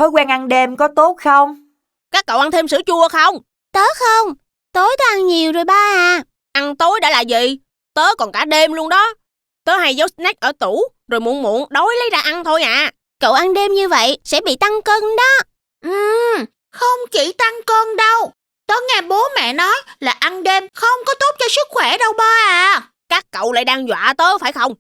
thói quen ăn đêm có tốt không? Các cậu ăn thêm sữa chua không? Tớ không, tối tớ ăn nhiều rồi ba à. Ăn tối đã là gì? Tớ còn cả đêm luôn đó. Tớ hay giấu snack ở tủ, rồi muộn muộn đói lấy ra ăn thôi à. Cậu ăn đêm như vậy sẽ bị tăng cân đó. Không chỉ tăng cân đâu. Tớ nghe bố mẹ nói là ăn đêm không có tốt cho sức khỏe đâu ba à. Các cậu lại đang dọa tớ phải không?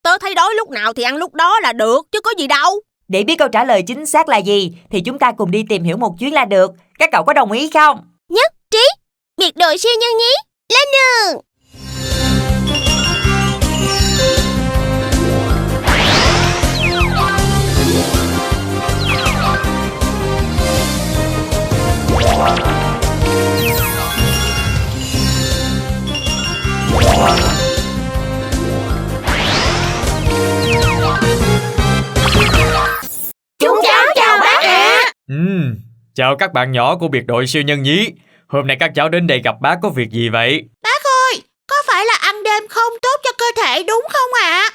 Tớ thấy đói lúc nào thì ăn lúc đó là được, chứ có gì đâu. Để biết câu trả lời chính xác là gì thì chúng ta cùng đi tìm hiểu một chuyến là được. Các cậu có đồng ý không? Nhất trí. Biệt đội siêu nhân nhí, lên đường. Chúng cháu chào bác ạ. Chào các bạn nhỏ của biệt đội siêu nhân nhí. Hôm nay các cháu đến đây gặp bác có việc gì vậy? Bác ơi, có phải là ăn đêm không tốt cho cơ thể đúng không ạ?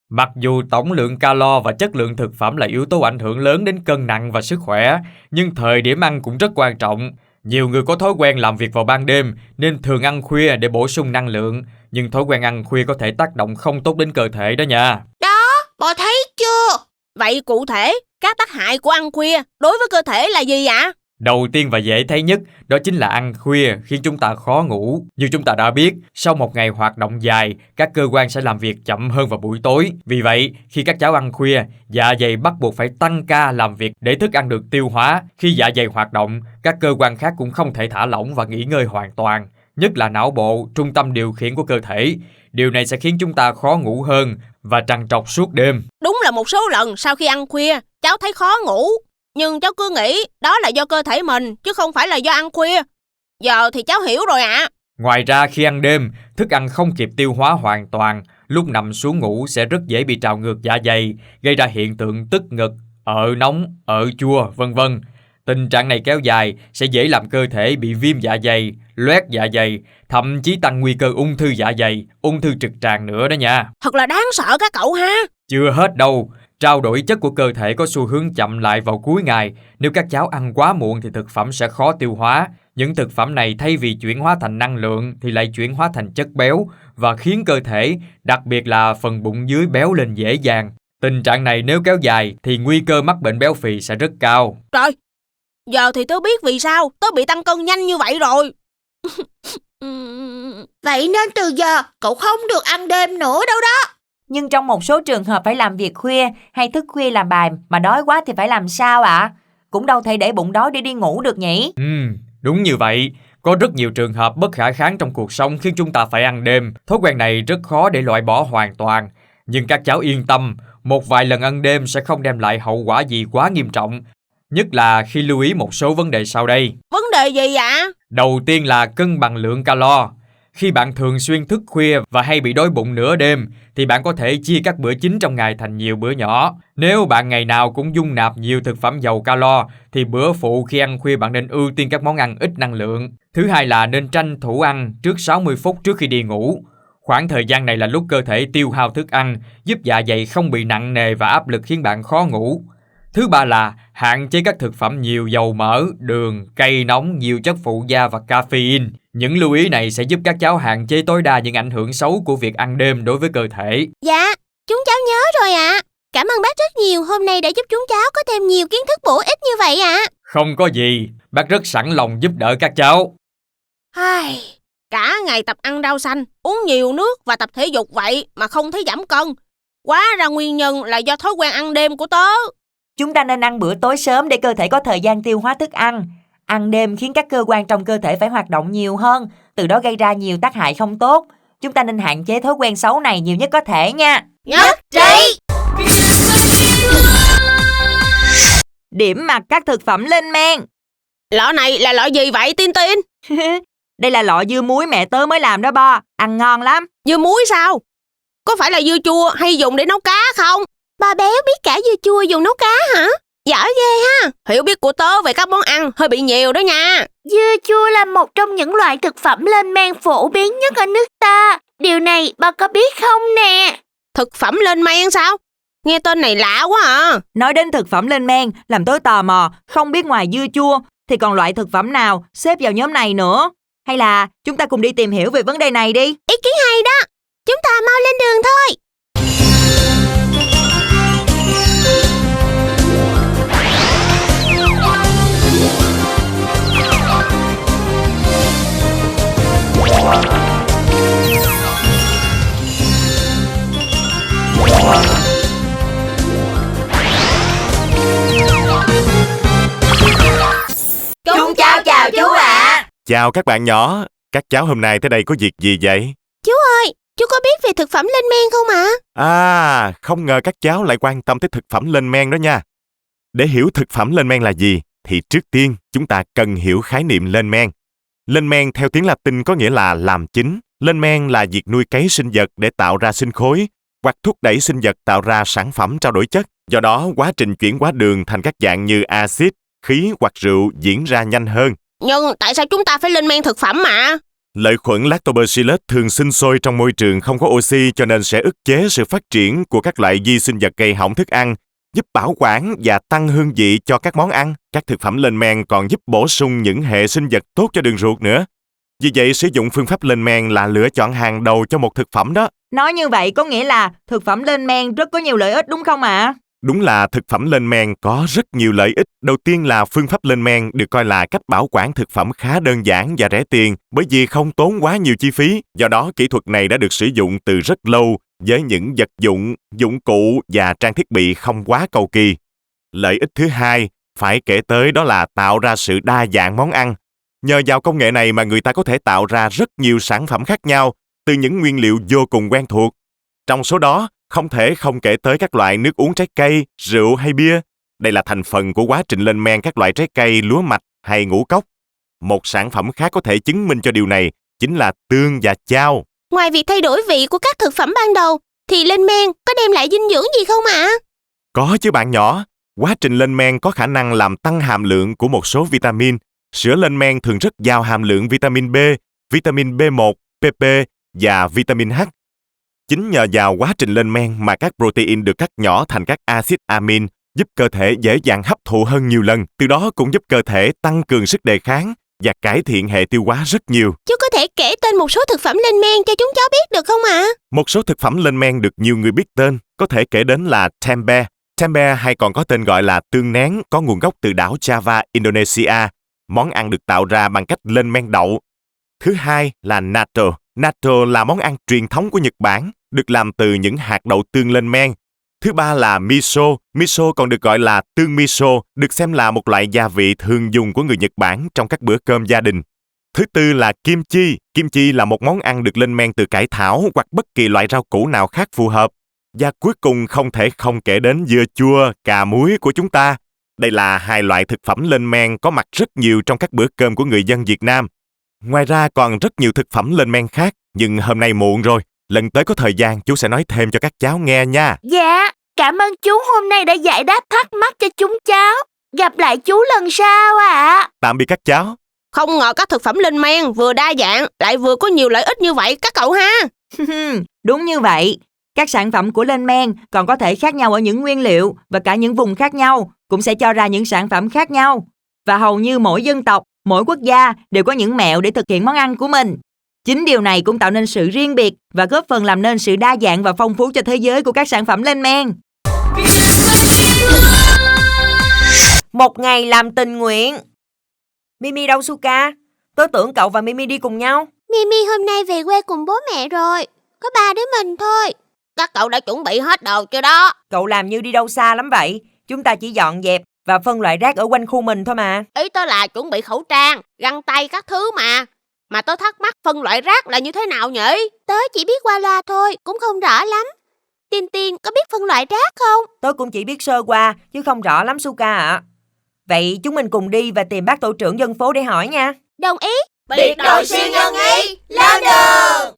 Mặc dù tổng lượng calo và chất lượng thực phẩm là yếu tố ảnh hưởng lớn đến cân nặng và sức khỏe, nhưng thời điểm ăn cũng rất quan trọng. Nhiều người có thói quen làm việc vào ban đêm nên thường ăn khuya để bổ sung năng lượng, nhưng thói quen ăn khuya có thể tác động không tốt đến cơ thể đó nha. Đó, bà thấy chưa? Vậy cụ thể, các tác hại của ăn khuya đối với cơ thể là gì ạ? Đầu tiên và dễ thấy nhất đó chính là ăn khuya khiến chúng ta khó ngủ. Như chúng ta đã biết, sau một ngày hoạt động dài, các cơ quan sẽ làm việc chậm hơn vào buổi tối. Vì vậy, khi các cháu ăn khuya, dạ dày bắt buộc phải tăng ca làm việc để thức ăn được tiêu hóa. Khi dạ dày hoạt động, các cơ quan khác cũng không thể thả lỏng và nghỉ ngơi hoàn toàn, nhất là não bộ, trung tâm điều khiển của cơ thể. Điều này sẽ khiến chúng ta khó ngủ hơn và trằn trọc suốt đêm. Đúng là một số lần sau khi ăn khuya, cháu thấy khó ngủ. Nhưng cháu cứ nghĩ đó là do cơ thể mình, chứ không phải là do ăn khuya. Giờ thì cháu hiểu rồi ạ. Ngoài ra khi ăn đêm, thức ăn không kịp tiêu hóa hoàn toàn, lúc nằm xuống ngủ sẽ rất dễ bị trào ngược dạ dày, gây ra hiện tượng tức ngực, ợ nóng, ợ chua, vân vân. Tình trạng này kéo dài sẽ dễ làm cơ thể bị viêm dạ dày, loét dạ dày, thậm chí tăng nguy cơ ung thư dạ dày, ung thư trực tràng nữa đó nha. Thật là đáng sợ các cậu ha. Chưa hết đâu, trao đổi chất của cơ thể có xu hướng chậm lại vào cuối ngày. Nếu các cháu ăn quá muộn thì thực phẩm sẽ khó tiêu hóa. Những thực phẩm này thay vì chuyển hóa thành năng lượng thì lại chuyển hóa thành chất béo và khiến cơ thể, đặc biệt là phần bụng dưới béo lên dễ dàng. Tình trạng này nếu kéo dài thì nguy cơ mắc bệnh béo phì sẽ rất cao. Rồi, giờ thì tớ biết vì sao tớ bị tăng cân nhanh như vậy rồi. Vậy nên từ giờ cậu không được ăn đêm nữa đâu đó. Nhưng trong một số trường hợp phải làm việc khuya hay thức khuya làm bài mà đói quá thì phải làm sao ạ? Cũng đâu thể để bụng đói để đi ngủ được nhỉ? Đúng như vậy. Có rất nhiều trường hợp bất khả kháng trong cuộc sống khiến chúng ta phải ăn đêm. Thói quen này rất khó để loại bỏ hoàn toàn. Nhưng các cháu yên tâm, một vài lần ăn đêm sẽ không đem lại hậu quả gì quá nghiêm trọng. Nhất là khi lưu ý một số vấn đề sau đây. Vấn đề gì ạ? Đầu tiên là cân bằng lượng calo. Khi bạn thường xuyên thức khuya và hay bị đói bụng nửa đêm thì bạn có thể chia các bữa chính trong ngày thành nhiều bữa nhỏ. Nếu bạn ngày nào cũng dung nạp nhiều thực phẩm giàu calo thì bữa phụ khi ăn khuya bạn nên ưu tiên các món ăn ít năng lượng. Thứ hai là nên tranh thủ ăn trước 60 phút trước khi đi ngủ. Khoảng thời gian này là lúc cơ thể tiêu hao thức ăn, giúp dạ dày không bị nặng nề và áp lực khiến bạn khó ngủ. Thứ ba là hạn chế các thực phẩm nhiều dầu mỡ, đường, cay nóng, nhiều chất phụ gia và caffeine. Những lưu ý này sẽ giúp các cháu hạn chế tối đa những ảnh hưởng xấu của việc ăn đêm đối với cơ thể. Dạ, chúng cháu nhớ rồi ạ. Cảm ơn bác rất nhiều, hôm nay đã giúp chúng cháu có thêm nhiều kiến thức bổ ích như vậy ạ. Không có gì, bác rất sẵn lòng giúp đỡ các cháu. Cả ngày tập ăn rau xanh, uống nhiều nước và tập thể dục vậy mà không thấy giảm cân. Hóa ra nguyên nhân là do thói quen ăn đêm của tớ. Chúng ta nên ăn bữa tối sớm để cơ thể có thời gian tiêu hóa thức ăn. Ăn đêm khiến các cơ quan trong cơ thể phải hoạt động nhiều hơn, từ đó gây ra nhiều tác hại không tốt. Chúng ta nên hạn chế thói quen xấu này nhiều nhất có thể nha. Nhất trí. Điểm mặt các thực phẩm lên men. Lọ này là lọ gì vậy Tin Tin? Đây là lọ dưa muối mẹ tớ mới làm đó bo, ăn ngon lắm. Dưa muối sao? Có phải là dưa chua hay dùng để nấu cá không? Ba béo biết cả dưa chua dùng nấu cá hả? Giỏi ghê ha. Hiểu biết của tớ về các món ăn hơi bị nhiều đó nha. Dưa chua là một trong những loại thực phẩm lên men phổ biến nhất ở nước ta. Điều này ba có biết không nè? Thực phẩm lên men sao? Nghe tên này lạ quá à. Nói đến thực phẩm lên men, làm tôi tò mò, không biết ngoài dưa chua thì còn loại thực phẩm nào xếp vào nhóm này nữa. Hay là chúng ta cùng đi tìm hiểu về vấn đề này đi. Ý kiến hay đó. Chúng ta mau lên đường thôi. Chúng cháu chào chú ạ. Chào các bạn nhỏ, các cháu hôm nay tới đây có việc gì vậy? Chú ơi, chú có biết về thực phẩm lên men không ạ? Không ngờ các cháu lại quan tâm tới thực phẩm lên men đó nha. Để hiểu thực phẩm lên men là gì, thì trước tiên chúng ta cần hiểu khái niệm lên men. Lên men theo tiếng Latin có nghĩa là làm chín. Lên men là việc nuôi cấy sinh vật để tạo ra sinh khối, hoặc thúc đẩy sinh vật tạo ra sản phẩm trao đổi chất. Do đó, quá trình chuyển hóa đường thành các dạng như axit, khí hoặc rượu diễn ra nhanh hơn. Nhưng tại sao chúng ta phải lên men thực phẩm mà? Lợi khuẩn Lactobacillus thường sinh sôi trong môi trường không có oxy cho nên sẽ ức chế sự phát triển của các loại vi sinh vật gây hỏng thức ăn, giúp bảo quản và tăng hương vị cho các món ăn. Các thực phẩm lên men còn giúp bổ sung những hệ sinh vật tốt cho đường ruột nữa. Vì vậy, sử dụng phương pháp lên men là lựa chọn hàng đầu cho một thực phẩm đó. Nói như vậy có nghĩa là thực phẩm lên men rất có nhiều lợi ích đúng không ạ? Đúng là thực phẩm lên men có rất nhiều lợi ích. Đầu tiên là phương pháp lên men được coi là cách bảo quản thực phẩm khá đơn giản và rẻ tiền bởi vì không tốn quá nhiều chi phí. Do đó, kỹ thuật này đã được sử dụng từ rất lâu với những vật dụng, dụng cụ và trang thiết bị không quá cầu kỳ. Lợi ích thứ hai phải kể tới đó là tạo ra sự đa dạng món ăn. Nhờ vào công nghệ này mà người ta có thể tạo ra rất nhiều sản phẩm khác nhau từ những nguyên liệu vô cùng quen thuộc. Trong số đó, không thể không kể tới các loại nước uống trái cây, rượu hay bia. Đây là thành phần của quá trình lên men các loại trái cây, lúa mạch hay ngũ cốc. Một sản phẩm khác có thể chứng minh cho điều này chính là tương và chao. Ngoài việc thay đổi vị của các thực phẩm ban đầu, thì lên men có đem lại dinh dưỡng gì không ạ? Có chứ bạn nhỏ. Quá trình lên men có khả năng làm tăng hàm lượng của một số vitamin. Sữa lên men thường rất giàu hàm lượng vitamin B, vitamin B1, PP và vitamin H. Chính nhờ vào quá trình lên men mà các protein được cắt nhỏ thành các axit amin giúp cơ thể dễ dàng hấp thụ hơn nhiều lần, từ đó cũng giúp cơ thể tăng cường sức đề kháng và cải thiện hệ tiêu hóa rất nhiều. Chú có thể kể tên một số thực phẩm lên men cho chúng cháu biết được không ạ? Một số thực phẩm lên men được nhiều người biết tên, có thể kể đến là tempeh. Tempeh hay còn có tên gọi là tương nén có nguồn gốc từ đảo Java, Indonesia. Món ăn được tạo ra bằng cách lên men đậu. Thứ hai là natto. Natto là món ăn truyền thống của Nhật Bản, được làm từ những hạt đậu tương lên men. Thứ ba là miso. Miso còn được gọi là tương miso, được xem là một loại gia vị thường dùng của người Nhật Bản trong các bữa cơm gia đình. Thứ tư là kimchi. Kimchi là một món ăn được lên men từ cải thảo hoặc bất kỳ loại rau củ nào khác phù hợp. Và cuối cùng không thể không kể đến dưa chua, cà muối của chúng ta. Đây là hai loại thực phẩm lên men có mặt rất nhiều trong các bữa cơm của người dân Việt Nam. Ngoài ra còn rất nhiều thực phẩm lên men khác, nhưng hôm nay muộn rồi. Lần tới có thời gian chú sẽ nói thêm cho các cháu nghe nha. Dạ, cảm ơn chú hôm nay đã giải đáp thắc mắc cho chúng cháu. Gặp lại chú lần sau ạ. Tạm biệt các cháu. Không ngờ các thực phẩm lên men vừa đa dạng lại vừa có nhiều lợi ích như vậy các cậu ha. Đúng như vậy. Các sản phẩm của lên men còn có thể khác nhau ở những nguyên liệu và cả những vùng khác nhau cũng sẽ cho ra những sản phẩm khác nhau. Và hầu như mỗi dân tộc, mỗi quốc gia đều có những mẹo để thực hiện món ăn của mình. Chính điều này cũng tạo nên sự riêng biệt và góp phần làm nên sự đa dạng và phong phú cho thế giới của các sản phẩm lên men. Một ngày làm tình nguyện. Mimi đâu Suka? Tớ tưởng cậu và Mimi đi cùng nhau. Mimi hôm nay về quê cùng bố mẹ rồi. Có ba đứa mình thôi. Các cậu đã chuẩn bị hết đồ chưa đó? Cậu làm như đi đâu xa lắm vậy. Chúng ta chỉ dọn dẹp và phân loại rác ở quanh khu mình thôi mà. Ý tớ là chuẩn bị khẩu trang, găng tay các thứ mà. Mà tớ thắc mắc phân loại rác là như thế nào nhỉ? Tớ chỉ biết qua loa thôi, cũng không rõ lắm. Tin Tin có biết phân loại rác không? Tớ cũng chỉ biết sơ qua chứ không rõ lắm Suka ạ. Vậy chúng mình cùng đi và tìm bác tổ trưởng dân phố để hỏi nha. Đồng ý. Biệt đội siêu nhân ý, lên đường!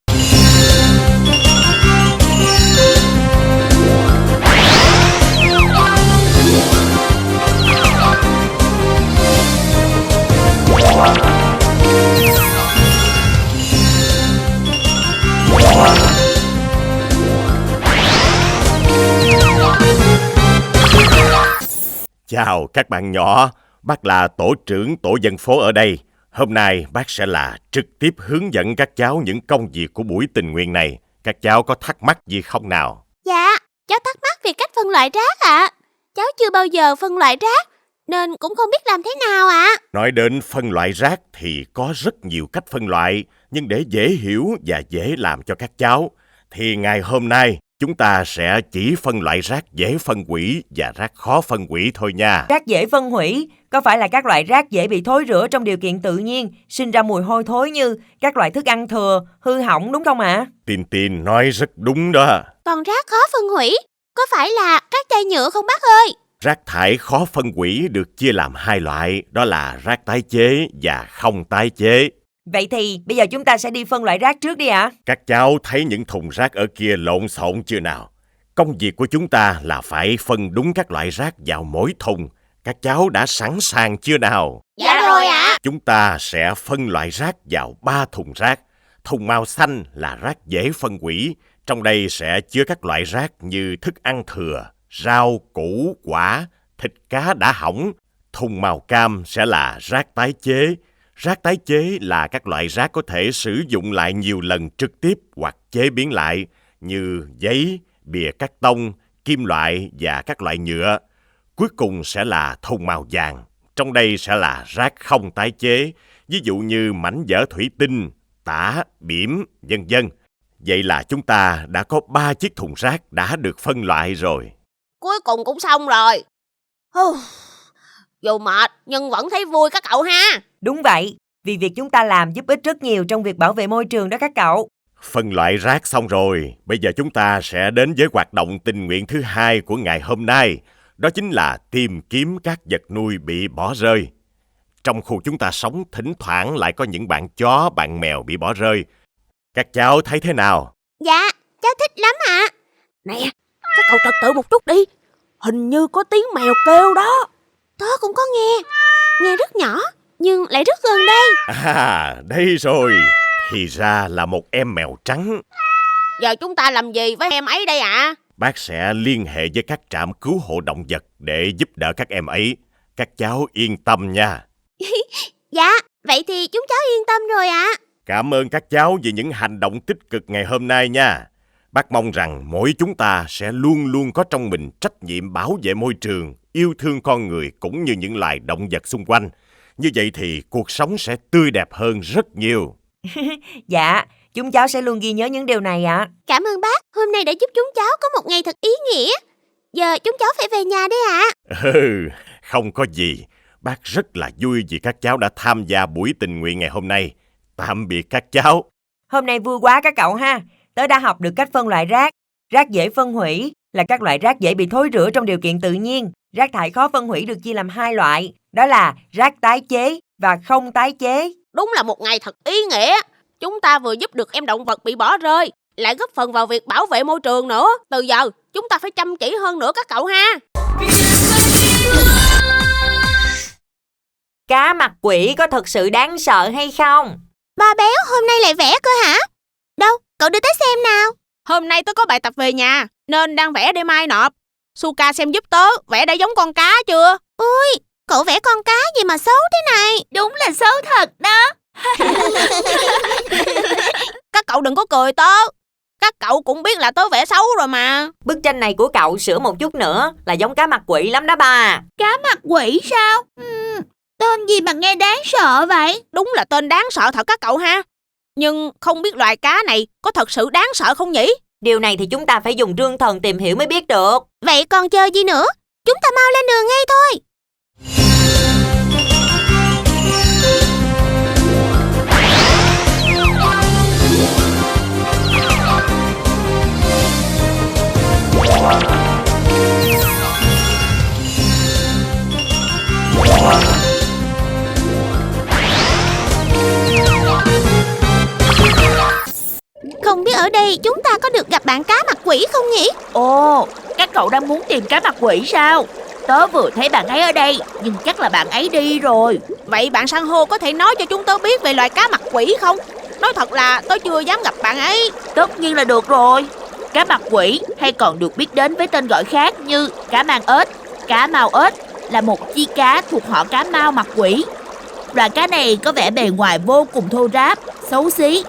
Chào các bạn nhỏ, bác là tổ trưởng tổ dân phố ở đây. Hôm nay bác sẽ là trực tiếp hướng dẫn các cháu những công việc của buổi tình nguyện này. Các cháu có thắc mắc gì không nào? Dạ, cháu thắc mắc về cách phân loại rác ạ. Cháu chưa bao giờ phân loại rác, nên cũng không biết làm thế nào ạ. Nói đến phân loại rác thì có rất nhiều cách phân loại, nhưng để dễ hiểu và dễ làm cho các cháu, thì ngày hôm nay chúng ta sẽ chỉ phân loại rác dễ phân hủy và rác khó phân hủy thôi nha. Rác dễ phân hủy có phải là các loại rác dễ bị thối rữa trong điều kiện tự nhiên, sinh ra mùi hôi thối như các loại thức ăn thừa, hư hỏng đúng không ạ? Tin nói rất đúng đó. Còn rác khó phân hủy, có phải là các chai nhựa không bác ơi? Rác thải khó phân hủy được chia làm hai loại, đó là rác tái chế và không tái chế. Vậy thì bây giờ chúng ta sẽ đi phân loại rác trước đi ạ. Các cháu thấy những thùng rác ở kia lộn xộn chưa nào? Công việc của chúng ta là phải phân đúng các loại rác vào mỗi thùng. Các cháu đã sẵn sàng chưa nào? Dạ rồi ạ. Chúng ta sẽ phân loại rác vào 3 thùng rác. Thùng màu xanh là rác dễ phân hủy. Trong đây sẽ chứa các loại rác như thức ăn thừa, rau, củ, quả, thịt cá đã hỏng. Thùng màu cam sẽ là rác tái chế. Rác tái chế là các loại rác có thể sử dụng lại nhiều lần trực tiếp hoặc chế biến lại như giấy, bìa cắt tông, kim loại và các loại nhựa. Cuối cùng sẽ là thùng màu vàng. Trong đây sẽ là rác không tái chế, ví dụ như mảnh vỡ thủy tinh, tả, bỉm, vân vân. Vậy là chúng ta đã có 3 chiếc thùng rác đã được phân loại rồi. Cuối cùng cũng xong rồi. Dù mệt nhưng vẫn thấy vui các cậu ha. Đúng vậy, vì việc chúng ta làm giúp ích rất nhiều trong việc bảo vệ môi trường đó các cậu. Phân loại rác xong rồi, bây giờ chúng ta sẽ đến với hoạt động tình nguyện thứ 2 của ngày hôm nay. Đó chính là tìm kiếm các vật nuôi bị bỏ rơi. Trong khu chúng ta sống, thỉnh thoảng lại có những bạn chó, bạn mèo bị bỏ rơi. Các cháu thấy thế nào? Dạ, cháu thích lắm ạ. Nè, các cậu trật tự một chút đi. Hình như có tiếng mèo kêu đó. Tớ cũng có nghe rất nhỏ, nhưng lại rất gần đây. À, đây rồi. Thì ra là một em mèo trắng. Giờ chúng ta làm gì với em ấy đây ạ? Bác sẽ liên hệ với các trạm cứu hộ động vật để giúp đỡ các em ấy. Các cháu yên tâm nha. Dạ, vậy thì chúng cháu yên tâm rồi ạ. Cảm ơn các cháu vì những hành động tích cực ngày hôm nay nha. Bác mong rằng mỗi chúng ta sẽ luôn luôn có trong mình trách nhiệm bảo vệ môi trường, yêu thương con người cũng như những loài động vật xung quanh. Như vậy thì cuộc sống sẽ tươi đẹp hơn rất nhiều. Dạ, chúng cháu sẽ luôn ghi nhớ những điều này ạ. Cảm ơn bác, hôm nay đã giúp chúng cháu có một ngày thật ý nghĩa. Giờ chúng cháu phải về nhà đây ạ. Không có gì. Bác rất là vui vì các cháu đã tham gia buổi tình nguyện ngày hôm nay. Tạm biệt các cháu. Hôm nay vui quá các cậu ha. Tớ đã học được cách phân loại rác. Rác dễ phân hủy là các loại rác dễ bị thối rữa trong điều kiện tự nhiên. Rác thải khó phân hủy được chia làm 2 loại. Đó là rác tái chế và không tái chế. Đúng là một ngày thật ý nghĩa. Chúng ta vừa giúp được em động vật bị bỏ rơi, lại góp phần vào việc bảo vệ môi trường nữa. Từ giờ chúng ta phải chăm chỉ hơn nữa các cậu ha. Cá mặt quỷ có thật sự đáng sợ hay không? Ba béo hôm nay lại vẽ cơ hả? Đâu, cậu đưa tới xem nào. Hôm nay tớ có bài tập về nhà nên đang vẽ để mai nộp. Suka xem giúp tớ vẽ đã giống con cá chưa? Ui, cậu vẽ con cá gì mà xấu thế này? Đúng là xấu thật đó. Các cậu đừng có cười tớ. Các cậu cũng biết là tớ vẽ xấu rồi mà. Bức tranh này của cậu sửa một chút nữa là giống cá mặt quỷ lắm đó ba. Cá mặt quỷ sao? Tên gì mà nghe đáng sợ vậy? Đúng là tên đáng sợ thật các cậu ha. Nhưng không biết loài cá này có thật sự đáng sợ không nhỉ? Điều này thì chúng ta phải dùng trương thần tìm hiểu mới biết được. Vậy còn chờ gì nữa? Chúng ta mau lên đường ngay thôi. Không biết ở đây chúng ta có được gặp bạn cá mặt quỷ không nhỉ? Ồ, các cậu đang muốn tìm cá mặt quỷ sao? Tớ vừa thấy bạn ấy ở đây, nhưng chắc là bạn ấy đi rồi. Vậy bạn san hô có thể nói cho chúng tớ biết về loài cá mặt quỷ không? Nói thật là tớ chưa dám gặp bạn ấy. Tất nhiên là được rồi. Cá mặt quỷ hay còn được biết đến với tên gọi khác như cá mang ếch, cá mào ếch, là một chi cá thuộc họ cá mao mặt quỷ. Loài cá này có vẻ bề ngoài vô cùng thô ráp, xấu xí.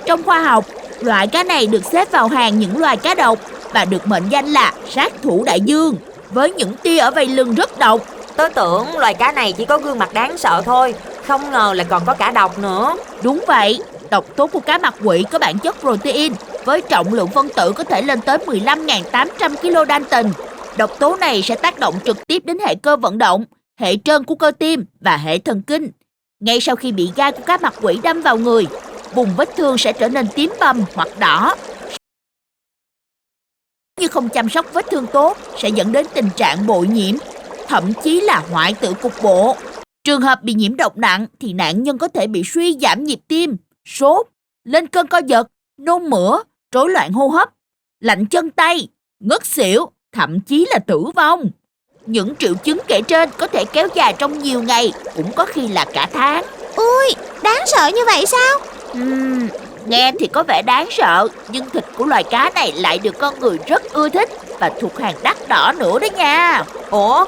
Trong khoa học, loại cá này được xếp vào hàng những loài cá độc và được mệnh danh là sát thủ đại dương, với những tia ở vây lưng rất độc. Tớ tưởng loài cá này chỉ có gương mặt đáng sợ thôi, không ngờ là còn có cả độc nữa. Đúng vậy, độc tố của cá mặt quỷ có bản chất protein với trọng lượng phân tử có thể lên tới 15.800 kg Dalton. Độc tố này sẽ tác động trực tiếp đến hệ cơ vận động, hệ trơn của cơ tim và hệ thần kinh. Ngay sau khi bị gai của cá mặt quỷ đâm vào người, vùng vết thương sẽ trở nên tím bầm hoặc đỏ. Như không chăm sóc vết thương tốt sẽ dẫn đến tình trạng bội nhiễm, thậm chí là hoại tử cục bộ. Trường hợp bị nhiễm độc nặng thì nạn nhân có thể bị suy giảm nhịp tim, sốt, lên cơn co giật, nôn mửa, rối loạn hô hấp, lạnh chân tay, ngất xỉu, thậm chí là tử vong. Những triệu chứng kể trên có thể kéo dài trong nhiều ngày, cũng có khi là cả tháng. Ui, đáng sợ như vậy sao? Nghe thì có vẻ đáng sợ, nhưng thịt của loài cá này lại được con người rất ưa thích và thuộc hàng đắt đỏ nữa đó nha. Ủa,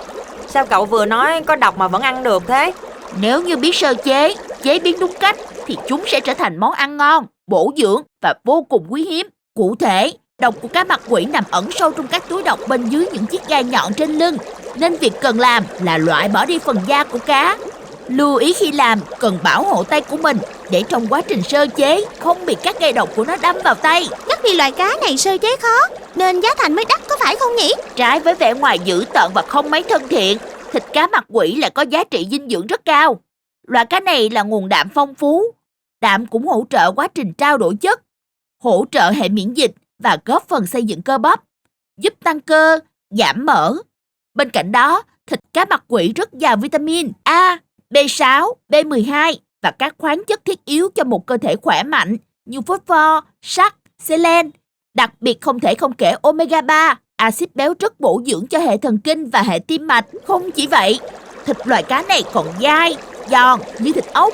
sao cậu vừa nói có độc mà vẫn ăn được thế? Nếu như biết sơ chế, chế biến đúng cách thì chúng sẽ trở thành món ăn ngon, bổ dưỡng và vô cùng quý hiếm. Cụ thể, độc của cá mặt quỷ nằm ẩn sâu trong các túi độc bên dưới những chiếc gai nhọn trên lưng, nên việc cần làm là loại bỏ đi phần da của cá. Lưu ý khi làm cần bảo hộ tay của mình để trong quá trình sơ chế không bị các gai độc của nó đâm vào tay. Chắc vì loài cá này sơ chế khó nên giá thành mới đắt có phải không nhỉ? Trái với vẻ ngoài dữ tợn và không mấy thân thiện, thịt cá mặt quỷ lại có giá trị dinh dưỡng rất cao. Loài cá này là nguồn đạm phong phú. Đạm cũng hỗ trợ quá trình trao đổi chất, hỗ trợ hệ miễn dịch và góp phần xây dựng cơ bắp, giúp tăng cơ, giảm mỡ. Bên cạnh đó, thịt cá mặt quỷ rất giàu vitamin A, B6, B12 và các khoáng chất thiết yếu cho một cơ thể khỏe mạnh như phosphor, sắt, selen. Đặc biệt không thể không kể omega 3, axit béo rất bổ dưỡng cho hệ thần kinh và hệ tim mạch. Không chỉ vậy, thịt loài cá này còn dai, giòn như thịt ốc.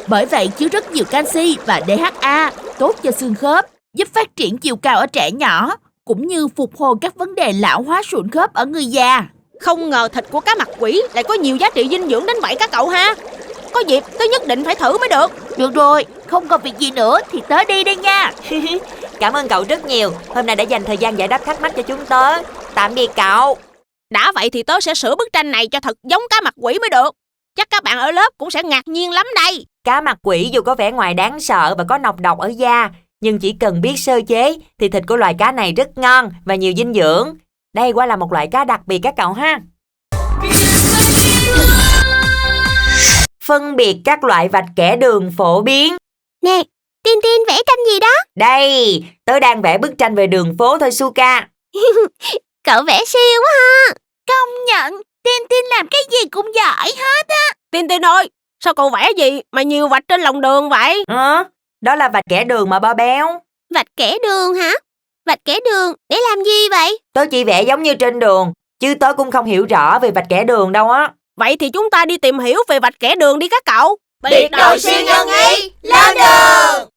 Bởi vậy chứa rất nhiều canxi và DHA, tốt cho xương khớp, giúp phát triển chiều cao ở trẻ nhỏ, cũng như phục hồi các vấn đề lão hóa sụn khớp ở người già. Không ngờ thịt của cá mặt quỷ lại có nhiều giá trị dinh dưỡng đến vậy các cậu ha. Có dịp tớ nhất định phải thử mới được. Được rồi, không còn việc gì nữa thì tớ đi đây nha. Cảm ơn cậu rất nhiều, hôm nay đã dành thời gian giải đáp thắc mắc cho chúng tớ. Tạm biệt cậu. Đã vậy thì tớ sẽ sửa bức tranh này cho thật giống cá mặt quỷ mới được. Chắc các bạn ở lớp cũng sẽ ngạc nhiên lắm đây. Cá mặt quỷ dù có vẻ ngoài đáng sợ và có nọc độc ở da, nhưng chỉ cần biết sơ chế thì thịt của loài cá này rất ngon và nhiều dinh dưỡng. Đây quả là một loại cá đặc biệt các cậu ha. Phân biệt các loại vạch kẻ đường phổ biến. Nè, Tin Tin vẽ tranh gì đó? Đây, tớ đang vẽ bức tranh về đường phố thôi Suka. Cậu vẽ siêu quá ha. Công nhận, Tin Tin làm cái gì cũng giỏi hết á. Tin Tin ơi, sao cậu vẽ gì mà nhiều vạch trên lòng đường vậy? Đó là vạch kẻ đường mà Bo béo. Vạch kẻ đường hả? Vạch kẻ đường để làm gì vậy? Tớ chỉ vẽ giống như trên đường, chứ tớ cũng không hiểu rõ về vạch kẻ đường đâu á. Vậy thì chúng ta đi tìm hiểu về vạch kẻ đường đi các cậu. Biệt đội siêu nhân ý, lên đường!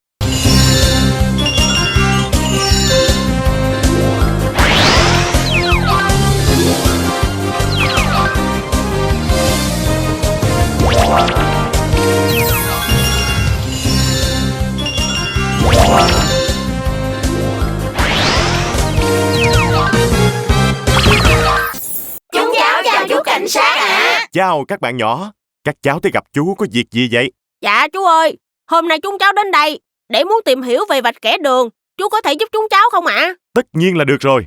Chúng cháu chào chú cảnh sát ạ. Chào các bạn nhỏ, các cháu tới gặp chú có việc gì vậy? Dạ chú ơi, hôm nay chúng cháu đến đây để muốn tìm hiểu về vạch kẻ đường. Chú có thể giúp chúng cháu không ạ? Tất nhiên là được rồi.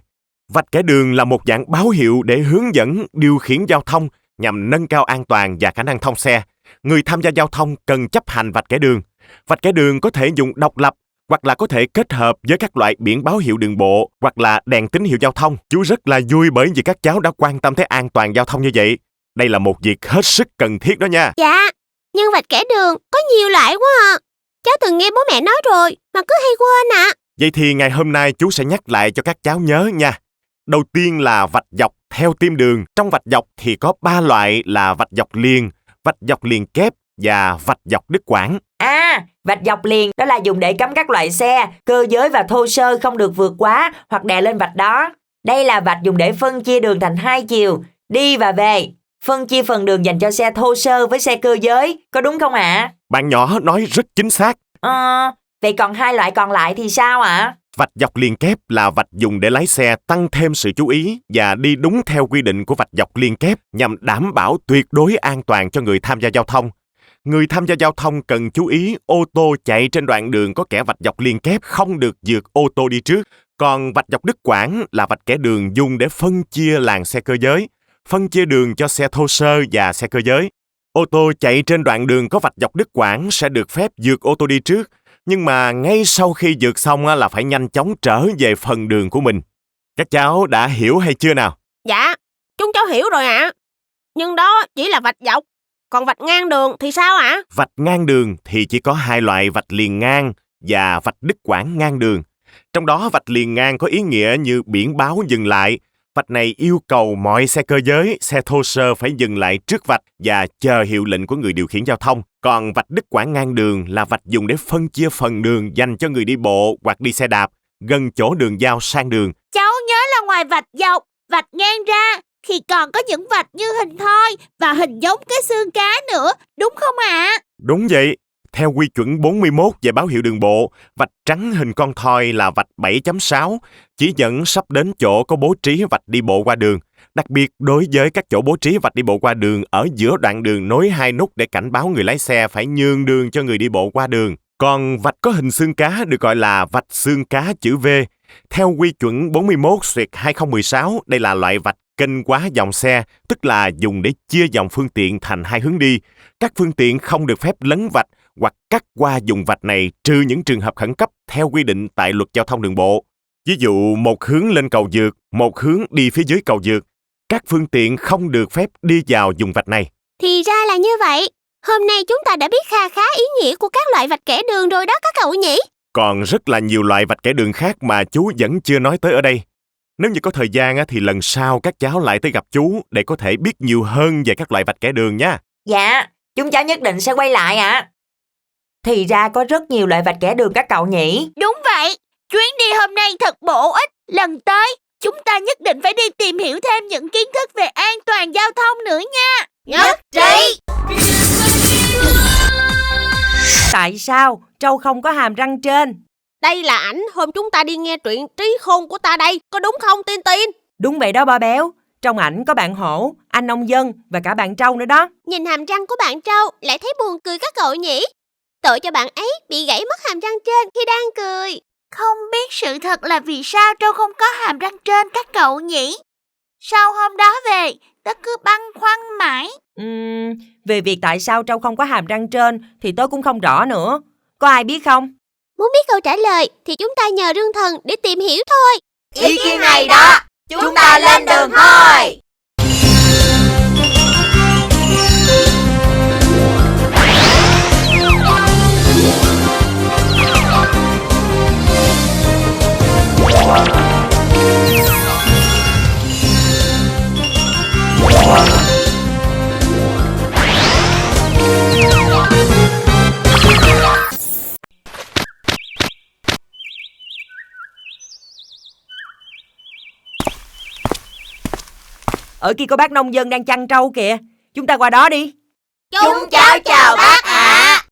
Vạch kẻ đường là một dạng báo hiệu để hướng dẫn điều khiển giao thông nhằm nâng cao an toàn và khả năng thông xe. Người tham gia giao thông cần chấp hành vạch kẻ đường. Vạch kẻ đường có thể dùng độc lập hoặc là có thể kết hợp với các loại biển báo hiệu đường bộ hoặc là đèn tín hiệu giao thông. Chú rất là vui bởi vì các cháu đã quan tâm tới an toàn giao thông như vậy. Đây là một việc hết sức cần thiết đó nha. Dạ, nhưng vạch kẻ đường có nhiều loại quá à. Cháu từng nghe bố mẹ nói rồi mà cứ hay quên ạ. Vậy thì ngày hôm nay chú sẽ nhắc lại cho các cháu nhớ nha. Đầu tiên là vạch dọc theo tim đường. Trong vạch dọc thì có 3 loại là vạch dọc liền kép và vạch dọc đứt quãng. Vạch dọc liền đó là dùng để cấm các loại xe, cơ giới và thô sơ không được vượt quá hoặc đè lên vạch đó. Đây là vạch dùng để phân chia đường thành hai chiều, đi và về. Phân chia phần đường dành cho xe thô sơ với xe cơ giới, có đúng không ạ? Bạn nhỏ nói rất chính xác. Vậy còn hai loại còn lại thì sao ạ? Vạch dọc liên kép là vạch dùng để lái xe tăng thêm sự chú ý và đi đúng theo quy định của vạch dọc liên kép nhằm đảm bảo tuyệt đối an toàn cho người tham gia giao thông. Người tham gia giao thông cần chú ý ô tô chạy trên đoạn đường có kẻ vạch dọc liên kép không được vượt ô tô đi trước. Còn vạch dọc đứt quãng là vạch kẻ đường dùng để phân chia làn xe cơ giới, phân chia đường cho xe thô sơ và xe cơ giới. Ô tô chạy trên đoạn đường có vạch dọc đứt quãng sẽ được phép vượt ô tô đi trước, nhưng mà ngay sau khi vượt xong là phải nhanh chóng trở về phần đường của mình. Các cháu đã hiểu hay chưa nào? Dạ, chúng cháu hiểu rồi ạ. Nhưng đó chỉ là vạch dọc, còn vạch ngang đường thì sao ạ? Vạch ngang đường thì chỉ có hai loại vạch liền ngang và vạch đứt quãng ngang đường. Trong đó vạch liền ngang có ý nghĩa như biển báo dừng lại. Vạch này yêu cầu mọi xe cơ giới, xe thô sơ phải dừng lại trước vạch và chờ hiệu lệnh của người điều khiển giao thông. Còn vạch đứt quãng ngang đường là vạch dùng để phân chia phần đường dành cho người đi bộ hoặc đi xe đạp gần chỗ đường giao sang đường. Cháu nhớ là ngoài vạch dọc, vạch ngang ra thì còn có những vạch như hình thoi và hình giống cái xương cá nữa, đúng không ạ? Đúng vậy. Theo quy chuẩn 41 về báo hiệu đường bộ, vạch trắng hình con thoi là vạch 7.6, chỉ dẫn sắp đến chỗ có bố trí vạch đi bộ qua đường. Đặc biệt đối với các chỗ bố trí vạch đi bộ qua đường ở giữa đoạn đường nối hai nút để cảnh báo người lái xe phải nhường đường cho người đi bộ qua đường. Còn vạch có hình xương cá được gọi là vạch xương cá chữ V. Theo quy chuẩn 41/2016, đây là loại vạch kênh quá dòng xe, tức là dùng để chia dòng phương tiện thành hai hướng đi. Các phương tiện không được phép lấn vạch hoặc cắt qua vùng vạch này trừ những trường hợp khẩn cấp theo quy định tại luật giao thông đường bộ. Ví dụ một hướng lên cầu vượt, một hướng đi phía dưới cầu vượt. Các phương tiện không được phép đi vào vùng vạch này. Thì ra là như vậy. Hôm nay chúng ta đã biết kha khá ý nghĩa của các loại vạch kẻ đường rồi đó các cậu nhỉ? Còn rất là nhiều loại vạch kẻ đường khác mà chú vẫn chưa nói tới ở đây. Nếu như có thời gian thì lần sau các cháu lại tới gặp chú để có thể biết nhiều hơn về các loại vạch kẻ đường nha. Dạ, chúng cháu nhất định sẽ quay lại ạ. Thì ra có rất nhiều loại vạch kẻ đường các cậu nhỉ? Đúng vậy, chuyến đi hôm nay thật bổ ích. Lần tới, chúng ta nhất định phải đi tìm hiểu thêm những kiến thức về an toàn giao thông nữa nha. Nhất trí! Tại sao trâu không có hàm răng trên? Đây là ảnh hôm chúng ta đi nghe truyện Trí Khôn của ta đây, có đúng không Tin Tin? Đúng vậy đó Bo Béo. Trong ảnh có bạn hổ, anh nông dân và cả bạn trâu nữa đó. Nhìn hàm răng của bạn trâu lại thấy buồn cười các cậu nhỉ? Tội cho bạn ấy bị gãy mất hàm răng trên khi đang cười. Không biết sự thật là vì sao trâu không có hàm răng trên các cậu nhỉ? Sau hôm đó về, tớ cứ băn khoăn mãi. Về việc tại sao trâu không có hàm răng trên thì tớ cũng không rõ nữa. Có ai biết không? Muốn biết câu trả lời thì chúng ta nhờ Rương Thần để tìm hiểu thôi. Ý kiến này đó, chúng ta lên đường thôi! Ở kia có bác nông dân đang chăn trâu kìa. Chúng ta qua đó đi. Chúng cháu chào bác ạ.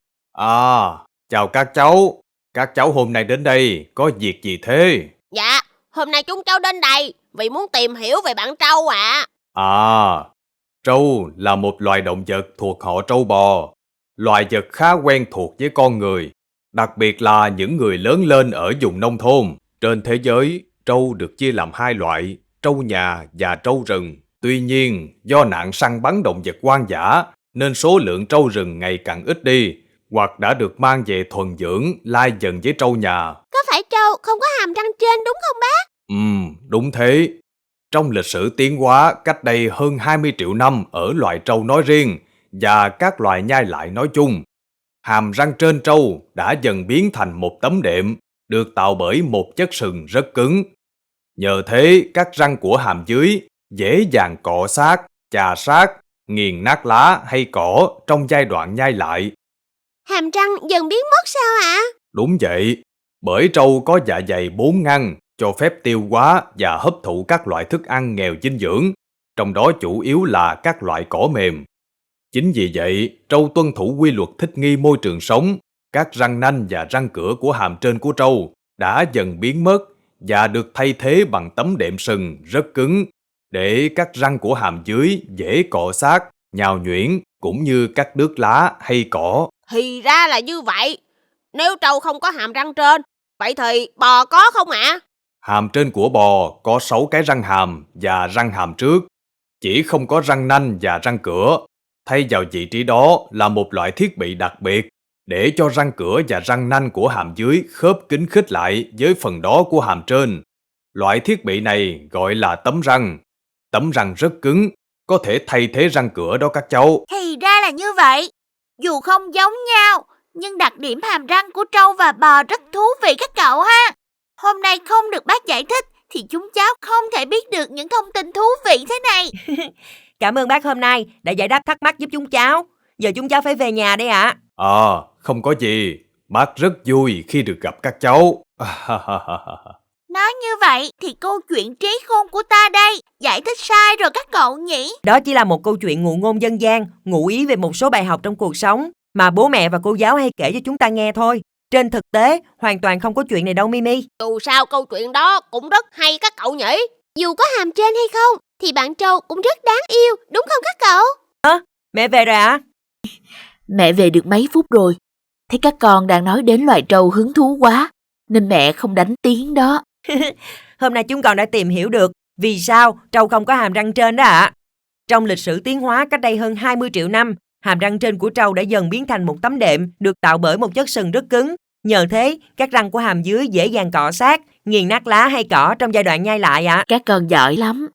Chào các cháu. Các cháu hôm nay đến đây có việc gì thế? Dạ, hôm nay chúng cháu đến đây vì muốn tìm hiểu về bạn trâu ạ. Trâu là một loài động vật thuộc họ trâu bò. Loài vật khá quen thuộc với con người, đặc biệt là những người lớn lên ở vùng nông thôn. Trên thế giới, trâu được chia làm hai loại, trâu nhà và trâu rừng. Tuy nhiên, do nạn săn bắn động vật hoang dã, nên số lượng trâu rừng ngày càng ít đi, hoặc đã được mang về thuần dưỡng lai dần với trâu nhà. Có phải trâu không có hàm răng trên đúng không bác? Đúng thế. Trong lịch sử tiến hóa cách đây hơn 20 triệu năm ở loài trâu nói riêng và các loài nhai lại nói chung, hàm răng trên trâu đã dần biến thành một tấm đệm được tạo bởi một chất sừng rất cứng. Nhờ thế, các răng của hàm dưới dễ dàng cọ sát, chà sát, nghiền nát lá hay cỏ trong giai đoạn nhai lại. Hàm răng dần biến mất sao ạ? Đúng vậy, bởi trâu có dạ dày 4 ngăn, cho phép tiêu hóa và hấp thụ các loại thức ăn nghèo dinh dưỡng. trong đó chủ yếu là các loại cỏ mềm. Chính vì vậy, trâu tuân thủ quy luật thích nghi môi trường sống, các răng nanh và răng cửa của hàm trên của trâu đã dần biến mất và được thay thế bằng tấm đệm sừng rất cứng để các răng của hàm dưới dễ cọ sát, nhào nhuyễn cũng như cắt đứt lá hay cỏ. Thì ra là như vậy. Nếu trâu không có hàm răng trên, vậy thì bò có không ạ? Hàm trên của bò có 6 cái răng hàm và răng hàm trước, chỉ không có răng nanh và răng cửa. Thay vào vị trí đó là một loại thiết bị đặc biệt để cho răng cửa và răng nanh của hàm dưới khớp kín khít lại với phần đó của hàm trên. Loại thiết bị này gọi là tấm răng. Tấm răng rất cứng, có thể thay thế răng cửa đó các cháu. Thì ra là như vậy. Dù không giống nhau, nhưng đặc điểm hàm răng của trâu và bò rất thú vị các cậu ha. Hôm nay không được bác giải thích thì chúng cháu không thể biết được những thông tin thú vị thế này. Cảm ơn bác hôm nay đã giải đáp thắc mắc giúp chúng cháu. Giờ chúng cháu phải về nhà đây ạ. Không có gì. Bác rất vui khi được gặp các cháu. Nói như vậy thì câu chuyện trí khôn của ta đây giải thích sai rồi các cậu nhỉ? Đó chỉ là một câu chuyện ngụ ngôn dân gian, ngụ ý về một số bài học trong cuộc sống mà bố mẹ và cô giáo hay kể cho chúng ta nghe thôi. Trên thực tế, hoàn toàn không có chuyện này đâu Mimi. Dù sao câu chuyện đó cũng rất hay các cậu nhỉ? Dù có hàm trên hay không, thì bạn trâu cũng rất đáng yêu, đúng không các cậu? Mẹ về rồi ạ? Mẹ về được mấy phút rồi. Thấy các con đang nói đến loài trâu hứng thú quá, nên mẹ không đánh tiếng đó. Hôm nay chúng con đã tìm hiểu được vì sao trâu không có hàm răng trên đó ạ. Trong lịch sử tiến hóa cách đây hơn 20 triệu năm, hàm răng trên của trâu đã dần biến thành một tấm đệm được tạo bởi một chất sừng rất cứng. Nhờ thế, các răng của hàm dưới dễ dàng cọ sát, nghiền nát lá hay cỏ trong giai đoạn nhai lại ạ. Các con giỏi lắm.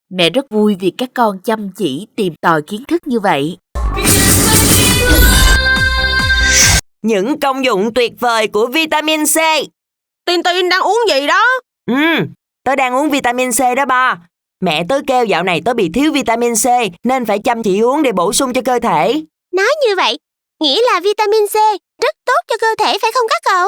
Mẹ rất vui vì các con chăm chỉ tìm tòi kiến thức như vậy. Những công dụng tuyệt vời của vitamin C. Tin Tin đang uống gì đó? Tớ đang uống vitamin C đó ba. Mẹ tớ kêu dạo này tớ bị thiếu vitamin C nên phải chăm chỉ uống để bổ sung cho cơ thể. Nói như vậy, nghĩa là vitamin C rất tốt cho cơ thể phải không các cậu?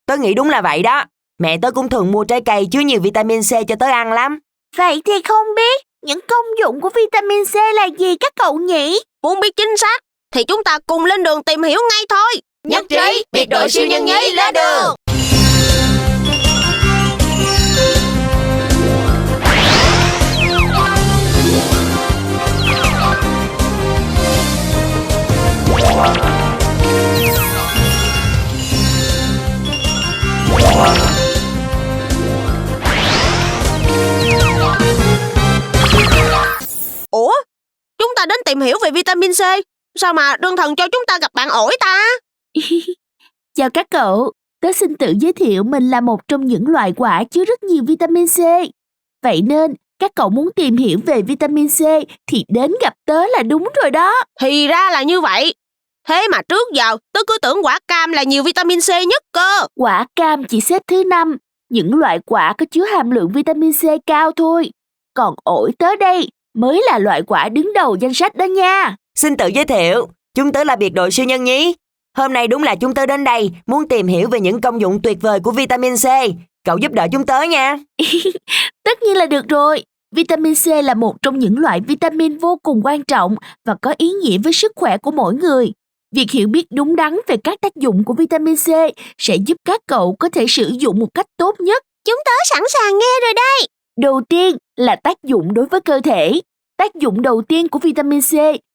Tớ nghĩ đúng là vậy đó. Mẹ tớ cũng thường mua trái cây chứa nhiều vitamin C cho tớ ăn lắm. Vậy thì không biết những công dụng của vitamin C là gì các cậu nhỉ? Muốn biết chính xác thì chúng ta cùng lên đường tìm hiểu ngay thôi. Nhất trí, biệt đội siêu nhân nhí lên đường. Ủa? Chúng ta đến tìm hiểu về vitamin C. Sao mà đương thần cho chúng ta gặp bạn ổi ta? Chào các cậu, tớ xin tự giới thiệu mình là một trong những loại quả chứa rất nhiều vitamin C. Vậy nên, các cậu muốn tìm hiểu về vitamin C thì đến gặp tớ là đúng rồi đó. Thì ra là như vậy. Thế mà trước giờ tớ cứ tưởng quả cam là nhiều vitamin C nhất cơ. Quả cam chỉ xếp thứ 5, những loại quả có chứa hàm lượng vitamin C cao thôi. Còn ổi tớ đây mới là loại quả đứng đầu danh sách đó nha. Xin tự giới thiệu, chúng tớ là biệt đội siêu nhân nhí. Hôm nay đúng là chúng tớ đến đây muốn tìm hiểu về những công dụng tuyệt vời của vitamin C. Cậu giúp đỡ chúng tớ nha. Tất nhiên là được rồi. Vitamin C là một trong những loại vitamin vô cùng quan trọng và có ý nghĩa với sức khỏe của mỗi người. Việc hiểu biết đúng đắn về các tác dụng của vitamin C sẽ giúp các cậu có thể sử dụng một cách tốt nhất. Chúng tớ sẵn sàng nghe rồi đây. Đầu tiên là tác dụng đối với cơ thể. Tác dụng đầu tiên của vitamin C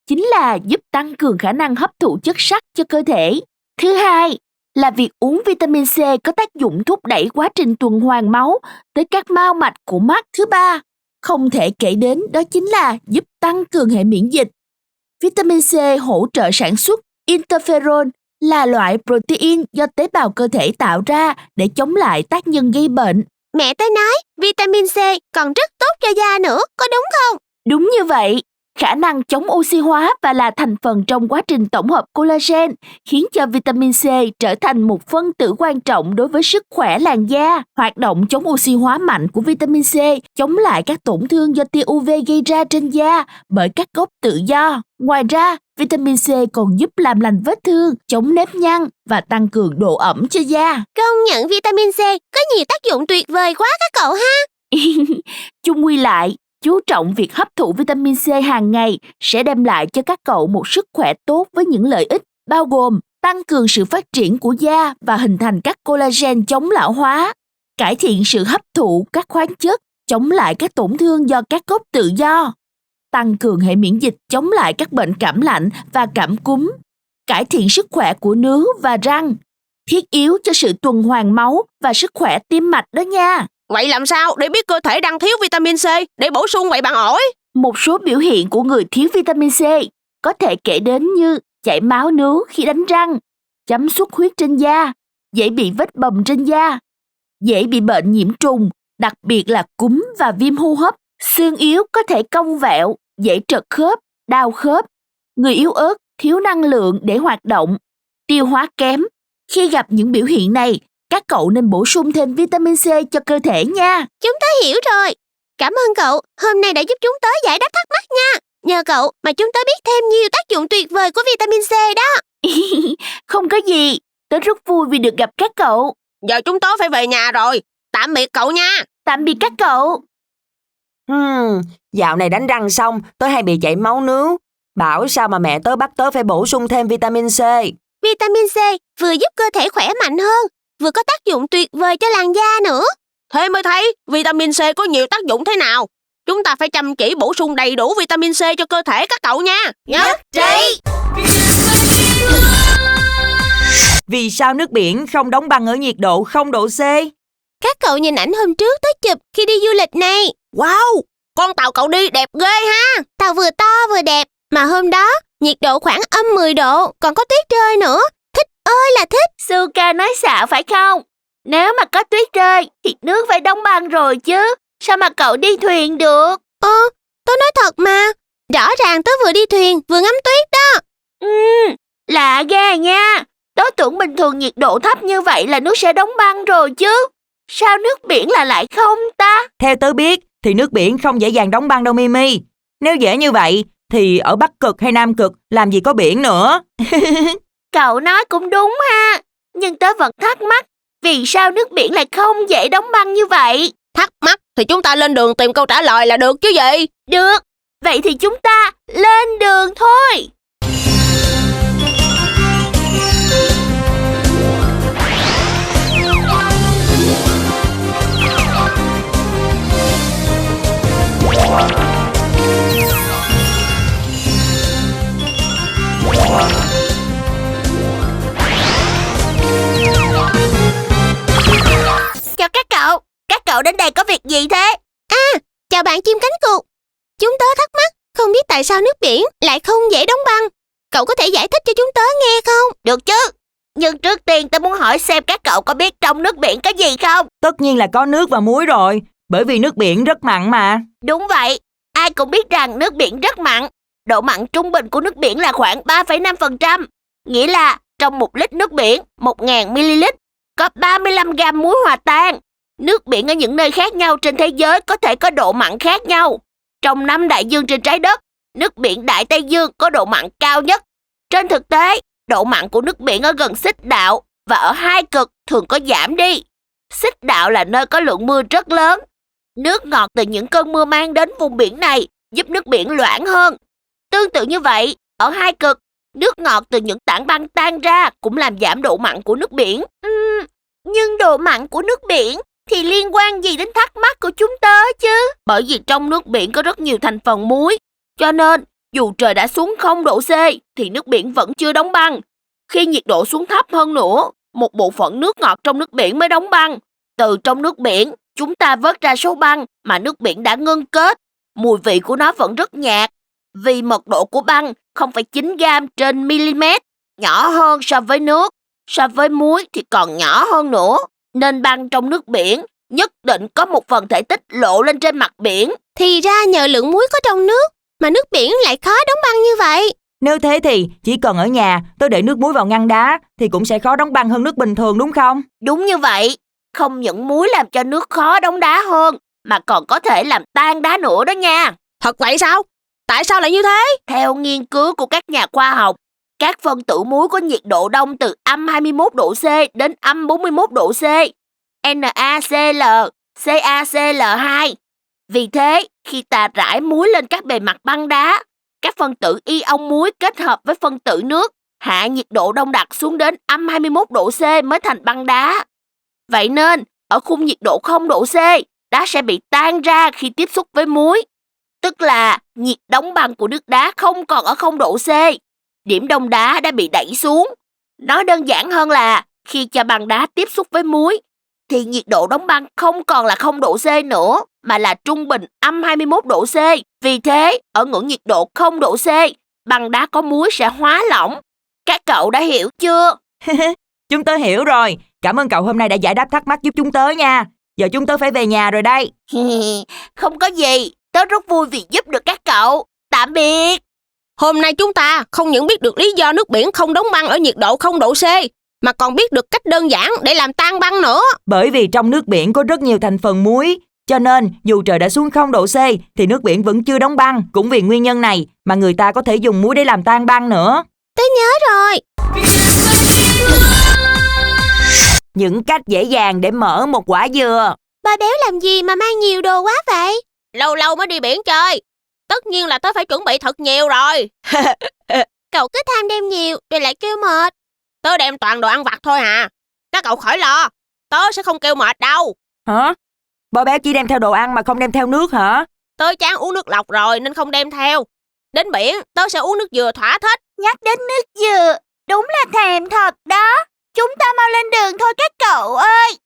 chính là giúp tăng cường khả năng hấp thụ chất sắt cho cơ thể. Thứ hai là việc uống vitamin C có tác dụng thúc đẩy quá trình tuần hoàn máu tới các mao mạch của mắt. Thứ ba, không thể kể đến đó chính là giúp tăng cường hệ miễn dịch. Vitamin C hỗ trợ sản xuất interferon là loại protein do tế bào cơ thể tạo ra để chống lại tác nhân gây bệnh. Mẹ tớ nói vitamin C còn rất tốt cho da nữa, có đúng không? Đúng như vậy, khả năng chống oxy hóa và là thành phần trong quá trình tổng hợp collagen khiến cho vitamin C trở thành một phân tử quan trọng đối với sức khỏe làn da. Hoạt động chống oxy hóa mạnh của vitamin C chống lại các tổn thương do tia UV gây ra trên da bởi các gốc tự do. Ngoài ra, vitamin C còn giúp làm lành vết thương, chống nếp nhăn và tăng cường độ ẩm cho da. Công nhận vitamin C có nhiều tác dụng tuyệt vời quá các cậu ha. Chung quy lại, Chú trọng việc hấp thụ vitamin C hàng ngày sẽ đem lại cho các cậu một sức khỏe tốt với những lợi ích bao gồm tăng cường sự phát triển của da và hình thành các collagen chống lão hóa, cải thiện sự hấp thụ các khoáng chất, chống lại các tổn thương do các gốc tự do, tăng cường hệ miễn dịch chống lại các bệnh cảm lạnh và cảm cúm, cải thiện sức khỏe của nướu và răng, thiết yếu cho sự tuần hoàn máu và sức khỏe tim mạch đó nha. Vậy làm sao để biết cơ thể đang thiếu vitamin C để bổ sung vậy bạn ổi? Một số biểu hiện của người thiếu vitamin C có thể kể đến như chảy máu nướu khi đánh răng, chấm xuất huyết trên da, dễ bị vết bầm trên da, dễ bị bệnh nhiễm trùng, đặc biệt là cúm và viêm hô hấp, xương yếu có thể cong vẹo, dễ trật khớp, đau khớp, người yếu ớt, thiếu năng lượng để hoạt động, tiêu hóa kém. Khi gặp những biểu hiện này, các cậu nên bổ sung thêm vitamin C cho cơ thể nha. Chúng tớ hiểu rồi. Cảm ơn cậu, hôm nay đã giúp chúng tớ giải đáp thắc mắc nha. Nhờ cậu mà chúng tớ biết thêm nhiều tác dụng tuyệt vời của vitamin C đó. Không có gì, tớ rất vui vì được gặp các cậu. Giờ chúng tớ phải về nhà rồi. Tạm biệt cậu nha. Tạm biệt các cậu. Dạo này đánh răng xong, tớ hay bị chảy máu nướu. Bảo sao mà mẹ tớ bắt tớ phải bổ sung thêm vitamin C. Vitamin C vừa giúp cơ thể khỏe mạnh hơn, vừa có tác dụng tuyệt vời cho làn da nữa. Thế mới thấy vitamin C có nhiều tác dụng thế nào. Chúng ta phải chăm chỉ bổ sung đầy đủ vitamin C cho cơ thể các cậu nha. Nhất trí. Vì sao nước biển không đóng băng ở nhiệt độ 0 độ C? Các cậu nhìn ảnh hôm trước tớ chụp khi đi du lịch này. Wow, con tàu cậu đi đẹp ghê ha. Tàu vừa to vừa đẹp, mà hôm đó nhiệt độ khoảng âm 10 độ, còn có tuyết rơi nữa. Thích ơi là thích. Suka nói xạo phải không? Nếu mà có tuyết rơi thì nước phải đóng băng rồi chứ. Sao mà cậu đi thuyền được? Tớ nói thật mà. Rõ ràng tớ vừa đi thuyền vừa ngắm tuyết đó. Lạ ghê nha. Tớ tưởng bình thường nhiệt độ thấp như vậy là nước sẽ đóng băng rồi chứ. Sao nước biển là lại không ta? Theo tớ biết thì nước biển không dễ dàng đóng băng đâu Mimi. Nếu dễ như vậy thì ở Bắc Cực hay Nam Cực làm gì có biển nữa. Cậu nói cũng đúng ha. Nhưng tớ vẫn thắc mắc, vì sao nước biển lại không dễ đóng băng như vậy? Thắc mắc thì chúng ta lên đường tìm câu trả lời là được chứ gì. Được, vậy thì chúng ta lên đường thôi. Chào các cậu đến đây có việc gì thế? Chào bạn chim cánh cụt. Chúng tớ thắc mắc, không biết tại sao nước biển lại không dễ đóng băng. Cậu có thể giải thích cho chúng tớ nghe không? Được chứ, nhưng trước tiên tôi muốn hỏi xem các cậu có biết trong nước biển có gì không? Tất nhiên là có nước và muối rồi, bởi vì nước biển rất mặn mà. Đúng vậy, ai cũng biết rằng nước biển rất mặn. Độ mặn trung bình của nước biển là khoảng 3,5%. Nghĩa là trong 1 lít nước biển, 1000ml, có 35 gam muối hòa tan. Nước biển ở những nơi khác nhau trên thế giới có thể có độ mặn khác nhau. Trong 5 đại dương trên trái đất, nước biển Đại Tây Dương có độ mặn cao nhất. Trên thực tế, độ mặn của nước biển ở gần xích đạo và ở hai cực thường có giảm đi. Xích đạo là nơi có lượng mưa rất lớn. Nước ngọt từ những cơn mưa mang đến vùng biển này giúp nước biển loãng hơn. Tương tự như vậy, ở hai cực, nước ngọt từ những tảng băng tan ra cũng làm giảm độ mặn của nước biển. Nhưng độ mặn của nước biển thì liên quan gì đến thắc mắc của chúng tớ chứ? Bởi vì trong nước biển có rất nhiều thành phần muối, cho nên dù trời đã xuống 0 độ C thì nước biển vẫn chưa đóng băng. Khi nhiệt độ xuống thấp hơn nữa, một bộ phận nước ngọt trong nước biển mới đóng băng. Từ trong nước biển, chúng ta vớt ra số băng mà nước biển đã ngưng kết. Mùi vị của nó vẫn rất nhạt, vì mật độ của băng 0,9 gam trên mm, nhỏ hơn so với nước. So với muối thì còn nhỏ hơn nữa, nên băng trong nước biển nhất định có một phần thể tích lộ lên trên mặt biển. Thì ra nhờ lượng muối có trong nước mà nước biển lại khó đóng băng như vậy. Nếu thế thì chỉ cần ở nhà tôi để nước muối vào ngăn đá thì cũng sẽ khó đóng băng hơn nước bình thường đúng không? Đúng như vậy, không những muối làm cho nước khó đóng đá hơn mà còn có thể làm tan đá nữa đó nha. Thật vậy sao? Tại sao lại như thế? Theo nghiên cứu của các nhà khoa học, các phân tử muối có nhiệt độ đông từ âm 21 độ C đến âm 41 độ C. NaCl, CaCl2 Vì thế, khi ta rải muối lên các bề mặt băng đá, các phân tử ion muối kết hợp với phân tử nước, hạ nhiệt độ đông đặc xuống đến âm 21 độ C mới thành băng đá. Vậy nên, ở khung nhiệt độ 0 độ C, đá sẽ bị tan ra khi tiếp xúc với muối. Tức là nhiệt đóng băng của nước đá không còn ở 0 độ C. Điểm đông đá đã bị đẩy xuống. Nói đơn giản hơn là khi cho băng đá tiếp xúc với muối, thì nhiệt độ đóng băng không còn là 0 độ C nữa, mà là trung bình âm 21 độ C. Vì thế, ở ngưỡng nhiệt độ 0 độ C, băng đá có muối sẽ hóa lỏng. Các cậu đã hiểu chưa? Chúng tớ hiểu rồi. Cảm ơn cậu hôm nay đã giải đáp thắc mắc giúp chúng tớ nha. Giờ chúng tớ phải về nhà rồi đây. Không có gì, tớ rất vui vì giúp được các cậu. Tạm biệt. Hôm nay chúng ta không những biết được lý do nước biển không đóng băng ở nhiệt độ 0 độ C, mà còn biết được cách đơn giản để làm tan băng nữa. Bởi vì trong nước biển có rất nhiều thành phần muối, cho nên dù trời đã xuống 0 độ C thì nước biển vẫn chưa đóng băng. Cũng vì nguyên nhân này mà người ta có thể dùng muối để làm tan băng nữa. Tớ nhớ rồi. Những cách dễ dàng để mở một quả dừa. Ba béo làm gì mà mang nhiều đồ quá vậy? Lâu lâu mới đi biển chơi. Tất nhiên là tớ phải chuẩn bị thật nhiều rồi. Cậu cứ tham đem nhiều rồi lại kêu mệt. Tớ đem toàn đồ ăn vặt thôi à. Các cậu khỏi lo, tớ sẽ không kêu mệt đâu. Hả? Bò béo chỉ đem theo đồ ăn mà không đem theo nước hả? Tớ chán uống nước lọc rồi nên không đem theo. Đến biển tớ sẽ uống nước dừa thỏa thích. Nhắc đến nước dừa, đúng là thèm thật đó. Chúng ta mau lên đường thôi các cậu ơi.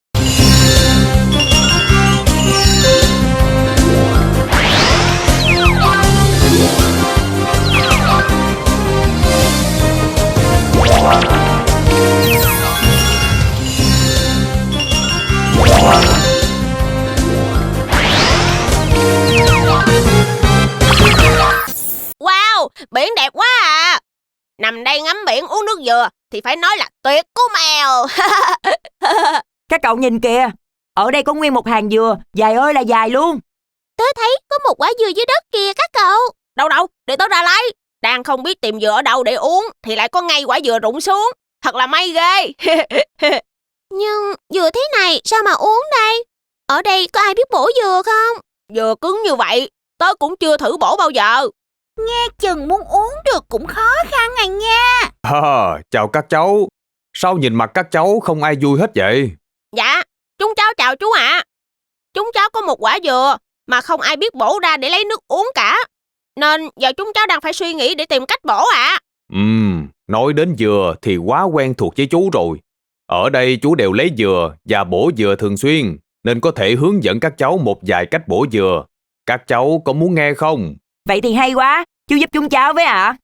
Wow, biển đẹp quá à. Nằm đây ngắm biển uống nước dừa thì phải nói là tuyệt cú mèo. Các cậu nhìn kìa, ở đây có nguyên một hàng dừa, dài ơi là dài luôn. Tớ thấy có một quả dừa dưới đất kìa các cậu. Đâu đâu, để tớ ra lấy. Đang không biết tìm dừa ở đâu để uống thì lại có ngay quả dừa rụng xuống. Thật là may ghê. Nhưng dừa thế này sao mà uống đây? Ở đây có ai biết bổ dừa không? Dừa cứng như vậy, tớ cũng chưa thử bổ bao giờ. Nghe chừng muốn uống được cũng khó khăn à nha. Chào các cháu. Sao nhìn mặt các cháu không ai vui hết vậy? Dạ, chúng cháu chào chú ạ. Chúng cháu có một quả dừa mà không ai biết bổ ra để lấy nước uống cả. Nên giờ chúng cháu đang phải suy nghĩ để tìm cách bổ ạ. Nói đến dừa thì quá quen thuộc với chú rồi. Ở đây chú đều lấy dừa và bổ dừa thường xuyên, nên có thể hướng dẫn các cháu một vài cách bổ dừa. Các cháu có muốn nghe không? Vậy thì hay quá, chú giúp chúng cháu với ạ.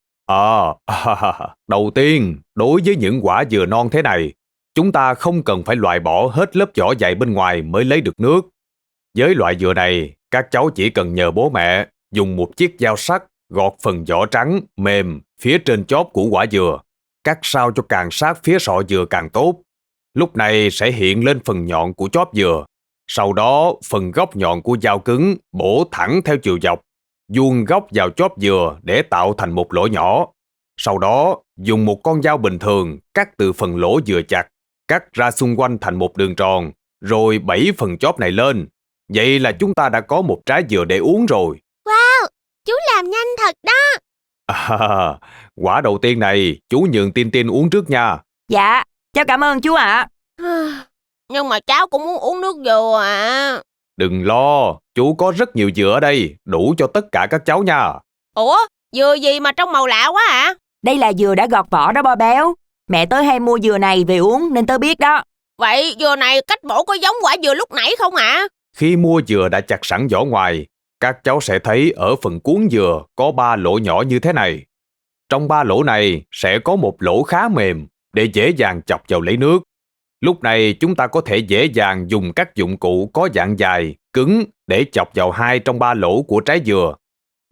Đầu tiên, đối với những quả dừa non thế này, chúng ta không cần phải loại bỏ hết lớp vỏ dày bên ngoài mới lấy được nước. Với loại dừa này, các cháu chỉ cần nhờ bố mẹ dùng một chiếc dao sắc gọt phần vỏ trắng, mềm phía trên chóp của quả dừa, cắt sao cho càng sát phía sọ dừa càng tốt. Lúc này sẽ hiện lên phần nhọn của chóp dừa. Sau đó, phần góc nhọn của dao cứng bổ thẳng theo chiều dọc, vuông góc vào chóp dừa để tạo thành một lỗ nhỏ. Sau đó, dùng một con dao bình thường cắt từ phần lỗ dừa chặt, cắt ra xung quanh thành một đường tròn, rồi bẩy phần chóp này lên. Vậy là chúng ta đã có một trái dừa để uống rồi. Wow, chú làm nhanh thật đó. Quả đầu tiên này, chú nhường Tin Tin uống trước nha. Dạ, cháu cảm ơn chú ạ. Nhưng mà cháu cũng muốn uống nước dừa ạ. Đừng lo, chú có rất nhiều dừa ở đây, đủ cho tất cả các cháu nha. Ủa, dừa gì mà trông màu lạ quá ạ? Đây là dừa đã gọt vỏ đó Bo béo. Mẹ tớ hay mua dừa này về uống nên tớ biết đó. Vậy dừa này cách bổ có giống quả dừa lúc nãy không ạ? Khi mua dừa đã chặt sẵn vỏ ngoài, các cháu sẽ thấy ở phần cuống dừa có 3 lỗ nhỏ như thế này. Trong 3 lỗ này sẽ có một lỗ khá mềm để dễ dàng chọc vào lấy nước. Lúc này chúng ta có thể dễ dàng dùng các dụng cụ có dạng dài, cứng để chọc vào 2 trong 3 lỗ của trái dừa.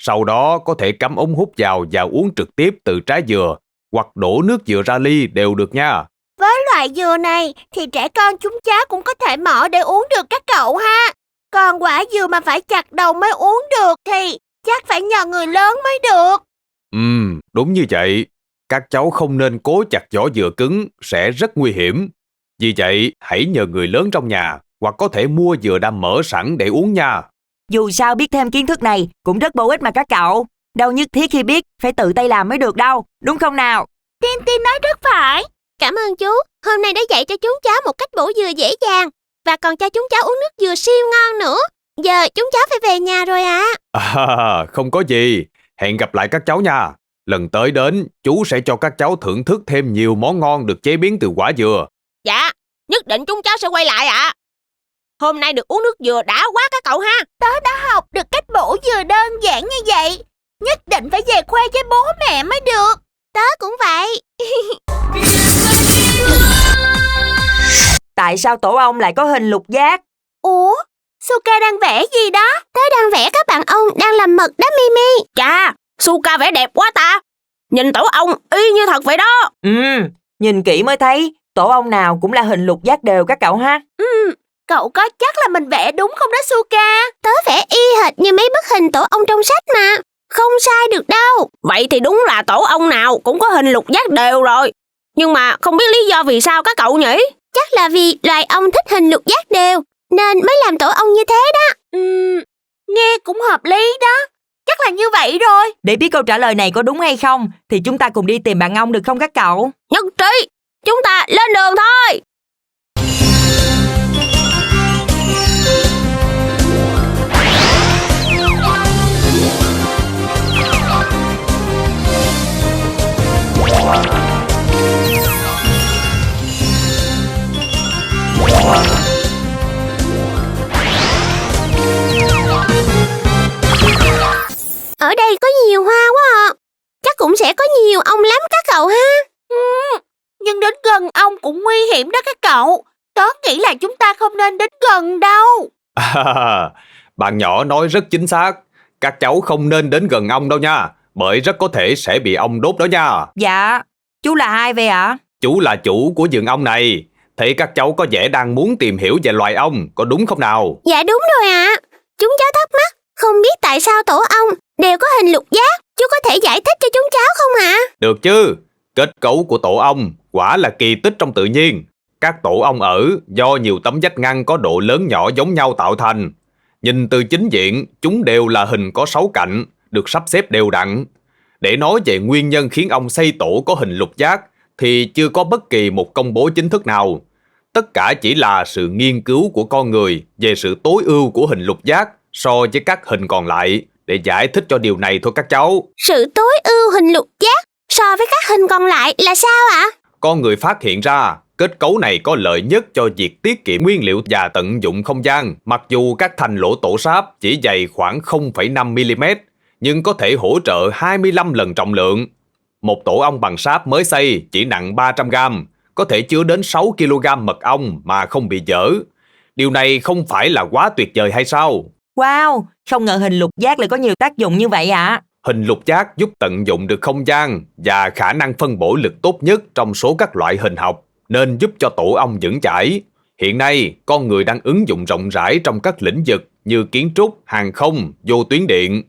Sau đó có thể cắm ống hút vào và uống trực tiếp từ trái dừa, hoặc đổ nước dừa ra ly đều được nha. Với loại dừa này thì trẻ con chúng cháu cũng có thể mở để uống được các cậu ha. Còn quả dừa mà phải chặt đầu mới uống được thì chắc phải nhờ người lớn mới được. Đúng như vậy. Các cháu không nên cố chặt vỏ dừa cứng, sẽ rất nguy hiểm. Vì vậy, hãy nhờ người lớn trong nhà hoặc có thể mua dừa đã mở sẵn để uống nha. Dù sao biết thêm kiến thức này cũng rất bổ ích mà các cậu. Đâu nhất thiết khi biết phải tự tay làm mới được đâu, đúng không nào? Tin nói rất phải. Cảm ơn chú, hôm nay đã dạy cho chúng cháu một cách bổ dừa dễ dàng. Và còn cho chúng cháu uống nước dừa siêu ngon nữa. Giờ chúng cháu phải về nhà rồi ạ. Không có gì. Hẹn gặp lại các cháu nha. Lần tới đến, chú sẽ cho các cháu thưởng thức thêm nhiều món ngon được chế biến từ quả dừa. Dạ, nhất định chúng cháu sẽ quay lại ạ. Hôm nay được uống nước dừa đã quá các cậu ha. Tớ đã học được cách bổ dừa đơn giản như vậy. Nhất định phải về khoe với bố mẹ mới được. Tớ cũng vậy. Tại sao tổ ong lại có hình lục giác? Ủa, Suka đang vẽ gì đó? Tớ đang vẽ các bạn ong đang làm mật đó Mimi. Chà, Suka vẽ đẹp quá ta. Nhìn tổ ong y như thật vậy đó. Nhìn kỹ mới thấy tổ ong nào cũng là hình lục giác đều các cậu ha. Cậu có chắc là mình vẽ đúng không đó Suka? Tớ vẽ y hệt như mấy bức hình tổ ong trong sách mà. Không sai được đâu. Vậy thì đúng là tổ ong nào cũng có hình lục giác đều rồi. Nhưng mà không biết lý do vì sao các cậu nhỉ? Chắc là vì loài ong thích hình lục giác đều nên mới làm tổ ong như thế đó. Nghe cũng hợp lý đó. Chắc là như vậy rồi. Để biết câu trả lời này có đúng hay không thì chúng ta cùng đi tìm bạn ong được không các cậu? Nhất trí, chúng ta lên đường thôi. Ở đây có nhiều hoa quá à. Chắc cũng sẽ có nhiều ong lắm các cậu ha. Nhưng đến gần ong cũng nguy hiểm đó các cậu. Tớ nghĩ là chúng ta không nên đến gần đâu. Bạn nhỏ nói rất chính xác. Các cháu không nên đến gần ong đâu nha, bởi rất có thể sẽ bị ong đốt đó nha. Dạ, chú là ai vậy ạ? Chú là chủ của vườn ong này. Thấy các cháu có vẻ đang muốn tìm hiểu về loài ong, có đúng không nào? Dạ đúng rồi ạ. Chúng cháu thắc mắc, không biết tại sao tổ ong đều có hình lục giác. Chú có thể giải thích cho chúng cháu không ạ? Được chứ. Kết cấu của tổ ong quả là kỳ tích trong tự nhiên. Các tổ ong ở do nhiều tấm vách ngăn có độ lớn nhỏ giống nhau tạo thành. Nhìn từ chính diện, chúng đều là hình có 6 cạnh, được sắp xếp đều đặn. Để nói về nguyên nhân khiến ong xây tổ có hình lục giác thì chưa có bất kỳ một công bố chính thức nào. Tất cả chỉ là sự nghiên cứu của con người về sự tối ưu của hình lục giác so với các hình còn lại để giải thích cho điều này thôi các cháu. Sự tối ưu hình lục giác so với các hình còn lại là sao ạ? Con người phát hiện ra kết cấu này có lợi nhất cho việc tiết kiệm nguyên liệu và tận dụng không gian. Mặc dù các thành lỗ tổ sáp chỉ dày khoảng 0,5mm, nhưng có thể hỗ trợ 25 lần trọng lượng. Một tổ ong bằng sáp mới xây chỉ nặng 300g, có thể chứa đến 6kg mật ong mà không bị dở. Điều này không phải là quá tuyệt vời hay sao? Wow, không ngờ hình lục giác lại có nhiều tác dụng như vậy ạ. Hình lục giác giúp tận dụng được không gian và khả năng phân bổ lực tốt nhất trong số các loại hình học, nên giúp cho tổ ong vững chãi. Hiện nay, con người đang ứng dụng rộng rãi trong các lĩnh vực như kiến trúc, hàng không, vô tuyến điện.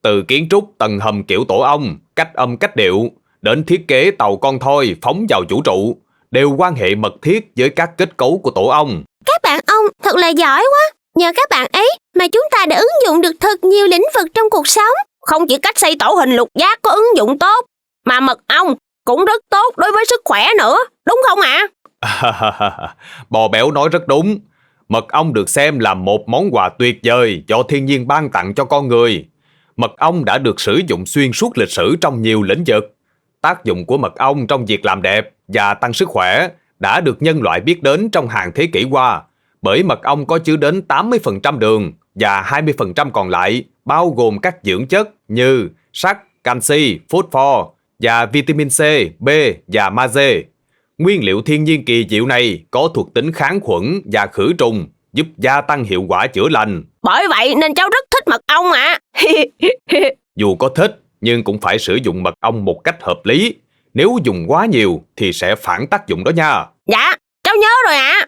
Từ kiến trúc tầng hầm kiểu tổ ong, cách âm cách điệu, đến thiết kế tàu con thoi phóng vào vũ trụ, đều quan hệ mật thiết với các kết cấu của tổ ong. Các bạn ong thật là giỏi quá. Nhờ các bạn ấy mà chúng ta đã ứng dụng được thật nhiều lĩnh vực trong cuộc sống. Không chỉ cách xây tổ hình lục giác có ứng dụng tốt, mà mật ong cũng rất tốt đối với sức khỏe nữa, đúng không ạ? Bò Béo nói rất đúng. Mật ong được xem là một món quà tuyệt vời do thiên nhiên ban tặng cho con người. Mật ong đã được sử dụng xuyên suốt lịch sử trong nhiều lĩnh vực. Tác dụng của mật ong trong việc làm đẹp và tăng sức khỏe đã được nhân loại biết đến trong hàng thế kỷ qua, bởi mật ong có chứa đến 80% đường và 20% còn lại bao gồm các dưỡng chất như sắt, canxi, phosphor và vitamin C, B và magie. Nguyên liệu thiên nhiên kỳ diệu này có thuộc tính kháng khuẩn và khử trùng, giúp gia tăng hiệu quả chữa lành. Bởi vậy nên cháu rất thích mật ong ạ. Dù có thích, nhưng cũng phải sử dụng mật ong một cách hợp lý. Nếu dùng quá nhiều thì sẽ phản tác dụng đó nha. Dạ, cháu nhớ rồi ạ.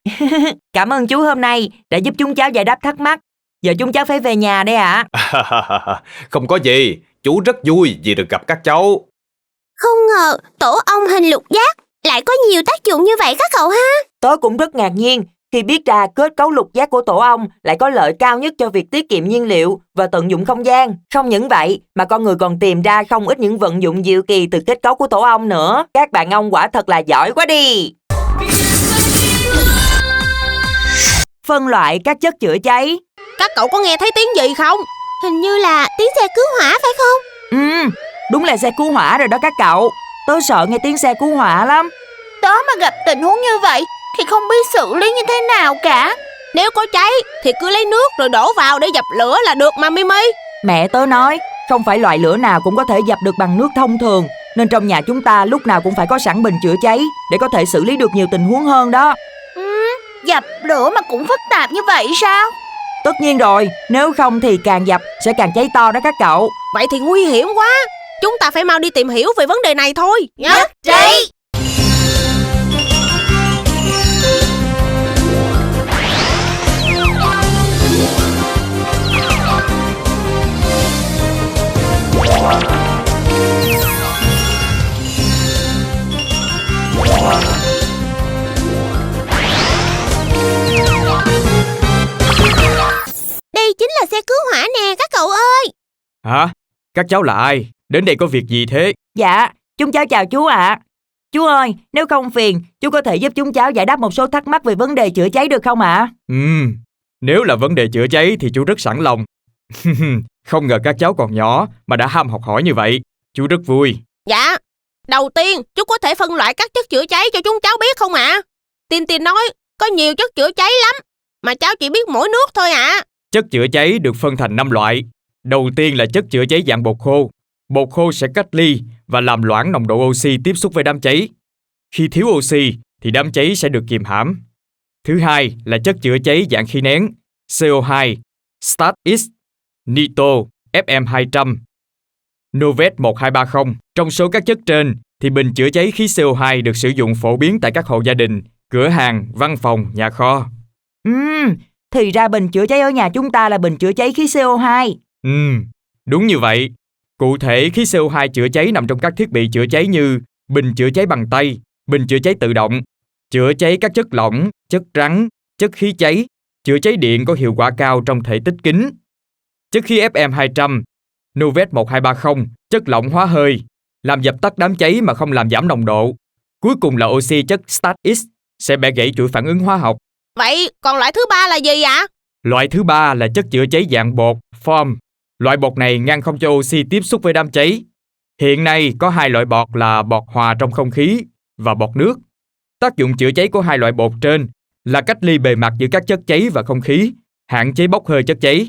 Cảm ơn chú hôm nay đã giúp chúng cháu giải đáp thắc mắc. Giờ chúng cháu phải về nhà đây ạ. Không có gì, chú rất vui vì được gặp các cháu. Không ngờ tổ ong hình lục giác lại có nhiều tác dụng như vậy các cậu ha. Tớ cũng rất ngạc nhiên Khi biết ra kết cấu lục giác của tổ ong lại có lợi cao nhất cho việc tiết kiệm nhiên liệu và tận dụng không gian. Không những vậy mà con người còn tìm ra không ít những vận dụng diệu kỳ từ kết cấu của tổ ong nữa. Các bạn ong quả thật là giỏi quá đi. Phân loại các chất chữa cháy. Các cậu có nghe thấy tiếng gì không? Hình như là tiếng xe cứu hỏa phải không? Đúng là xe cứu hỏa rồi đó các cậu. Tớ sợ nghe tiếng xe cứu hỏa lắm. Tớ mà gặp tình huống như vậy thì không biết xử lý như thế nào cả. Nếu có cháy thì cứ lấy nước rồi đổ vào để dập lửa là được mà Mimi. Mẹ tớ nói không phải loại lửa nào cũng có thể dập được bằng nước thông thường, nên trong nhà chúng ta lúc nào cũng phải có sẵn bình chữa cháy để có thể xử lý được nhiều tình huống hơn đó. Dập lửa mà cũng phức tạp như vậy sao? Tất nhiên rồi, nếu không thì càng dập sẽ càng cháy to đó các cậu. Vậy thì nguy hiểm quá. Chúng ta phải mau đi tìm hiểu về vấn đề này thôi. Nhất trí. Đây chính là xe cứu hỏa nè các cậu ơi. Hả? Các cháu là ai? Đến đây có việc gì thế? Dạ, chúng cháu chào chú ạ. Chú ơi, nếu không phiền, chú có thể giúp chúng cháu giải đáp một số thắc mắc về vấn đề chữa cháy được không ạ? Nếu là vấn đề chữa cháy thì chú rất sẵn lòng. Không ngờ các cháu còn nhỏ mà đã ham học hỏi như vậy. Chú rất vui. Dạ. Đầu tiên, chú có thể phân loại các chất chữa cháy cho chúng cháu biết không ạ? Tin nói có nhiều chất chữa cháy lắm, mà cháu chỉ biết mỗi nước thôi ạ. Chất chữa cháy được phân thành 5 loại. Đầu tiên là chất chữa cháy dạng bột khô. Bột khô sẽ cách ly và làm loãng nồng độ oxy tiếp xúc với đám cháy. Khi thiếu oxy thì đám cháy sẽ được kìm hãm. Thứ hai là chất chữa cháy dạng khí nén, CO2, StatX, Nitro, FM200, Novet 1230. Trong số các chất trên thì bình chữa cháy khí CO2 được sử dụng phổ biến tại các hộ gia đình, cửa hàng, văn phòng, nhà kho. Thì ra bình chữa cháy ở nhà chúng ta là bình chữa cháy khí CO2. Đúng như vậy. Cụ thể, khí CO2 chữa cháy nằm trong các thiết bị chữa cháy như bình chữa cháy bằng tay, bình chữa cháy tự động, chữa cháy các chất lỏng, chất rắn, chất khí cháy, chữa cháy điện có hiệu quả cao trong thể tích kín. Chất khí FM200, Novet 1230, chất lỏng hóa hơi, làm dập tắt đám cháy mà không làm giảm nồng độ. Cuối cùng là oxy chất StatX, sẽ bẻ gãy chuỗi phản ứng hóa học. Vậy còn loại thứ ba là gì ạ? Loại thứ ba là chất chữa cháy dạng bột, foam. Loại bột này ngăn không cho oxy tiếp xúc với đám cháy. Hiện nay có 2 loại bọt là bọt hòa trong không khí và bọt nước. Tác dụng chữa cháy của 2 loại bột trên là cách ly bề mặt giữa các chất cháy và không khí, hạn chế bốc hơi chất cháy.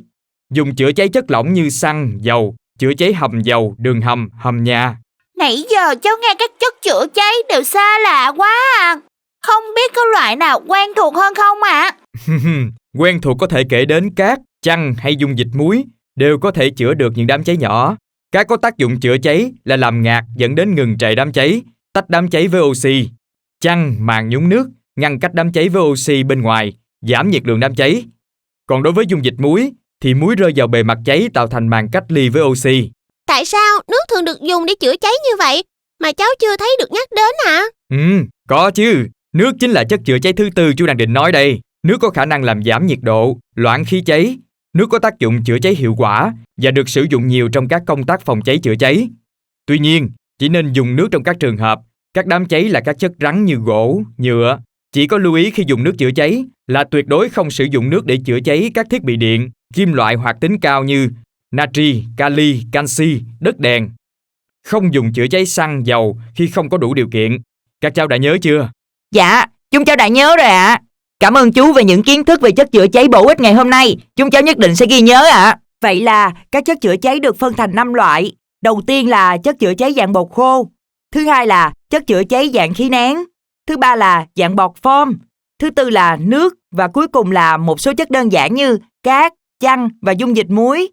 Dùng chữa cháy chất lỏng như xăng, dầu, chữa cháy hầm dầu, đường hầm, hầm nhà. Nãy giờ cháu nghe các chất chữa cháy đều xa lạ quá à. Không biết có loại nào quen thuộc hơn không ạ? Quen thuộc có thể kể đến cát, chăn hay dung dịch muối, đều có thể chữa được những đám cháy nhỏ. Cát có tác dụng chữa cháy là làm ngạt dẫn đến ngừng chạy đám cháy, tách đám cháy với oxy. Chăn, màn nhúng nước, ngăn cách đám cháy với oxy bên ngoài, giảm nhiệt lượng đám cháy. Còn đối với dung dịch muối, thì muối rơi vào bề mặt cháy tạo thành màn cách ly với oxy. Tại sao nước thường được dùng để chữa cháy như vậy mà cháu chưa thấy được nhắc đến hả? Có chứ. Nước chính là chất chữa cháy thứ tư chú đang định nói đây. Nước có khả năng làm giảm nhiệt độ, loãng khí cháy. Nước có tác dụng chữa cháy hiệu quả và được sử dụng nhiều trong các công tác phòng cháy chữa cháy. Tuy nhiên, chỉ nên dùng nước trong các trường hợp các đám cháy là các chất rắn như gỗ, nhựa. Chỉ có lưu ý khi dùng nước chữa cháy là tuyệt đối không sử dụng nước để chữa cháy các thiết bị điện, kim loại hoạt tính cao như natri, kali, canxi, đất đèn. Không dùng chữa cháy xăng, dầu khi không có đủ điều kiện. Các cháu đã nhớ chưa? Dạ, chúng cháu đã nhớ rồi ạ. Cảm ơn chú về những kiến thức về chất chữa cháy bổ ích ngày hôm nay. Chúng cháu nhất định sẽ ghi nhớ ạ. Vậy là các chất chữa cháy được phân thành 5 loại. Đầu tiên là chất chữa cháy dạng bột khô. Thứ hai là chất chữa cháy dạng khí nén. Thứ ba là dạng bọt foam. Thứ tư là nước. Và cuối cùng là một số chất đơn giản như cát, chăn và dung dịch muối.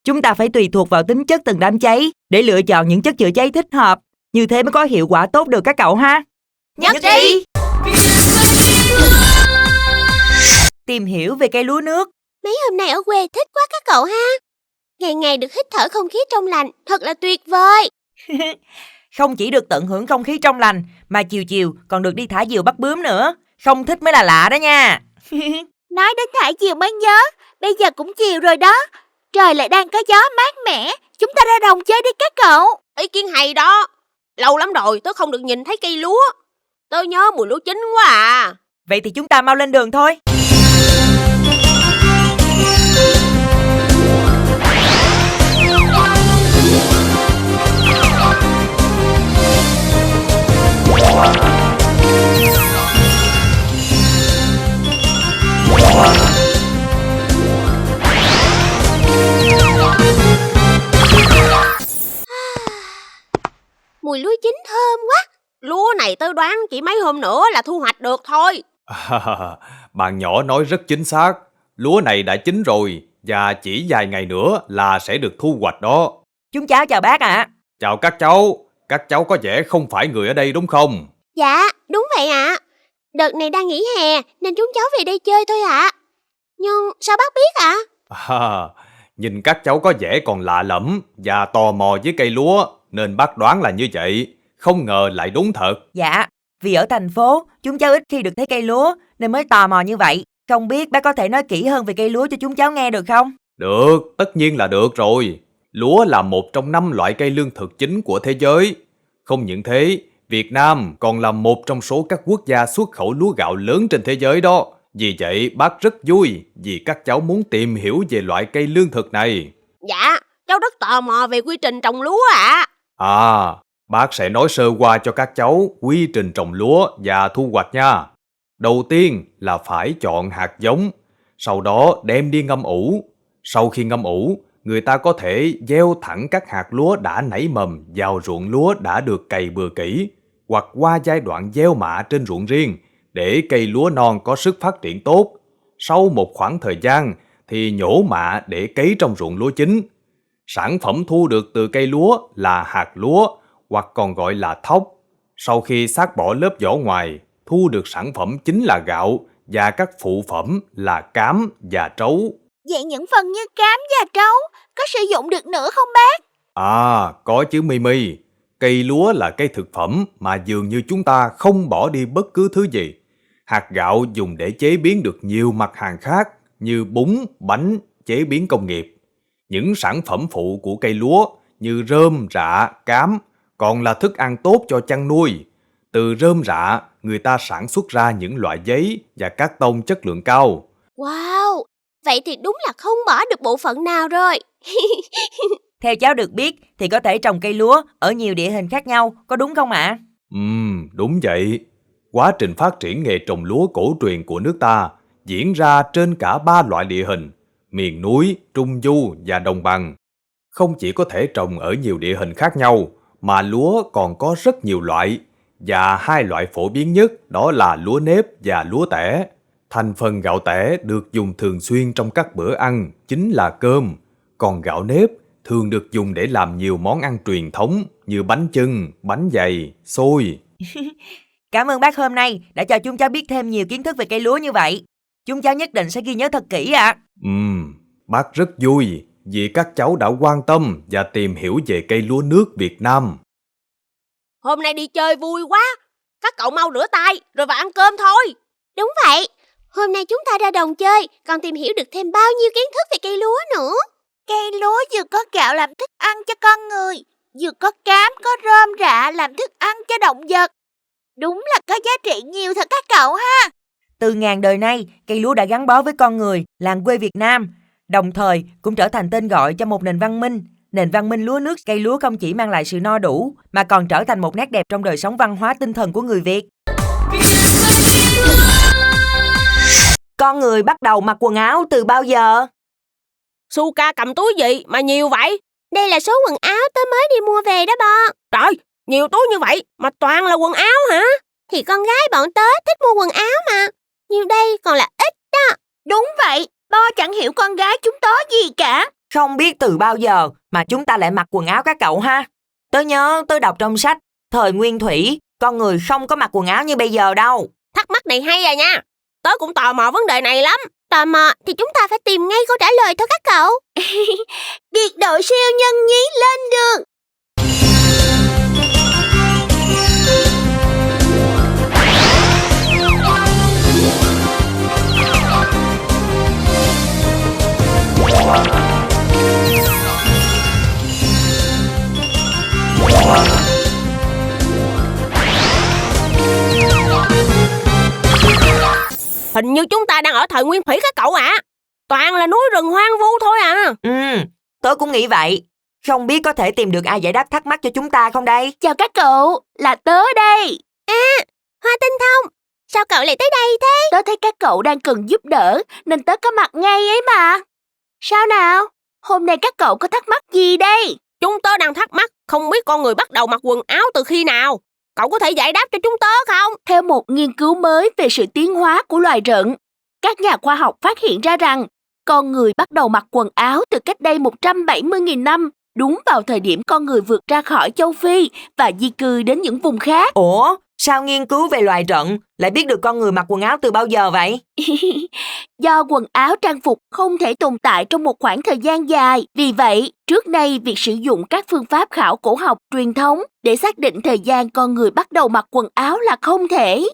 Chúng ta phải tùy thuộc vào tính chất từng đám cháy để lựa chọn những chất chữa cháy thích hợp. Như thế mới có hiệu quả tốt được các cậu ha. Nhất trí. Tìm hiểu về cây lúa nước. Mấy hôm nay ở quê thích quá các cậu ha. Ngày ngày được hít thở không khí trong lành, thật là tuyệt vời. Không chỉ được tận hưởng không khí trong lành, mà chiều chiều còn được đi thả diều bắt bướm nữa. Không thích mới là lạ đó nha. Nói đến thả diều mới nhớ, bây giờ cũng chiều rồi đó. Trời lại đang có gió mát mẻ, chúng ta ra đồng chơi đi các cậu. Ý kiến hay đó. Lâu lắm rồi tớ không được nhìn thấy cây lúa. Tớ nhớ mùi lúa chín quá à. Vậy thì chúng ta mau lên đường thôi. Mùi lúa chín thơm quá. Lúa này tớ đoán chỉ mấy hôm nữa là thu hoạch được thôi. Bạn nhỏ nói rất chính xác. Lúa này đã chín rồi và chỉ vài ngày nữa là sẽ được thu hoạch đó. Chúng cháu chào bác ạ. Chào các cháu. Các cháu có vẻ không phải người ở đây đúng không? Dạ, đúng vậy ạ. Đợt này đang nghỉ hè nên chúng cháu về đây chơi thôi ạ. Nhưng sao bác biết ạ? Nhìn các cháu có vẻ còn lạ lẫm và tò mò với cây lúa nên bác đoán là như vậy. Không ngờ lại đúng thật. Dạ, vì ở thành phố chúng cháu ít khi được thấy cây lúa nên mới tò mò như vậy. Không biết bác có thể nói kỹ hơn về cây lúa cho chúng cháu nghe được không? Được, tất nhiên là được rồi. Lúa là một trong 5 loại cây lương thực chính của thế giới. Không những thế, Việt Nam còn là một trong số các quốc gia xuất khẩu lúa gạo lớn trên thế giới đó. Vì vậy, bác rất vui vì các cháu muốn tìm hiểu về loại cây lương thực này. Dạ, cháu rất tò mò về quy trình trồng lúa ạ. Bác sẽ nói sơ qua cho các cháu quy trình trồng lúa và thu hoạch nha. Đầu tiên là phải chọn hạt giống, sau đó đem đi ngâm ủ. Sau khi ngâm ủ, người ta có thể gieo thẳng các hạt lúa đã nảy mầm vào ruộng lúa đã được cày bừa kỹ, hoặc qua giai đoạn gieo mạ trên ruộng riêng để cây lúa non có sức phát triển tốt. Sau một khoảng thời gian thì nhổ mạ để cấy trong ruộng lúa chính. Sản phẩm thu được từ cây lúa là hạt lúa hoặc còn gọi là thóc. Sau khi xát bỏ lớp vỏ ngoài, thu được sản phẩm chính là gạo và các phụ phẩm là cám và trấu. Vậy những phần như cám và trấu có sử dụng được nữa không bác? Có chứ Mimi. Cây lúa là cây thực phẩm mà dường như chúng ta không bỏ đi bất cứ thứ gì. Hạt gạo dùng để chế biến được nhiều mặt hàng khác như bún, bánh, chế biến công nghiệp. Những sản phẩm phụ của cây lúa như rơm, rạ, cám còn là thức ăn tốt cho chăn nuôi. Từ rơm rạ, người ta sản xuất ra những loại giấy và cát tông chất lượng cao. Wow, vậy thì đúng là không bỏ được bộ phận nào rồi. Theo cháu được biết thì có thể trồng cây lúa ở nhiều địa hình khác nhau, có đúng không ạ? Đúng vậy. Quá trình phát triển nghề trồng lúa cổ truyền của nước ta diễn ra trên cả 3 loại địa hình, miền núi, trung du và đồng bằng. Không chỉ có thể trồng ở nhiều địa hình khác nhau, mà lúa còn có rất nhiều loại, và 2 loại phổ biến nhất đó là lúa nếp và lúa tẻ. Thành phần gạo tẻ được dùng thường xuyên trong các bữa ăn chính là cơm, còn gạo nếp thường được dùng để làm nhiều món ăn truyền thống như bánh chưng, bánh dày, xôi. Cảm ơn bác hôm nay đã cho chúng cháu biết thêm nhiều kiến thức về cây lúa như vậy. Chúng cháu nhất định sẽ ghi nhớ thật kỹ ạ. Bác rất vui vì các cháu đã quan tâm và tìm hiểu về cây lúa nước Việt Nam. Hôm nay đi chơi vui quá. Các cậu mau rửa tay rồi vào ăn cơm thôi. Đúng vậy, hôm nay chúng ta ra đồng chơi còn tìm hiểu được thêm bao nhiêu kiến thức về cây lúa nữa. Cây lúa vừa có gạo làm thức ăn cho con người, vừa có cám, có rơm rạ làm thức ăn cho động vật. Đúng là có giá trị nhiều thật các cậu ha. Từ ngàn đời nay, cây lúa đã gắn bó với con người, làng quê Việt Nam, đồng thời cũng trở thành tên gọi cho một nền văn minh. Nền văn minh lúa nước, cây lúa không chỉ mang lại sự no đủ, mà còn trở thành một nét đẹp trong đời sống văn hóa tinh thần của người Việt. Con người bắt đầu mặc quần áo từ bao giờ? Suka cầm túi gì mà nhiều vậy? Đây là số quần áo tớ mới đi mua về đó Bo. Trời, nhiều túi như vậy mà toàn là quần áo hả? Thì con gái bọn tớ thích mua quần áo mà. Nhiều đây còn là ít đó. Đúng vậy, Bo chẳng hiểu con gái chúng tớ gì cả. Không biết từ bao giờ mà chúng ta lại mặc quần áo các cậu ha. Tớ nhớ tớ đọc trong sách, thời Nguyên Thủy, con người không có mặc quần áo như bây giờ đâu. Thắc mắc này hay à nha. Tớ cũng tò mò vấn đề này lắm. Tò mò thì chúng ta phải tìm ngay câu trả lời thôi các cậu. Biệt đội siêu nhân nhí lên đường. Hình như chúng ta đang ở thời nguyên thủy các cậu ạ. Toàn là núi rừng hoang vu thôi à. Tớ cũng nghĩ vậy. Không biết có thể tìm được ai giải đáp thắc mắc cho chúng ta không đây? Chào các cậu, là tớ đây. Hoa Tinh Thông, sao cậu lại tới đây thế? Tớ thấy các cậu đang cần giúp đỡ nên tớ có mặt ngay ấy mà. Sao nào? Hôm nay các cậu có thắc mắc gì đây? Chúng tớ đang thắc mắc không biết con người bắt đầu mặc quần áo từ khi nào. Cậu có thể giải đáp cho chúng tớ không? Theo một nghiên cứu mới về sự tiến hóa của loài rận, các nhà khoa học phát hiện ra rằng con người bắt đầu mặc quần áo từ cách đây 170.000 năm, đúng vào thời điểm con người vượt ra khỏi châu Phi và di cư đến những vùng khác. Ủa, sao nghiên cứu về loài rận lại biết được con người mặc quần áo từ bao giờ vậy? Do quần áo trang phục không thể tồn tại trong một khoảng thời gian dài. Vì vậy, trước đây việc sử dụng các phương pháp khảo cổ học truyền thống để xác định thời gian con người bắt đầu mặc quần áo là không thể.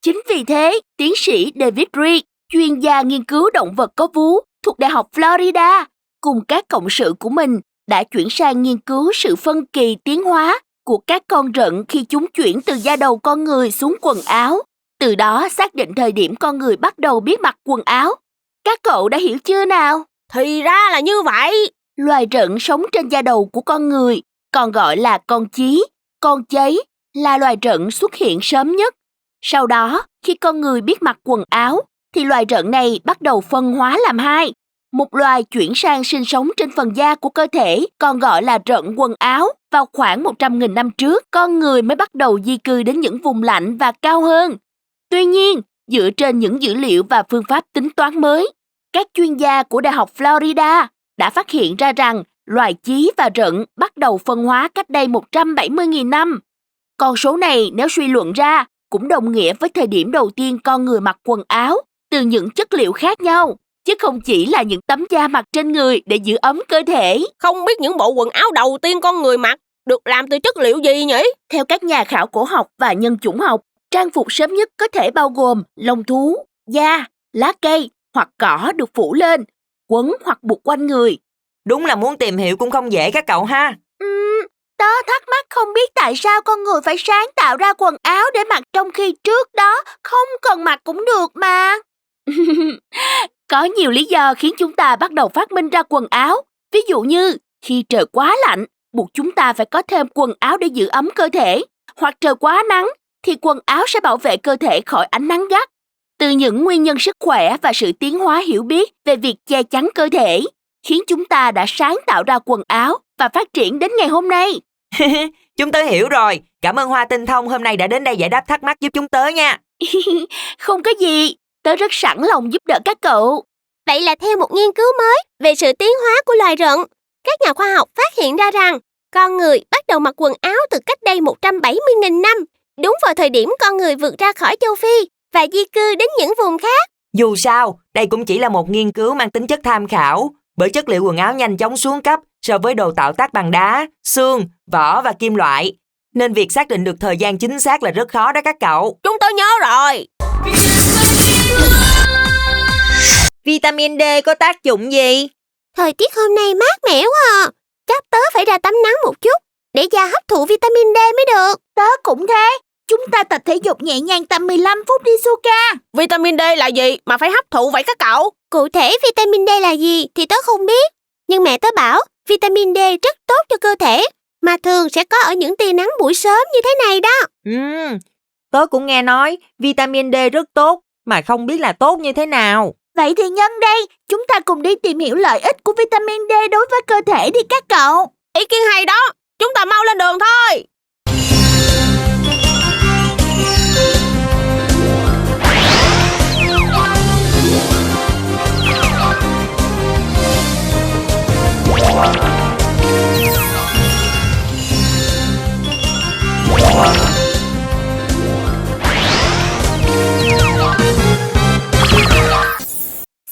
Chính vì thế, tiến sĩ David Reed, chuyên gia nghiên cứu động vật có vú thuộc Đại học Florida, cùng các cộng sự của mình đã chuyển sang nghiên cứu sự phân kỳ tiến hóa của các con rận khi chúng chuyển từ da đầu con người xuống quần áo. Từ đó xác định thời điểm con người bắt đầu biết mặc quần áo. Các cậu đã hiểu chưa nào? Thì ra là như vậy. Loài rận sống trên da đầu của con người, còn gọi là con chí, con cháy, là loài rận xuất hiện sớm nhất. Sau đó, khi con người biết mặc quần áo, thì loài rận này bắt đầu phân hóa làm hai. Một loài chuyển sang sinh sống trên phần da của cơ thể, còn gọi là rận quần áo. Vào khoảng 100.000 năm trước, con người mới bắt đầu di cư đến những vùng lạnh và cao hơn. Tuy nhiên, dựa trên những dữ liệu và phương pháp tính toán mới, các chuyên gia của Đại học Florida đã phát hiện ra rằng loài chí và rận bắt đầu phân hóa cách đây 170.000 năm. Con số này nếu suy luận ra cũng đồng nghĩa với thời điểm đầu tiên con người mặc quần áo từ những chất liệu khác nhau, chứ không chỉ là những tấm da mặc trên người để giữ ấm cơ thể. Không biết những bộ quần áo đầu tiên con người mặc được làm từ chất liệu gì nhỉ? Theo các nhà khảo cổ học và nhân chủng học, trang phục sớm nhất có thể bao gồm lông thú, da, lá cây hoặc cỏ được phủ lên, quấn hoặc buộc quanh người. Đúng là muốn tìm hiểu cũng không dễ các cậu ha. Tớ thắc mắc không biết tại sao con người phải sáng tạo ra quần áo để mặc trong khi trước đó không cần mặc cũng được mà. Có nhiều lý do khiến chúng ta bắt đầu phát minh ra quần áo. Ví dụ như khi trời quá lạnh, buộc chúng ta phải có thêm quần áo để giữ ấm cơ thể. Hoặc trời quá nắng, thì quần áo sẽ bảo vệ cơ thể khỏi ánh nắng gắt. Từ những nguyên nhân sức khỏe và sự tiến hóa hiểu biết về việc che chắn cơ thể, khiến chúng ta đã sáng tạo ra quần áo và phát triển đến ngày hôm nay. Chúng tớ hiểu rồi. Cảm ơn Hoa Tinh Thông hôm nay đã đến đây giải đáp thắc mắc giúp chúng tớ nha. Không có gì, tớ rất sẵn lòng giúp đỡ các cậu. Vậy là theo một nghiên cứu mới về sự tiến hóa của loài rận, các nhà khoa học phát hiện ra rằng con người bắt đầu mặc quần áo từ cách đây 170.000 năm, đúng vào thời điểm con người vượt ra khỏi châu Phi và di cư đến những vùng khác. Dù sao, đây cũng chỉ là một nghiên cứu mang tính chất tham khảo, bởi chất liệu quần áo nhanh chóng xuống cấp so với đồ tạo tác bằng đá, xương, vỏ và kim loại. Nên việc xác định được thời gian chính xác là rất khó đó các cậu. Chúng tôi nhớ rồi. Vitamin D có tác dụng gì? Thời tiết hôm nay mát mẻ quá à. Chắc tớ phải ra tắm nắng một chút để da hấp thụ vitamin D mới được. Tớ cũng thế. Chúng ta tập thể dục nhẹ nhàng tầm 15 phút đi Suka. Vitamin D là gì mà phải hấp thụ vậy các cậu? Cụ thể vitamin D là gì thì tớ không biết. Nhưng mẹ tớ bảo vitamin D rất tốt cho cơ thể, mà thường sẽ có ở những tia nắng buổi sớm như thế này đó. Tớ cũng nghe nói vitamin D rất tốt, mà không biết là tốt như thế nào. Vậy thì nhân đây, chúng ta cùng đi tìm hiểu lợi ích của vitamin D đối với cơ thể đi các cậu. Ý kiến hay đó, chúng ta mau lên đường thôi.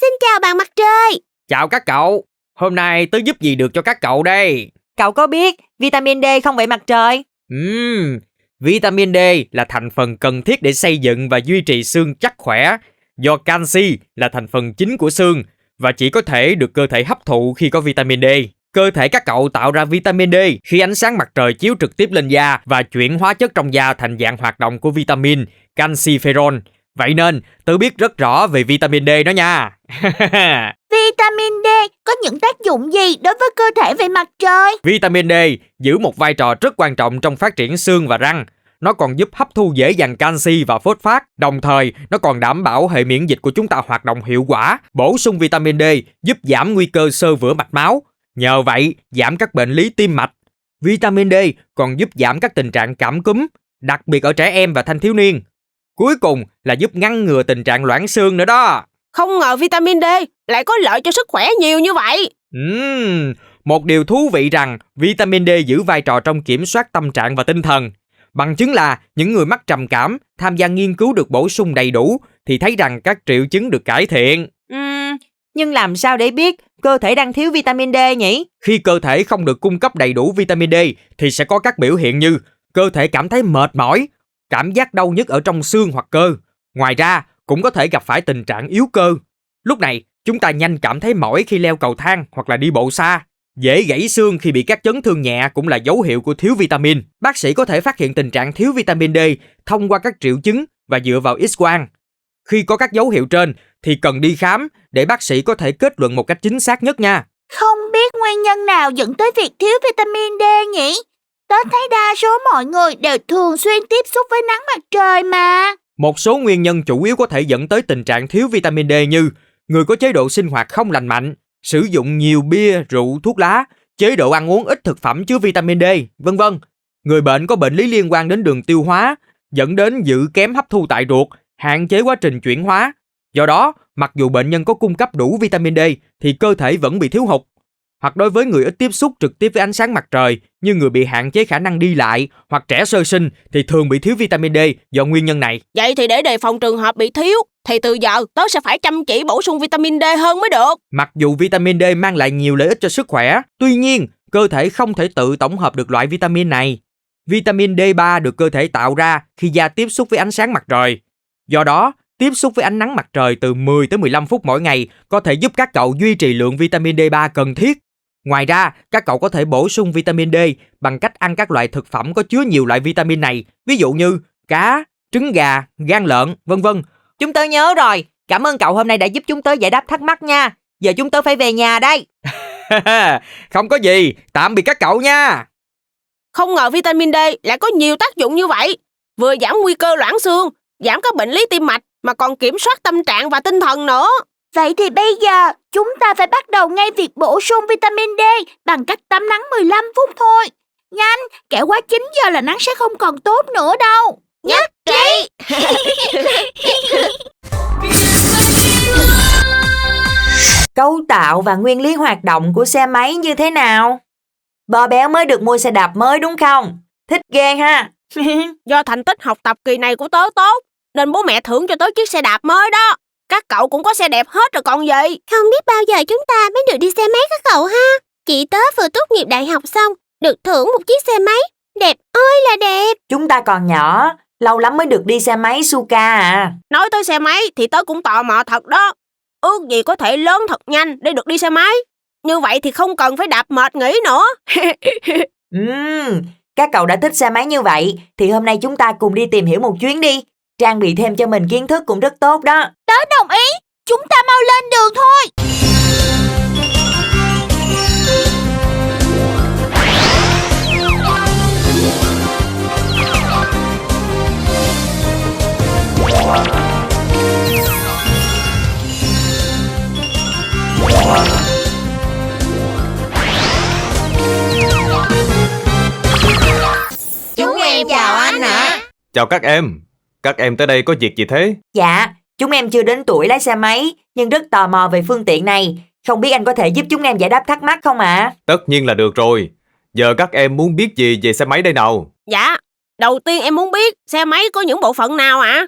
Xin chào bạn mặt trời. Chào các cậu, hôm nay tớ giúp gì được cho các cậu đây? Cậu có biết vitamin D không vậy mặt trời? Vitamin D là thành phần cần thiết để xây dựng và duy trì xương chắc khỏe, do canxi là thành phần chính của xương và chỉ có thể được cơ thể hấp thụ khi có vitamin D. Cơ thể các cậu tạo ra vitamin D khi ánh sáng mặt trời chiếu trực tiếp lên da và chuyển hóa chất trong da thành dạng hoạt động của vitamin, canxi ferrol Vậy nên tớ biết rất rõ về vitamin D đó nha. Vitamin D có những tác dụng gì đối với cơ thể về mặt trời? Vitamin D giữ một vai trò rất quan trọng trong phát triển xương và răng. Nó còn giúp hấp thu dễ dàng canxi và phốt phat, đồng thời nó còn đảm bảo hệ miễn dịch của chúng ta hoạt động hiệu quả. Bổ sung vitamin D giúp giảm nguy cơ xơ vữa mạch máu, nhờ vậy giảm các bệnh lý tim mạch. Vitamin D còn giúp giảm các tình trạng cảm cúm, đặc biệt ở trẻ em và thanh thiếu niên. Cuối cùng là giúp ngăn ngừa tình trạng loãng xương nữa đó. Không ngờ vitamin D lại có lợi cho sức khỏe nhiều như vậy. Một điều thú vị rằng vitamin D giữ vai trò trong kiểm soát tâm trạng và tinh thần. Bằng chứng là những người mắc trầm cảm tham gia nghiên cứu được bổ sung đầy đủ thì thấy rằng các triệu chứng được cải thiện. Nhưng làm sao để biết cơ thể đang thiếu vitamin D nhỉ? Khi cơ thể không được cung cấp đầy đủ vitamin D thì sẽ có các biểu hiện như cơ thể cảm thấy mệt mỏi, cảm giác đau nhức ở trong xương hoặc cơ. Ngoài ra, cũng có thể gặp phải tình trạng yếu cơ. Lúc này, chúng ta nhanh cảm thấy mỏi khi leo cầu thang hoặc là đi bộ xa. Dễ gãy xương khi bị các chấn thương nhẹ cũng là dấu hiệu của thiếu vitamin. Bác sĩ có thể phát hiện tình trạng thiếu vitamin D thông qua các triệu chứng và dựa vào X-quang. Khi có các dấu hiệu trên thì cần đi khám để bác sĩ có thể kết luận một cách chính xác nhất nha. Không biết nguyên nhân nào dẫn tới việc thiếu vitamin D nhỉ? Tớ thấy đa số mọi người đều thường xuyên tiếp xúc với nắng mặt trời mà. Một số nguyên nhân chủ yếu có thể dẫn tới tình trạng thiếu vitamin D như người có chế độ sinh hoạt không lành mạnh, sử dụng nhiều bia, rượu, thuốc lá, chế độ ăn uống ít thực phẩm chứa vitamin D, vân vân. Người bệnh có bệnh lý liên quan đến đường tiêu hóa, dẫn đến giữ kém hấp thu tại ruột, hạn chế quá trình chuyển hóa. Do đó, mặc dù bệnh nhân có cung cấp đủ vitamin D thì cơ thể vẫn bị thiếu hụt. Hoặc đối với người ít tiếp xúc trực tiếp với ánh sáng mặt trời, như người bị hạn chế khả năng đi lại hoặc trẻ sơ sinh thì thường bị thiếu vitamin D do nguyên nhân này. Vậy thì để đề phòng trường hợp bị thiếu thì từ giờ tớ sẽ phải chăm chỉ bổ sung vitamin D hơn mới được. Mặc dù vitamin D mang lại nhiều lợi ích cho sức khỏe, tuy nhiên cơ thể không thể tự tổng hợp được loại vitamin này. Vitamin D3 được cơ thể tạo ra khi da tiếp xúc với ánh sáng mặt trời. Do đó, tiếp xúc với ánh nắng mặt trời từ 10 tới 15 phút mỗi ngày có thể giúp các cậu duy trì lượng vitamin D3 cần thiết. Ngoài ra, các cậu có thể bổ sung vitamin D bằng cách ăn các loại thực phẩm có chứa nhiều loại vitamin này, ví dụ như cá, trứng gà, gan lợn, vân vân. Chúng tớ nhớ rồi. Cảm ơn cậu hôm nay đã giúp chúng tớ giải đáp thắc mắc nha. Giờ chúng tớ phải về nhà đây. Không có gì, tạm biệt các cậu nha. Không ngờ vitamin D lại có nhiều tác dụng như vậy. Vừa giảm nguy cơ loãng xương, giảm các bệnh lý tim mạch mà còn kiểm soát tâm trạng và tinh thần nữa. Vậy thì bây giờ chúng ta phải bắt đầu ngay việc bổ sung vitamin D bằng cách tắm nắng 15 phút thôi. Nhanh, kẻo quá 9 giờ là nắng sẽ không còn tốt nữa đâu. Nhất trí. Cấu tạo và nguyên lý hoạt động của xe máy như thế nào? Bò béo mới được mua xe đạp mới đúng không? Thích ghê ha. Do thành tích học tập kỳ này của tớ tốt nên bố mẹ thưởng cho tớ chiếc xe đạp mới đó. Các cậu cũng có xe đẹp hết rồi còn gì. Không biết bao giờ chúng ta mới được đi xe máy các cậu ha. Chị tớ vừa tốt nghiệp đại học xong, được thưởng một chiếc xe máy. Đẹp ơi là đẹp. Chúng ta còn nhỏ, lâu lắm mới được đi xe máy Suzuka à. Nói tới xe máy thì tớ cũng tò mò thật đó. Ước gì có thể lớn thật nhanh để được đi xe máy. Như vậy thì không cần phải đạp mệt nghỉ nữa. Các cậu đã thích xe máy như vậy thì hôm nay chúng ta cùng đi tìm hiểu một chuyến đi. Trang bị thêm cho mình kiến thức cũng rất tốt đó. Tớ đồng ý, chúng ta mau lên đường thôi. Chúng em chào anh ạ. Chào các em tới đây có việc gì thế? Dạ, chúng em chưa đến tuổi lái xe máy nhưng rất tò mò về phương tiện này. Không biết anh có thể giúp chúng em giải đáp thắc mắc không ạ? Tất nhiên là được rồi. Giờ các em muốn biết gì về xe máy đây nào? Dạ, đầu tiên em muốn biết xe máy có những bộ phận nào ạ?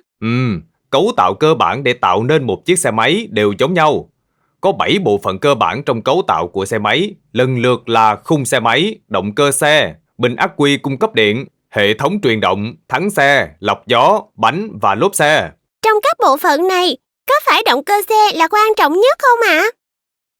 Cấu tạo cơ bản để tạo nên một chiếc xe máy đều giống nhau. Có 7 bộ phận cơ bản trong cấu tạo của xe máy, lần lượt là khung xe máy, động cơ xe, bình ắc quy cung cấp điện, hệ thống truyền động, thắng xe, lọc gió, bánh và lốp xe. Trong các bộ phận này, có phải động cơ xe là quan trọng nhất không ạ?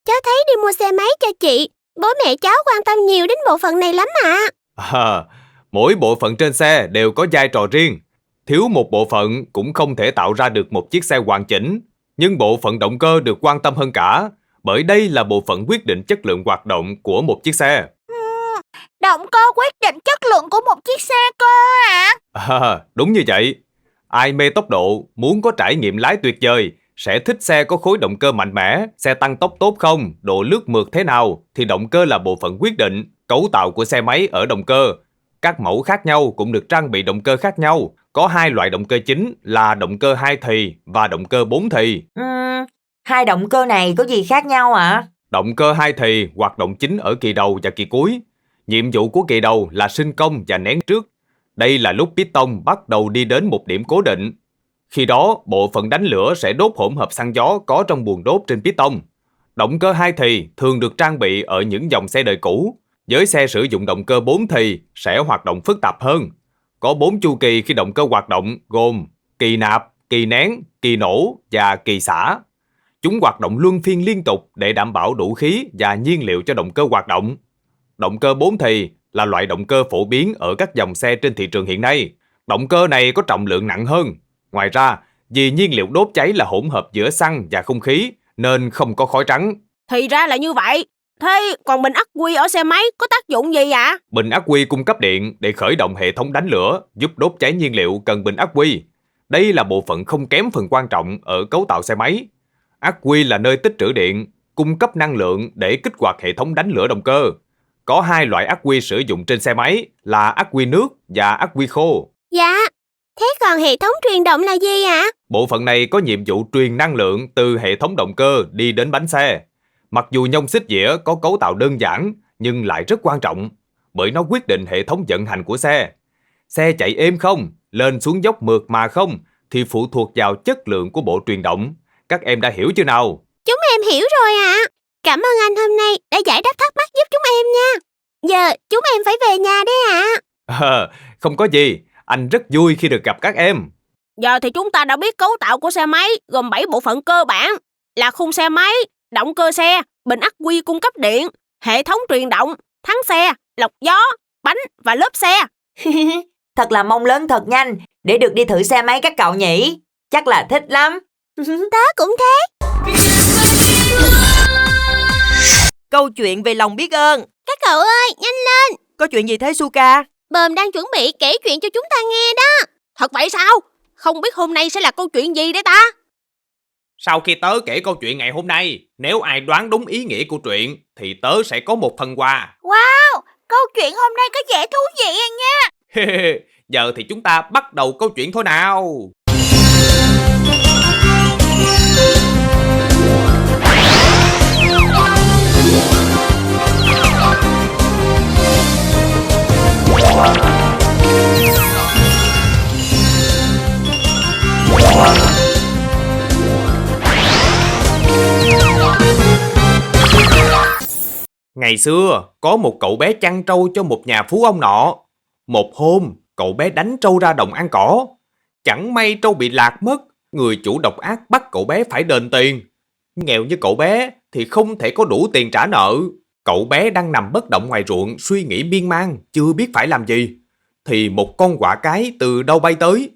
Cháu thấy đi mua xe máy cho chị, bố mẹ cháu quan tâm nhiều đến bộ phận này lắm ạ. Mỗi bộ phận trên xe đều có vai trò riêng. Thiếu một bộ phận cũng không thể tạo ra được một chiếc xe hoàn chỉnh. Nhưng bộ phận động cơ được quan tâm hơn cả, bởi đây là bộ phận quyết định chất lượng hoạt động của một chiếc xe. Động cơ quyết định chất lượng của một chiếc xe cơ hả? Đúng như vậy. Ai mê tốc độ, muốn có trải nghiệm lái tuyệt vời, sẽ thích xe có khối động cơ mạnh mẽ, xe tăng tốc tốt không, độ lướt mượt thế nào, thì động cơ là bộ phận quyết định. Cấu tạo của xe máy ở động cơ. Các mẫu khác nhau cũng được trang bị động cơ khác nhau. Có hai loại động cơ chính là động cơ 2 thì và động cơ 4 thì. Hai động cơ này có gì khác nhau ạ? Động cơ 2 thì hoạt động chính ở kỳ đầu và kỳ cuối. Nhiệm vụ của kỳ đầu là sinh công và nén trước. Đây là lúc piston bắt đầu đi đến một điểm cố định. Khi đó, bộ phận đánh lửa sẽ đốt hỗn hợp xăng gió có trong buồng đốt trên piston. Động cơ 2 thì thường được trang bị ở những dòng xe đời cũ. Với xe sử dụng động cơ 4 thì sẽ hoạt động phức tạp hơn. Có 4 chu kỳ khi động cơ hoạt động gồm kỳ nạp, kỳ nén, kỳ nổ và kỳ xả. Chúng hoạt động luân phiên liên tục để đảm bảo đủ khí và nhiên liệu cho động cơ hoạt động. Động cơ 4 thì là loại động cơ phổ biến ở các dòng xe trên thị trường hiện nay. Động cơ này có trọng lượng nặng hơn. Ngoài ra, vì nhiên liệu đốt cháy là hỗn hợp giữa xăng và không khí, nên không có khói trắng. Thì ra là như vậy. Thế còn bình ắc quy ở xe máy có tác dụng gì ạ? Bình ắc quy cung cấp điện để khởi động hệ thống đánh lửa, giúp đốt cháy nhiên liệu cần bình ắc quy. Đây là bộ phận không kém phần quan trọng ở cấu tạo xe máy. Ắc quy là nơi tích trữ điện, cung cấp năng lượng để kích hoạt hệ thống đánh lửa động cơ. Có hai loại ắc quy sử dụng trên xe máy là ắc quy nước và ắc quy khô. Dạ, thế còn hệ thống truyền động là gì ạ? Bộ phận này có nhiệm vụ truyền năng lượng từ hệ thống động cơ đi đến bánh xe. Mặc dù nhông xích dĩa có cấu tạo đơn giản, nhưng lại rất quan trọng, bởi nó quyết định hệ thống vận hành của xe. Xe chạy êm không, lên xuống dốc mượt mà không, thì phụ thuộc vào chất lượng của bộ truyền động. Các em đã hiểu chưa nào? Chúng em hiểu rồi ạ. Cảm ơn anh hôm nay đã giải đáp thắc mắc giúp chúng em nha. Giờ chúng em phải về nhà đấy ạ. Không có gì, anh rất vui khi được gặp các em. Giờ thì chúng ta đã biết cấu tạo của xe máy gồm 7 bộ phận cơ bản là khung xe máy, động cơ xe, bình ắc quy cung cấp điện, hệ thống truyền động, thắng xe, lọc gió, bánh và lớp xe. Thật là mong lớn thật nhanh để được đi thử xe máy các cậu nhỉ. Chắc là thích lắm. Tớ cũng thế. Câu chuyện về lòng biết ơn. Các cậu ơi, nhanh lên. Có chuyện gì thế Suka? Bờm đang chuẩn bị kể chuyện cho chúng ta nghe đó. Thật vậy sao? Không biết hôm nay sẽ là câu chuyện gì đấy ta? Sau khi tớ kể câu chuyện ngày hôm nay, nếu ai đoán đúng ý nghĩa của chuyện, thì tớ sẽ có một phần quà. Wow, câu chuyện hôm nay có vẻ thú vị à nha. Giờ thì chúng ta bắt đầu câu chuyện thôi nào. Ngày xưa, có một cậu bé chăn trâu cho một nhà phú ông nọ. Một hôm, cậu bé đánh trâu ra đồng ăn cỏ. Chẳng may trâu bị lạc mất, người chủ độc ác bắt cậu bé phải đền tiền. Nghèo như cậu bé thì không thể có đủ tiền trả nợ. Cậu bé đang nằm bất động ngoài ruộng, suy nghĩ miên man, chưa biết phải làm gì. Thì một con quạ cái từ đâu bay tới.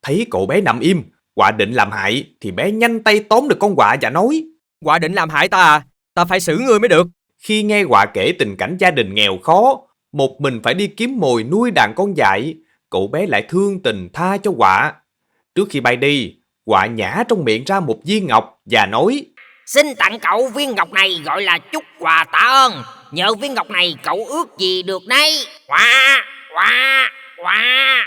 Thấy cậu bé nằm im, quạ định làm hại, thì bé nhanh tay tóm được con quạ và nói: Quạ định làm hại ta à? Ta phải xử ngươi mới được. Khi nghe quạ kể tình cảnh gia đình nghèo khó, một mình phải đi kiếm mồi nuôi đàn con dại, cậu bé lại thương tình tha cho quạ. Trước khi bay đi, quạ nhả trong miệng ra một viên ngọc và nói: Xin tặng cậu viên ngọc này gọi là chút quà tạ ơn. Nhờ viên ngọc này cậu ước gì được đây? Quạ, quạ, quạ.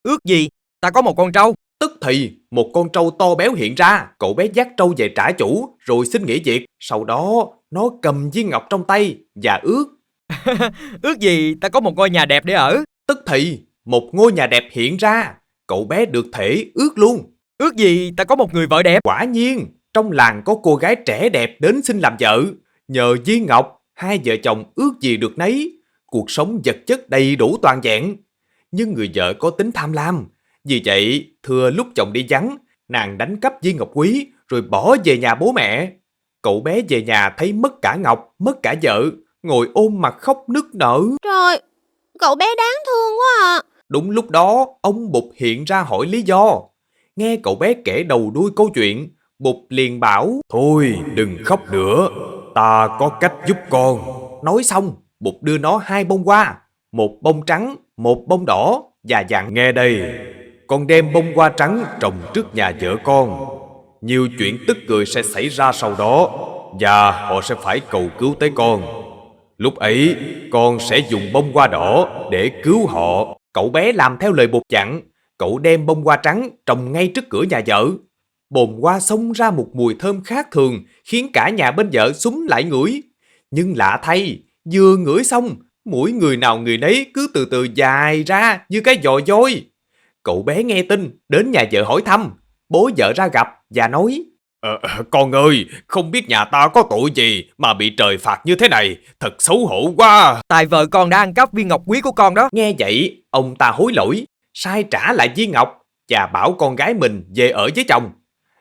Ước gì? Ta có một con trâu. Tức thì một con trâu to béo hiện ra, cậu bé dắt trâu về trả chủ rồi xin nghỉ việc. Sau đó nó cầm viên ngọc trong tay và ước: Ước gì ta có một ngôi nhà đẹp để ở. Tức thì một ngôi nhà đẹp hiện ra, cậu bé được thể ước luôn: Ước gì ta có một người vợ đẹp. Quả nhiên trong làng có cô gái trẻ đẹp đến xin làm vợ. Nhờ viên ngọc, hai vợ chồng ước gì được nấy, cuộc sống vật chất đầy đủ toàn vẹn. Nhưng người vợ có tính tham lam, vì vậy thừa lúc chồng đi vắng, nàng đánh cắp viên ngọc quý rồi bỏ về nhà bố mẹ. Cậu bé về nhà thấy mất cả ngọc, mất cả vợ, ngồi ôm mặt khóc nức nở. Trời, cậu bé đáng thương quá à. Đúng lúc đó, ông Bụt hiện ra hỏi lý do. Nghe cậu bé kể đầu đuôi câu chuyện, Bụt liền bảo: Thôi đừng khóc nữa, ta có cách giúp con. Nói xong, Bụt đưa nó 2 bông hoa, một bông trắng, một bông đỏ, và dặn: Nghe đây, con đem bông hoa trắng trồng trước nhà vợ con. Nhiều chuyện tức cười sẽ xảy ra sau đó, và họ sẽ phải cầu cứu tới con. Lúc ấy, con sẽ dùng bông hoa đỏ để cứu họ. Cậu bé làm theo lời Bụt dặn. Cậu đem bông hoa trắng trồng ngay trước cửa nhà vợ. Bồn hoa xông ra một mùi thơm khác thường, khiến cả nhà bên vợ xúm lại ngửi. Nhưng lạ thay, vừa ngửi xong, mũi người nào người nấy cứ từ từ dài ra như cái giò voi. Cậu bé nghe tin, đến nhà vợ hỏi thăm. Bố vợ ra gặp và nói: Con ơi, không biết nhà ta có tội gì mà bị trời phạt như thế này, thật xấu hổ quá. Tại vợ con đã ăn cắp viên ngọc quý của con đó. Nghe vậy, ông ta hối lỗi, sai trả lại viên ngọc và bảo con gái mình về ở với chồng.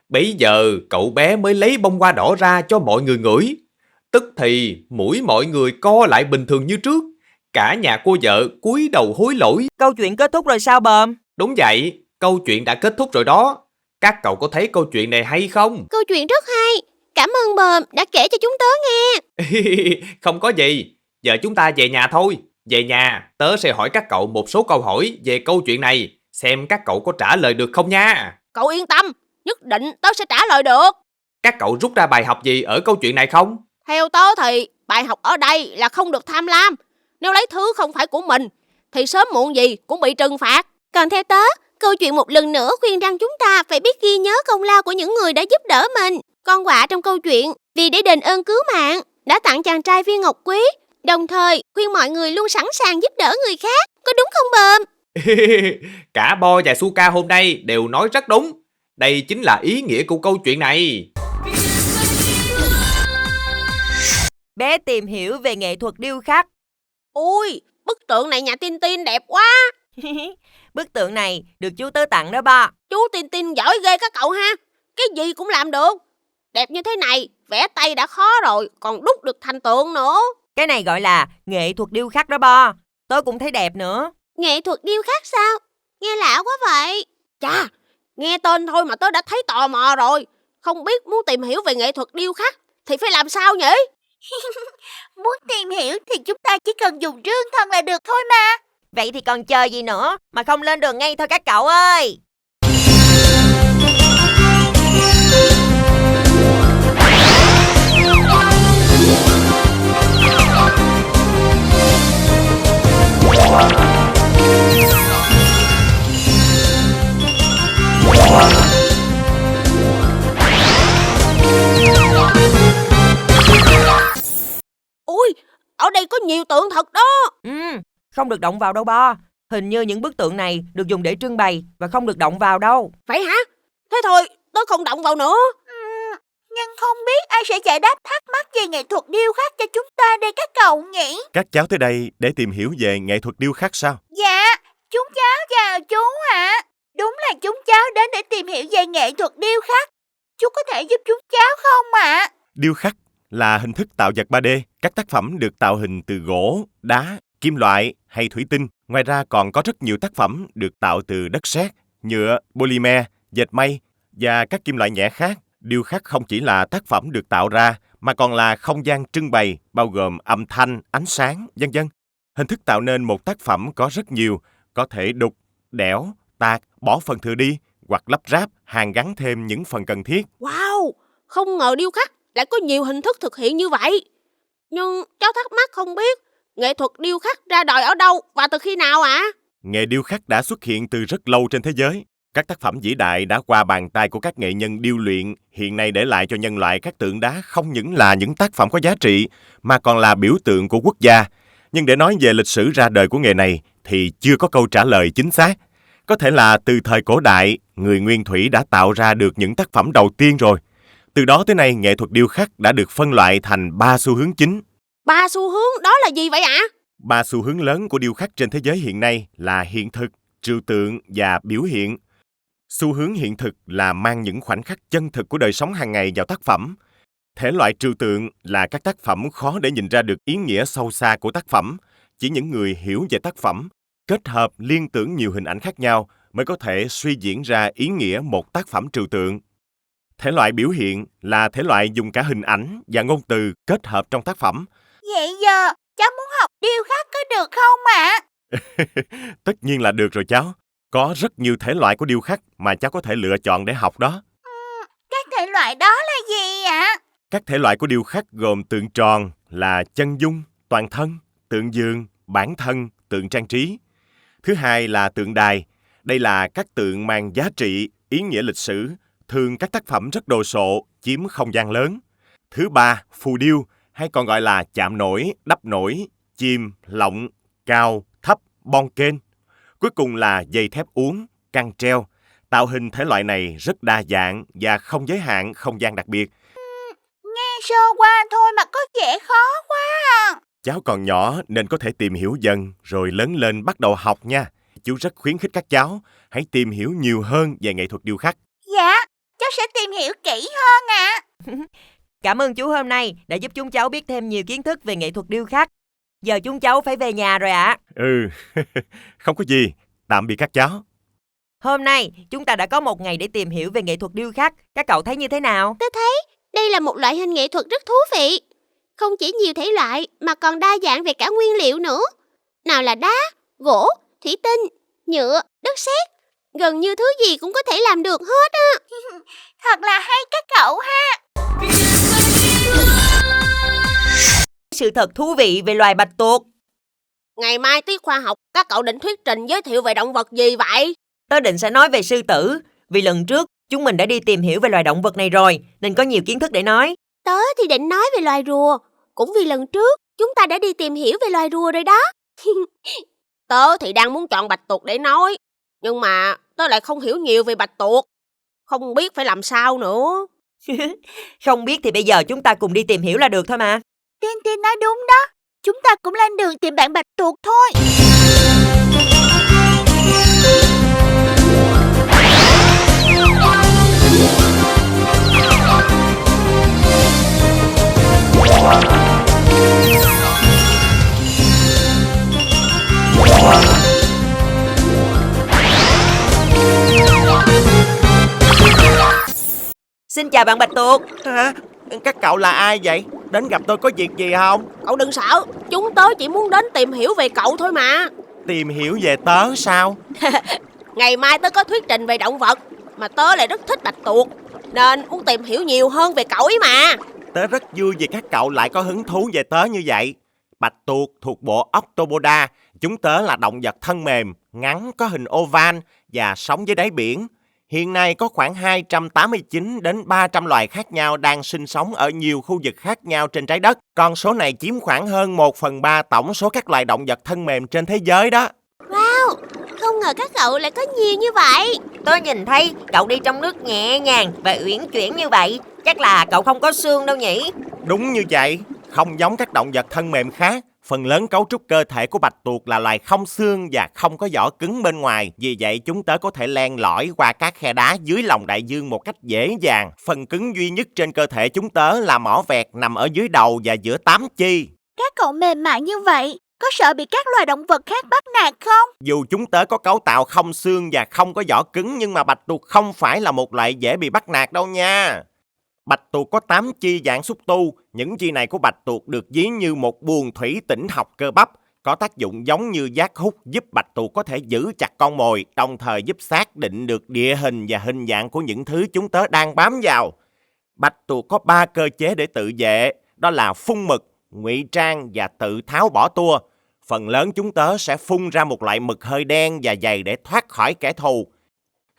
Bấy giờ cậu bé mới lấy bông hoa đỏ ra cho mọi người ngửi. Tức thì mũi mọi người co lại bình thường như trước. Cả nhà cô vợ cúi đầu hối lỗi. Câu chuyện kết thúc rồi sao Bờm? Đúng vậy, câu chuyện đã kết thúc rồi đó. Các cậu có thấy câu chuyện này hay không? Câu chuyện rất hay. Cảm ơn Bờm đã kể cho chúng tớ nghe. Không có gì. Giờ chúng ta về nhà thôi. Về nhà, tớ sẽ hỏi các cậu một số câu hỏi về câu chuyện này, xem các cậu có trả lời được không nha. Cậu yên tâm, nhất định tớ sẽ trả lời được. Các cậu rút ra bài học gì ở câu chuyện này không? Theo tớ thì bài học ở đây là không được tham lam. Nếu lấy thứ không phải của mình thì sớm muộn gì cũng bị trừng phạt. Còn theo tớ, câu chuyện một lần nữa khuyên rằng chúng ta phải biết ghi nhớ công lao của những người đã giúp đỡ mình. Con quạ trong câu chuyện vì để đền ơn cứu mạng đã tặng chàng trai viên ngọc quý, đồng thời khuyên mọi người luôn sẵn sàng giúp đỡ người khác. Có đúng không Bờm? Cả Bo và Suka hôm nay đều nói rất đúng. Đây chính là ý nghĩa của câu chuyện này. Bé tìm hiểu về nghệ thuật điêu khắc. Ui, bức tượng này nhà Tin Tin đẹp quá. Bức tượng này được chú tớ tặng đó ba. Chú Tin Tin giỏi ghê các cậu ha. Cái gì cũng làm được. Đẹp như thế này, vẽ tay đã khó rồi, còn đúc được thành tượng nữa. Cái này gọi là nghệ thuật điêu khắc đó ba. Tớ cũng thấy đẹp nữa. Nghệ thuật điêu khắc sao? Nghe lạ quá vậy. Chà, nghe tên thôi mà tớ đã thấy tò mò rồi. Không biết muốn tìm hiểu về nghệ thuật điêu khắc thì phải làm sao nhỉ? Muốn tìm hiểu thì chúng ta chỉ cần dùng rương thân là được thôi mà. Vậy thì còn chờ gì nữa mà không lên đường ngay thôi các cậu ơi. Ui, ở đây có nhiều tượng thật đó. Không được động vào đâu ba. Hình như những bức tượng này được dùng để trưng bày và không được động vào đâu. Vậy hả? Thế thôi, tớ không động vào nữa. Nhưng không biết ai sẽ giải đáp thắc mắc về nghệ thuật điêu khắc cho chúng ta đây các cậu nhỉ? Các cháu tới đây để tìm hiểu về nghệ thuật điêu khắc sao? Dạ, chúng cháu chào chú ạ. Đúng là chúng cháu đến để tìm hiểu về nghệ thuật điêu khắc. Chú có thể giúp chúng cháu không ạ? Điêu khắc là hình thức tạo vật 3D. Các tác phẩm được tạo hình từ gỗ, đá, kim loại hay thủy tinh. Ngoài ra còn có rất nhiều tác phẩm được tạo từ đất sét, nhựa, polymer, dệt may và các kim loại nhẹ khác. Điêu khắc không chỉ là tác phẩm được tạo ra mà còn là không gian trưng bày bao gồm âm thanh, ánh sáng, vân vân. Hình thức tạo nên một tác phẩm có rất nhiều, có thể đục, đẽo, tạc, bỏ phần thừa đi hoặc lắp ráp, hàn gắn thêm những phần cần thiết. Wow, không ngờ điêu khắc lại có nhiều hình thức thực hiện như vậy. Nhưng cháu thắc mắc không biết nghệ thuật điêu khắc ra đời ở đâu và từ khi nào ạ? Nghề điêu khắc đã xuất hiện từ rất lâu trên thế giới. Các tác phẩm vĩ đại đã qua bàn tay của các nghệ nhân điêu luyện, hiện nay để lại cho nhân loại các tượng đá không những là những tác phẩm có giá trị, mà còn là biểu tượng của quốc gia. Nhưng để nói về lịch sử ra đời của nghề này thì chưa có câu trả lời chính xác. Có thể là từ thời cổ đại, người nguyên thủy đã tạo ra được những tác phẩm đầu tiên rồi. Từ đó tới nay, nghệ thuật điêu khắc đã được phân loại thành 3 xu hướng chính. 3 xu hướng đó là gì vậy ạ? 3 xu hướng lớn của điêu khắc trên thế giới hiện nay là hiện thực, trừu tượng và biểu hiện. Xu hướng hiện thực là mang những khoảnh khắc chân thực của đời sống hàng ngày vào tác phẩm. Thể loại trừu tượng là các tác phẩm khó để nhìn ra được ý nghĩa sâu xa của tác phẩm. Chỉ những người hiểu về tác phẩm, kết hợp liên tưởng nhiều hình ảnh khác nhau mới có thể suy diễn ra ý nghĩa một tác phẩm trừu tượng. Thể loại biểu hiện là thể loại dùng cả hình ảnh và ngôn từ kết hợp trong tác phẩm. Vậy giờ cháu muốn học điêu khắc có được không ạ? Tất nhiên là được rồi cháu. Có rất nhiều thể loại của điêu khắc mà cháu có thể lựa chọn để học đó. Các thể loại đó là gì ạ? Các thể loại của điêu khắc gồm tượng tròn là chân dung, toàn thân, tượng giường, bản thân, tượng trang trí. Thứ hai là tượng đài. Đây là các tượng mang giá trị, ý nghĩa lịch sử, thường các tác phẩm rất đồ sộ, chiếm không gian lớn. Thứ ba, phù điêu, hay còn gọi là chạm nổi, đắp nổi, chìm, lọng, cao, thấp, bon kênh. Cuối cùng là dây thép uốn, căng treo. Tạo hình thể loại này rất đa dạng và không giới hạn không gian đặc biệt. Nghe sơ qua thôi mà có vẻ khó quá à. Cháu còn nhỏ nên có thể tìm hiểu dần rồi lớn lên bắt đầu học nha. Chú rất khuyến khích các cháu hãy tìm hiểu nhiều hơn về nghệ thuật điêu khắc. Dạ, cháu sẽ tìm hiểu kỹ hơn ạ. Cảm ơn chú hôm nay đã giúp chúng cháu biết thêm nhiều kiến thức về nghệ thuật điêu khắc. Giờ chúng cháu phải về nhà rồi ạ. Không có gì. Tạm biệt các cháu. Hôm nay chúng ta đã có một ngày để tìm hiểu về nghệ thuật điêu khắc. Các cậu thấy như thế nào? Tôi thấy đây là một loại hình nghệ thuật rất thú vị. Không chỉ nhiều thể loại mà còn đa dạng về cả nguyên liệu nữa. Nào là đá, gỗ, thủy tinh, nhựa, đất sét. Gần như thứ gì cũng có thể làm được hết á. Thật là hay các cậu ha. Sự thật thú vị về loài bạch tuộc. Ngày mai tiết khoa học, các cậu định thuyết trình giới thiệu về động vật gì vậy? Tớ định sẽ nói về sư tử. Vì lần trước chúng mình đã đi tìm hiểu về loài động vật này rồi, nên có nhiều kiến thức để nói. Tớ thì định nói về loài rùa. Cũng vì lần trước chúng ta đã đi tìm hiểu về loài rùa rồi đó. Tớ thì đang muốn chọn bạch tuộc để nói, nhưng mà tớ lại không hiểu nhiều về bạch tuộc. Không biết phải làm sao nữa. Không biết thì bây giờ chúng ta cùng đi tìm hiểu là được thôi mà. Tin nói đúng đó. Chúng ta cũng lên đường tìm bạn bạch tuộc thôi. Xin chào bạn bạch tuộc. Hả? Các cậu là ai vậy? Đến gặp tôi có việc gì không? Cậu đừng sợ, chúng tớ chỉ muốn đến tìm hiểu về cậu thôi mà. Tìm hiểu về tớ sao? Ngày mai tớ có thuyết trình về động vật, mà tớ lại rất thích bạch tuộc, nên muốn tìm hiểu nhiều hơn về cậu ấy mà. Tớ rất vui vì các cậu lại có hứng thú về tớ như vậy. Bạch tuộc thuộc bộ Octopoda. Chúng tớ là động vật thân mềm, ngắn, có hình oval và sống dưới đáy biển. Hiện nay có khoảng 289 đến 300 loài khác nhau đang sinh sống ở nhiều khu vực khác nhau trên trái đất. Con số này chiếm khoảng hơn 1/3 tổng số các loài động vật thân mềm trên thế giới đó. Wow, không ngờ các cậu lại có nhiều như vậy. Tớ nhìn thấy cậu đi trong nước nhẹ nhàng và uyển chuyển như vậy. Chắc là cậu không có xương đâu nhỉ? Đúng như vậy, không giống các động vật thân mềm khác. Phần lớn cấu trúc cơ thể của bạch tuộc là loài không xương và không có vỏ cứng bên ngoài. Vì vậy chúng tớ có thể len lỏi qua các khe đá dưới lòng đại dương một cách dễ dàng. Phần cứng duy nhất trên cơ thể chúng tớ là mỏ vẹt nằm ở dưới đầu và giữa tám chi. Các cậu mềm mại như vậy, có sợ bị các loài động vật khác bắt nạt không? Dù chúng tớ có cấu tạo không xương và không có vỏ cứng, nhưng mà bạch tuộc không phải là một loại dễ bị bắt nạt đâu nha. Bạch tuộc có 8 chi dạng xúc tu. Những chi này của bạch tuộc được ví như một buồng thủy tĩnh học cơ bắp, có tác dụng giống như giác hút, giúp bạch tuộc có thể giữ chặt con mồi, đồng thời giúp xác định được địa hình và hình dạng của những thứ chúng tớ đang bám vào. Bạch tuộc có 3 cơ chế để tự vệ, đó là phun mực, ngụy trang và tự tháo bỏ tua. Phần lớn chúng tớ sẽ phun ra một loại mực hơi đen và dày để thoát khỏi kẻ thù.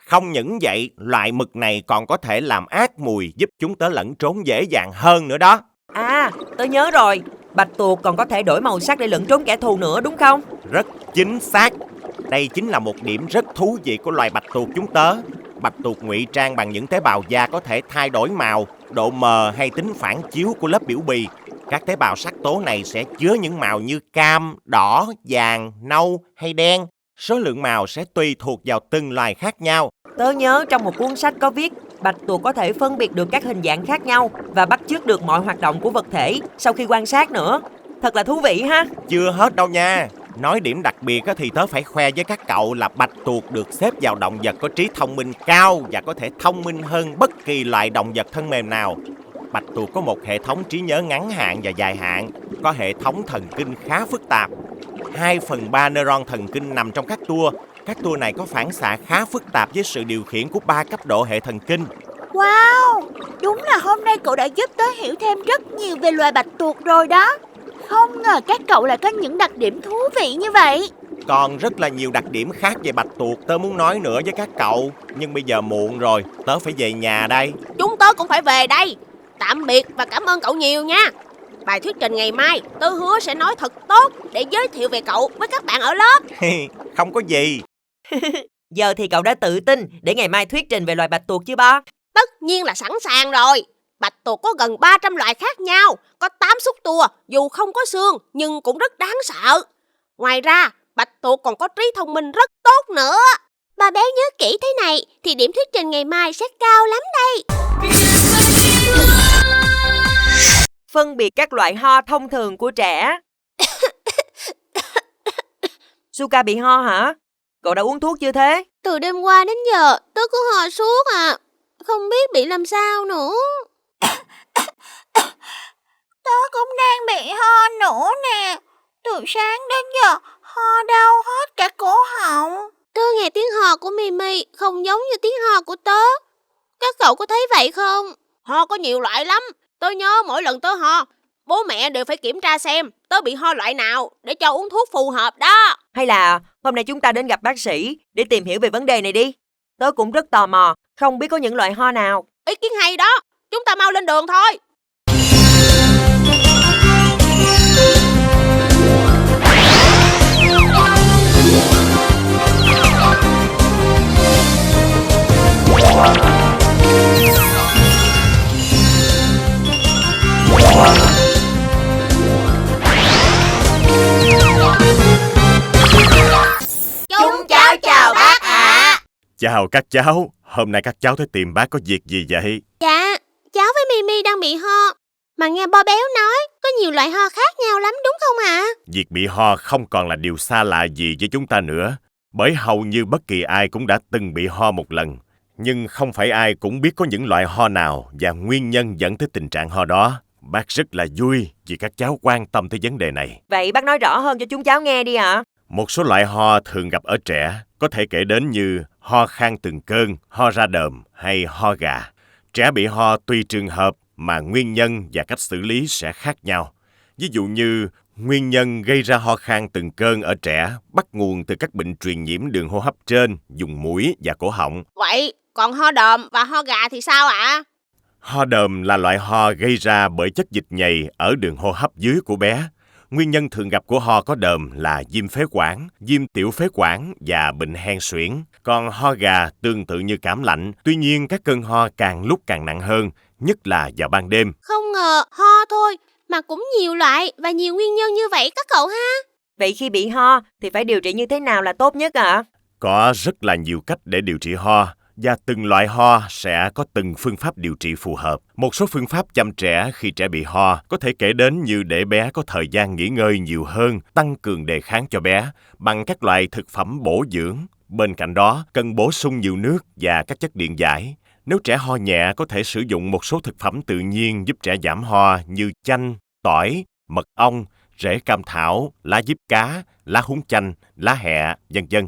Không những vậy, loại mực này còn có thể làm át mùi, giúp chúng tớ lẫn trốn dễ dàng hơn nữa đó. À, tớ nhớ rồi. Bạch tuộc còn có thể đổi màu sắc để lẫn trốn kẻ thù nữa đúng không? Rất chính xác. Đây chính là một điểm rất thú vị của loài bạch tuộc chúng tớ. Bạch tuộc ngụy trang bằng những tế bào da có thể thay đổi màu, độ mờ hay tính phản chiếu của lớp biểu bì. Các tế bào sắc tố này sẽ chứa những màu như cam, đỏ, vàng, nâu hay đen. Số lượng màu sẽ tùy thuộc vào từng loài khác nhau. Tớ nhớ trong một cuốn sách có viết bạch tuộc có thể phân biệt được các hình dạng khác nhau và bắt chước được mọi hoạt động của vật thể sau khi quan sát nữa. Thật là thú vị ha. Chưa hết đâu nha. Nói điểm đặc biệt thì tớ phải khoe với các cậu là bạch tuộc được xếp vào động vật có trí thông minh cao và có thể thông minh hơn bất kỳ loại động vật thân mềm nào. Bạch tuộc có một hệ thống trí nhớ ngắn hạn và dài hạn, có hệ thống thần kinh khá phức tạp. 2/3 neuron thần kinh nằm trong các tua. Các tua này có phản xạ khá phức tạp với sự điều khiển của 3 cấp độ hệ thần kinh. Wow, đúng là hôm nay cậu đã giúp tớ hiểu thêm rất nhiều về loài bạch tuộc rồi đó. Không ngờ các cậu lại có những đặc điểm thú vị như vậy. Còn rất là nhiều đặc điểm khác về bạch tuộc tớ muốn nói nữa với các cậu. Nhưng bây giờ muộn rồi, tớ phải về nhà đây. Chúng tớ cũng phải về đây. Tạm biệt và cảm ơn cậu nhiều nha. Bài thuyết trình ngày mai tớ hứa sẽ nói thật tốt để giới thiệu về cậu với các bạn ở lớp. Không có gì. Giờ thì cậu đã tự tin để ngày mai thuyết trình về loài bạch tuộc chưa ba? Tất nhiên là sẵn sàng rồi. Bạch tuộc có gần 300 loại khác nhau, có 8 xúc tua, dù không có xương nhưng cũng rất đáng sợ. Ngoài ra, bạch tuộc còn có trí thông minh rất tốt nữa. Bà béo nhớ kỹ thế này thì điểm thuyết trình ngày mai sẽ cao lắm đây. Phân biệt các loại ho thông thường của trẻ. Suka bị ho hả? Cậu đã uống thuốc chưa thế? Từ đêm qua đến giờ tớ cứ ho suốt à. Không biết bị làm sao nữa. Tớ cũng đang bị ho nữa nè. Từ sáng đến giờ ho đau hết cả cổ họng. Tớ nghe tiếng ho của Mimi không giống như tiếng ho của tớ. Các cậu có thấy vậy không? Ho có nhiều loại lắm. Tớ nhớ mỗi lần tớ ho, bố mẹ đều phải kiểm tra xem tớ bị ho loại nào để cho uống thuốc phù hợp đó. Hay là hôm nay chúng ta đến gặp bác sĩ để tìm hiểu về vấn đề này đi. Tớ cũng rất tò mò, không biết có những loại ho nào. Ý kiến hay đó, chúng ta mau lên đường thôi. Chúng cháu chào bác ạ. Chào các cháu, hôm nay các cháu tới tìm bác có việc gì vậy? Dạ, cháu với Mimi đang bị ho. Mà nghe Bo Béo nói có nhiều loại ho khác nhau lắm đúng không ạ? Việc bị ho không còn là điều xa lạ gì với chúng ta nữa, bởi hầu như bất kỳ ai cũng đã từng bị ho một lần. Nhưng không phải ai cũng biết có những loại ho nào và nguyên nhân dẫn tới tình trạng ho đó. Bác rất là vui vì các cháu quan tâm tới vấn đề này. Vậy bác nói rõ hơn cho chúng cháu nghe đi ạ. Một số loại ho thường gặp ở trẻ có thể kể đến như ho khan từng cơn, ho ra đờm hay ho gà. Trẻ bị ho tùy trường hợp mà nguyên nhân và cách xử lý sẽ khác nhau. Ví dụ như nguyên nhân gây ra ho khan từng cơn ở trẻ bắt nguồn từ các bệnh truyền nhiễm đường hô hấp trên, vùng mũi và cổ họng. Vậy còn ho đờm và ho gà thì sao ạ? Ho đờm là loại ho gây ra bởi chất dịch nhầy ở đường hô hấp dưới của bé. Nguyên nhân thường gặp của ho có đờm là viêm phế quản, viêm tiểu phế quản và bệnh hen suyễn. Còn ho gà tương tự như cảm lạnh, tuy nhiên các cơn ho càng lúc càng nặng hơn, nhất là vào ban đêm. Không ngờ ho thôi mà cũng nhiều loại và nhiều nguyên nhân như vậy các cậu ha. Vậy khi bị ho thì phải điều trị như thế nào là tốt nhất ạ? Có rất là nhiều cách để điều trị ho, và từng loại ho sẽ có từng phương pháp điều trị phù hợp. Một số phương pháp chăm trẻ khi trẻ bị ho có thể kể đến như để bé có thời gian nghỉ ngơi nhiều hơn, tăng cường đề kháng cho bé bằng các loại thực phẩm bổ dưỡng. Bên cạnh đó, cần bổ sung nhiều nước và các chất điện giải. Nếu trẻ ho nhẹ, có thể sử dụng một số thực phẩm tự nhiên giúp trẻ giảm ho như chanh, tỏi, mật ong, rễ cam thảo, lá diếp cá, lá húng chanh, lá hẹ, vân vân.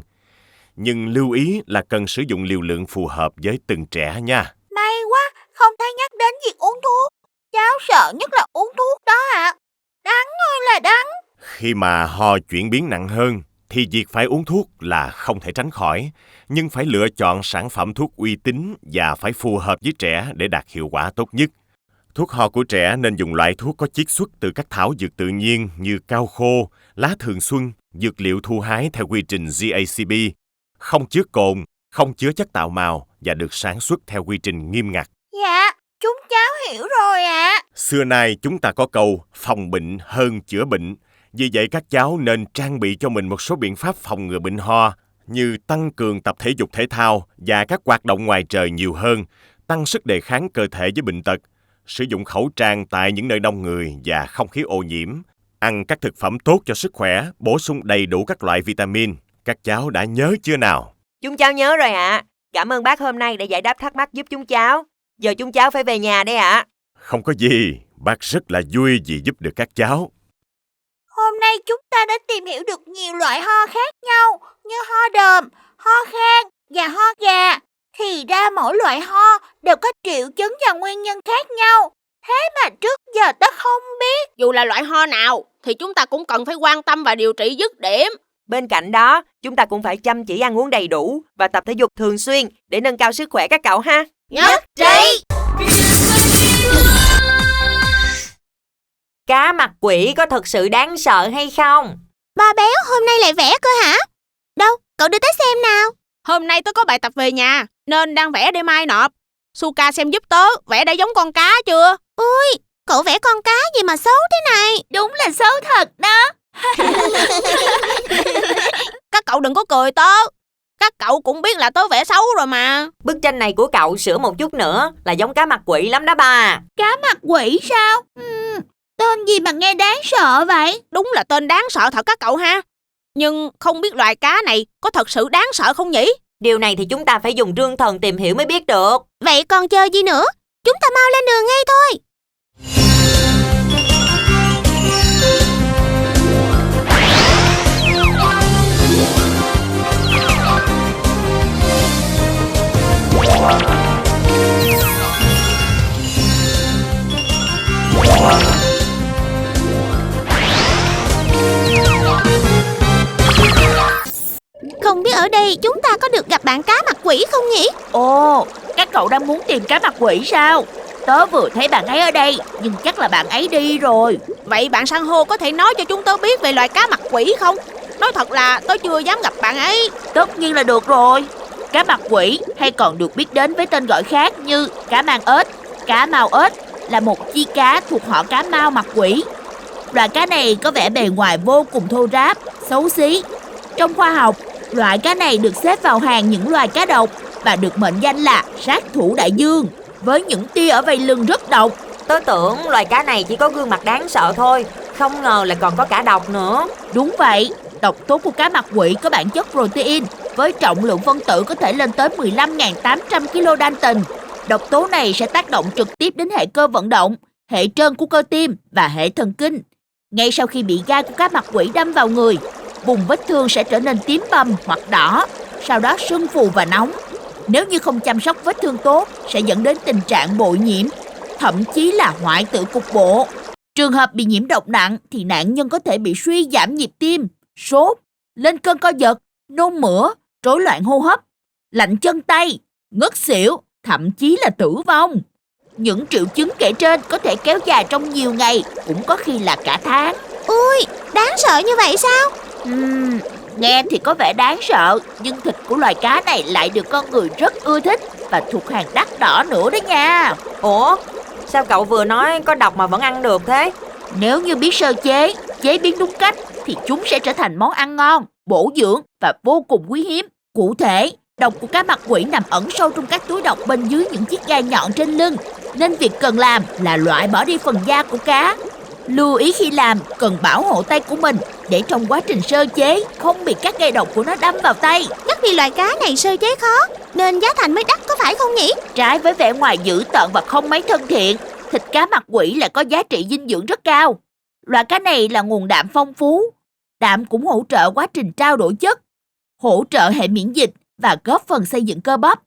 Nhưng lưu ý là cần sử dụng liều lượng phù hợp với từng trẻ nha. May quá, không thấy nhắc đến việc uống thuốc. Cháu sợ nhất là uống thuốc đó ạ. Đắng ơi là đắng. Khi mà ho chuyển biến nặng hơn, thì việc phải uống thuốc là không thể tránh khỏi. Nhưng phải lựa chọn sản phẩm thuốc uy tín và phải phù hợp với trẻ để đạt hiệu quả tốt nhất. Thuốc ho của trẻ nên dùng loại thuốc có chiết xuất từ các thảo dược tự nhiên như cao khô, lá thường xuân, dược liệu thu hái theo quy trình GACP, không chứa cồn, không chứa chất tạo màu và được sản xuất theo quy trình nghiêm ngặt. Dạ, chúng cháu hiểu rồi ạ. Xưa nay chúng ta có câu phòng bệnh hơn chữa bệnh. Vì vậy các cháu nên trang bị cho mình một số biện pháp phòng ngừa bệnh ho như tăng cường tập thể dục thể thao và các hoạt động ngoài trời nhiều hơn, tăng sức đề kháng cơ thể với bệnh tật, sử dụng khẩu trang tại những nơi đông người và không khí ô nhiễm, ăn các thực phẩm tốt cho sức khỏe, bổ sung đầy đủ các loại vitamin. Các cháu đã nhớ chưa nào? Chúng cháu nhớ rồi ạ. Cảm ơn bác hôm nay đã giải đáp thắc mắc giúp chúng cháu. Giờ chúng cháu phải về nhà đây ạ. Không có gì, bác rất là vui vì giúp được các cháu. Hôm nay chúng ta đã tìm hiểu được nhiều loại ho khác nhau như ho đờm, ho khan và ho gà. Thì ra mỗi loại ho đều có triệu chứng và nguyên nhân khác nhau. Thế mà trước giờ tớ không biết. Dù là loại ho nào thì chúng ta cũng cần phải quan tâm và điều trị dứt điểm. Bên cạnh đó, chúng ta cũng phải chăm chỉ ăn uống đầy đủ và tập thể dục thường xuyên để nâng cao sức khỏe các cậu ha. Nhất trí. Cá mặt quỷ có thực sự đáng sợ hay không? Ba béo hôm nay lại vẽ cơ hả? Đâu, cậu đưa tới xem nào. Hôm nay tớ có bài tập về nhà nên đang vẽ để mai nộp. Suka xem giúp tớ, vẽ đã giống con cá chưa? Ui, cậu vẽ con cá gì mà xấu thế này? Đúng là xấu thật đó. Các cậu đừng có cười tớ. Các cậu cũng biết là tớ vẽ xấu rồi mà. Bức tranh này của cậu sửa một chút nữa là giống cá mặt quỷ lắm đó ba. Cá mặt quỷ sao? Tên gì mà nghe đáng sợ vậy? Đúng là tên đáng sợ thật các cậu ha. Nhưng không biết loài cá này có thật sự đáng sợ không nhỉ? Điều này thì chúng ta phải dùng trương thần tìm hiểu mới biết được. Vậy còn chờ gì nữa? Chúng ta mau lên đường ngay thôi. Không biết ở đây chúng ta có được gặp bạn cá mặt quỷ không nhỉ? Ồ, các cậu đang muốn tìm cá mặt quỷ sao? Tớ vừa thấy bạn ấy ở đây, nhưng chắc là bạn ấy đi rồi. Vậy bạn san hô có thể nói cho chúng tớ biết về loài cá mặt quỷ không? Nói thật là tớ chưa dám gặp bạn ấy. Tất nhiên là được rồi. Cá mặt quỷ hay còn được biết đến với tên gọi khác như cá mang ếch, cá mao ếch là một chi cá thuộc họ cá mao mặt quỷ. Loài cá này có vẻ bề ngoài vô cùng thô ráp, xấu xí. Trong khoa học, loại cá này được xếp vào hàng những loài cá độc và được mệnh danh là sát thủ đại dương, với những tia ở vây lưng rất độc. Tớ tưởng loài cá này chỉ có gương mặt đáng sợ thôi, không ngờ là còn có cả độc nữa. Đúng vậy, độc tố của cá mặt quỷ có bản chất protein với trọng lượng phân tử có thể lên tới 15.800 kDa. Độc tố này sẽ tác động trực tiếp đến hệ cơ vận động, hệ trơn của cơ tim và hệ thần kinh. Ngay sau khi bị gai của cá mặt quỷ đâm vào người, vùng vết thương sẽ trở nên tím bầm hoặc đỏ, sau đó sưng phù và nóng. Nếu như không chăm sóc vết thương tốt, sẽ dẫn đến tình trạng bội nhiễm, thậm chí là hoại tử cục bộ. Trường hợp bị nhiễm độc nặng thì nạn nhân có thể bị suy giảm nhịp tim, sốt, lên cơn co giật, nôn mửa, rối loạn hô hấp, lạnh chân tay, ngất xỉu, thậm chí là tử vong. Những triệu chứng kể trên có thể kéo dài trong nhiều ngày, cũng có khi là cả tháng. Ui, đáng sợ như vậy sao? Nghe thì có vẻ đáng sợ, nhưng thịt của loài cá này lại được con người rất ưa thích và thuộc hàng đắt đỏ nữa đó nha. Ủa, sao cậu vừa nói có độc mà vẫn ăn được thế? Nếu như biết sơ chế, chế biến đúng cách thì chúng sẽ trở thành món ăn ngon, bổ dưỡng và vô cùng quý hiếm. Cụ thể, độc của cá mặt quỷ nằm ẩn sâu trong các túi độc bên dưới những chiếc gai nhọn trên lưng, nên việc cần làm là loại bỏ đi phần da của cá. Lưu ý khi làm cần bảo hộ tay của mình để trong quá trình sơ chế không bị các gây độc của nó đâm vào tay. Chắc vì loài cá này sơ chế khó nên giá thành mới đắt có phải không nhỉ? Trái với vẻ ngoài dữ tợn và không mấy thân thiện, thịt cá mặt quỷ lại có giá trị dinh dưỡng rất cao. Loài cá này là nguồn đạm phong phú. Đạm cũng hỗ trợ quá trình trao đổi chất, hỗ trợ hệ miễn dịch và góp phần xây dựng cơ bắp,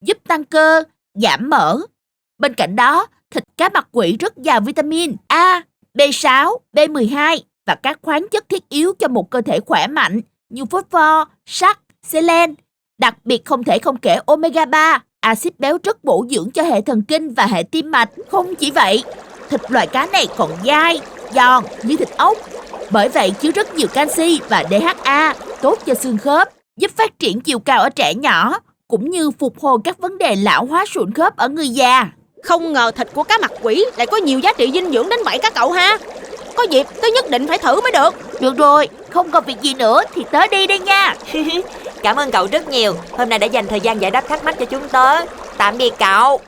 giúp tăng cơ, giảm mỡ. Bên cạnh đó, thịt cá mặt quỷ rất giàu vitamin A, B6, B12 và các khoáng chất thiết yếu cho một cơ thể khỏe mạnh như phosphor, sắt, selen. Đặc biệt không thể không kể omega 3, axit béo rất bổ dưỡng cho hệ thần kinh và hệ tim mạch. Không chỉ vậy, thịt loài cá này còn dai, giòn như thịt ốc. Bởi vậy chứa rất nhiều canxi và DHA, tốt cho xương khớp, giúp phát triển chiều cao ở trẻ nhỏ, cũng như phục hồi các vấn đề lão hóa sụn khớp ở người già. Không ngờ thịt của cá mặt quỷ lại có nhiều giá trị dinh dưỡng đến vậy các cậu ha. Có dịp tớ nhất định phải thử mới được. Được rồi, không còn việc gì nữa thì tớ đi đây nha. Cảm ơn cậu rất nhiều, hôm nay đã dành thời gian giải đáp thắc mắc cho chúng tớ. Tạm biệt cậu.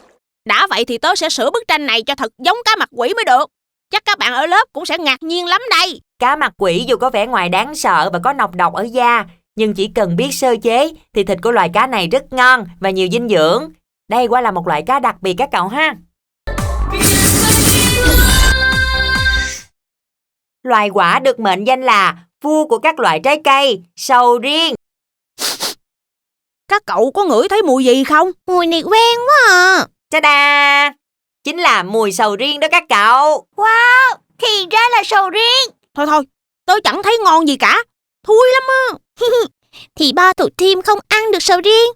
Đã vậy thì tớ sẽ sửa bức tranh này cho thật giống cá mặt quỷ mới được. Chắc các bạn ở lớp cũng sẽ ngạc nhiên lắm đây. Cá mặt quỷ dù có vẻ ngoài đáng sợ và có nọc độc ở da, nhưng chỉ cần biết sơ chế thì thịt của loài cá này rất ngon và nhiều dinh dưỡng. Đây quả là một loại cá đặc biệt các cậu ha. Loài quả được mệnh danh là vua của các loại trái cây, sầu riêng. Các cậu có ngửi thấy mùi gì không? Mùi này quen quá à. Ta-da! Chính là mùi sầu riêng đó các cậu. Wow, thì ra là sầu riêng. Thôi thôi, tớ chẳng thấy ngon gì cả. Thui lắm á. Thì Bo thuộc team không ăn được sầu riêng.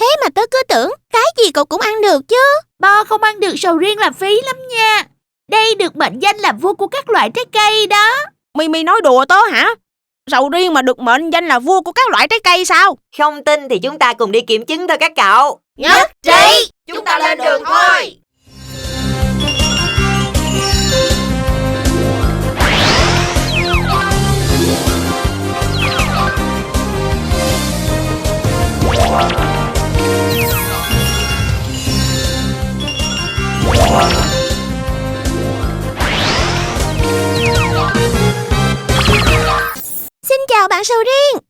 Thế mà tớ cứ tưởng cái gì cậu cũng ăn được chứ. Bo không ăn được sầu riêng là phí lắm nha. Đây được mệnh danh là vua của các loại trái cây đó. Mày nói đùa tớ hả? Sầu riêng mà được mệnh danh là vua của các loại trái cây sao? Không tin thì chúng ta cùng đi kiểm chứng thôi các cậu. Nhất trí. Chúng ta lên đường thôi. Xin chào bạn sầu riêng.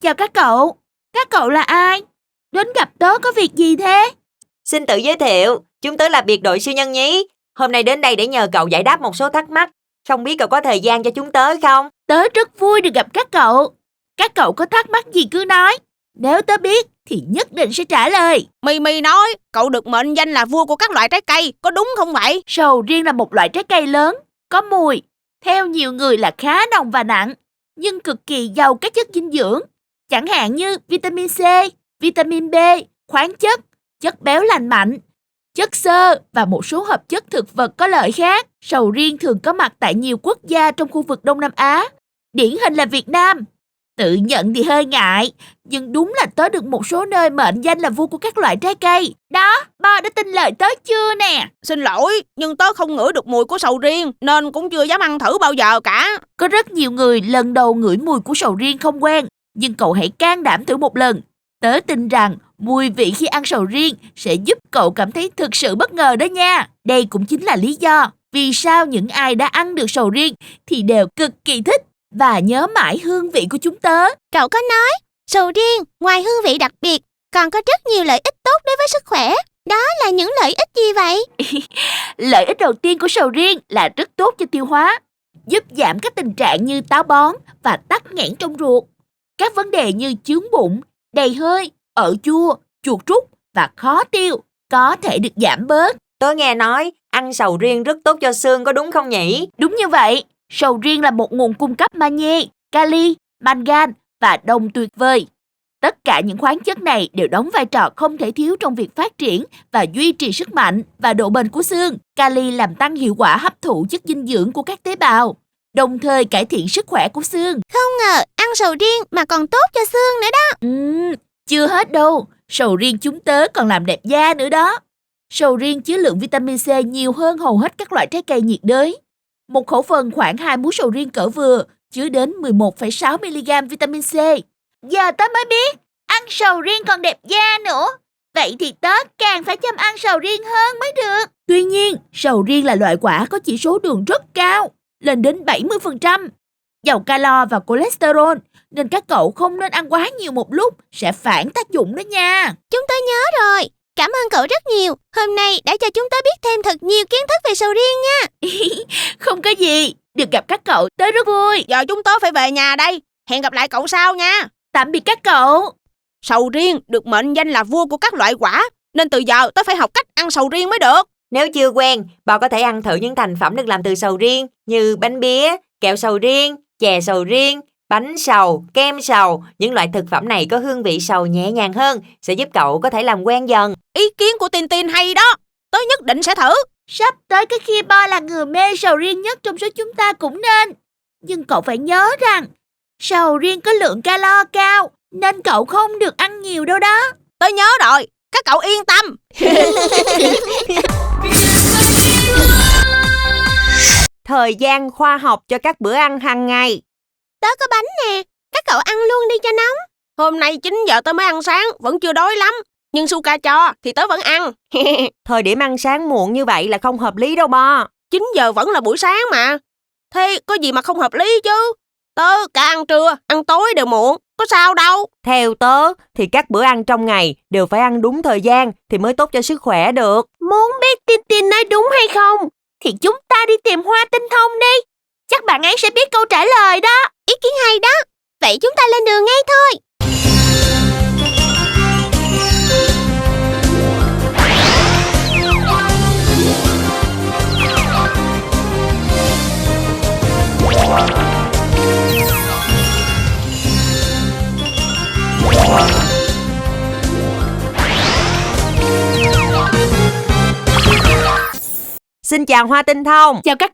Chào các cậu. Các cậu là ai? Đến gặp tớ có việc gì thế? Xin tự giới thiệu, chúng tớ là biệt đội siêu nhân nhí. Hôm nay đến đây để nhờ cậu giải đáp một số thắc mắc. Không biết cậu có thời gian cho chúng tớ không? Tớ rất vui được gặp các cậu. Các cậu có thắc mắc gì cứ nói. Nếu tớ biết thì nhất định sẽ trả lời. Mày nói cậu được mệnh danh là vua của các loại trái cây, có đúng không vậy? Sầu riêng là một loại trái cây lớn, có mùi, theo nhiều người là khá nồng và nặng, nhưng cực kỳ giàu các chất dinh dưỡng, chẳng hạn như vitamin C, vitamin B, khoáng chất, chất béo lành mạnh, chất xơ và một số hợp chất thực vật có lợi khác. Sầu riêng thường có mặt tại nhiều quốc gia trong khu vực Đông Nam Á, điển hình là Việt Nam. Tự nhận thì hơi ngại, nhưng đúng là tớ được một số nơi mệnh danh là vua của các loại trái cây. Đó, Bo đã tin lời tớ chưa nè? Xin lỗi, nhưng tớ không ngửi được mùi của sầu riêng, nên cũng chưa dám ăn thử bao giờ cả. Có rất nhiều người lần đầu ngửi mùi của sầu riêng không quen, nhưng cậu hãy can đảm thử một lần. Tớ tin rằng mùi vị khi ăn sầu riêng sẽ giúp cậu cảm thấy thực sự bất ngờ đó nha. Đây cũng chính là lý do vì sao những ai đã ăn được sầu riêng thì đều cực kỳ thích và nhớ mãi hương vị của chúng tớ. Cậu có nói, sầu riêng ngoài hương vị đặc biệt còn có rất nhiều lợi ích tốt đối với sức khỏe. Đó là những lợi ích gì vậy? Lợi ích đầu tiên của sầu riêng là rất tốt cho tiêu hóa, giúp giảm các tình trạng như táo bón và tắc nghẽn trong ruột. Các vấn đề như chướng bụng, đầy hơi, ợ chua, chuột rút và khó tiêu có thể được giảm bớt. Tớ nghe nói ăn sầu riêng rất tốt cho xương, có đúng không nhỉ? Đúng như vậy, sầu riêng là một nguồn cung cấp magie, kali, mangan và đồng tuyệt vời. Tất cả những khoáng chất này đều đóng vai trò không thể thiếu trong việc phát triển và duy trì sức mạnh và độ bền của xương. Kali làm tăng hiệu quả hấp thụ chất dinh dưỡng của các tế bào, đồng thời cải thiện sức khỏe của xương. Không ngờ ăn sầu riêng mà còn tốt cho xương nữa đó. Chưa hết đâu, sầu riêng chúng tớ còn làm đẹp da nữa đó. Sầu riêng chứa lượng vitamin C nhiều hơn hầu hết các loại trái cây nhiệt đới. Một khẩu phần khoảng 2 muỗng sầu riêng cỡ vừa chứa đến 11,6 mg vitamin C. Giờ tớ mới biết, ăn sầu riêng còn đẹp da nữa. Vậy thì tớ càng phải chăm ăn sầu riêng hơn mới được. Tuy nhiên, sầu riêng là loại quả có chỉ số đường rất cao, lên đến 70%, giàu calo và cholesterol, nên các cậu không nên ăn quá nhiều một lúc, sẽ phản tác dụng đó nha. Chúng tôi nhớ rồi. Cảm ơn cậu rất nhiều. Hôm nay đã cho chúng tôi biết thêm thật nhiều kiến thức về sầu riêng nha. Không có gì, được gặp các cậu tớ rất vui. Giờ chúng tớ phải về nhà đây. Hẹn gặp lại cậu sau nha. Tạm biệt các cậu. Sầu riêng được mệnh danh là vua của các loại quả, nên từ giờ tớ phải học cách ăn sầu riêng mới được. Nếu chưa quen, Bo có thể ăn thử những thành phẩm được làm từ sầu riêng như bánh bía, kẹo sầu riêng, chè sầu riêng, bánh sầu, kem sầu. Những loại thực phẩm này có hương vị sầu nhẹ nhàng hơn, sẽ giúp cậu có thể làm quen dần. Ý kiến của Tin hay đó, tớ nhất định sẽ thử. Sắp tới cái khi Bo là người mê sầu riêng nhất trong số chúng ta cũng nên. Nhưng cậu phải nhớ rằng sầu riêng có lượng calo cao, nên cậu không được ăn nhiều đâu đó. Tớ nhớ rồi, các cậu yên tâm. Thời gian khoa học cho các bữa ăn hàng ngày. Tớ có bánh nè, các cậu ăn luôn đi cho nóng. Hôm nay 9 giờ tớ mới ăn sáng, vẫn chưa đói lắm. Nhưng Suka cho thì tớ vẫn ăn. Thời điểm ăn sáng muộn như vậy là không hợp lý đâu Bo. 9 giờ vẫn là buổi sáng mà. Thế có gì mà không hợp lý chứ? Tớ cả ăn trưa, ăn tối đều muộn, có sao đâu. Theo tớ thì các bữa ăn trong ngày đều phải ăn đúng thời gian thì mới tốt cho sức khỏe được. Muốn biết Tin nói đúng hay không thì chúng ta đi tìm Hoa Tinh Thông đi. Chắc bạn ấy sẽ biết câu trả lời đó. Ý kiến hay đó. Vậy chúng ta lên đường ngay thôi. Xin chào Hoa Tinh Thông. Chào các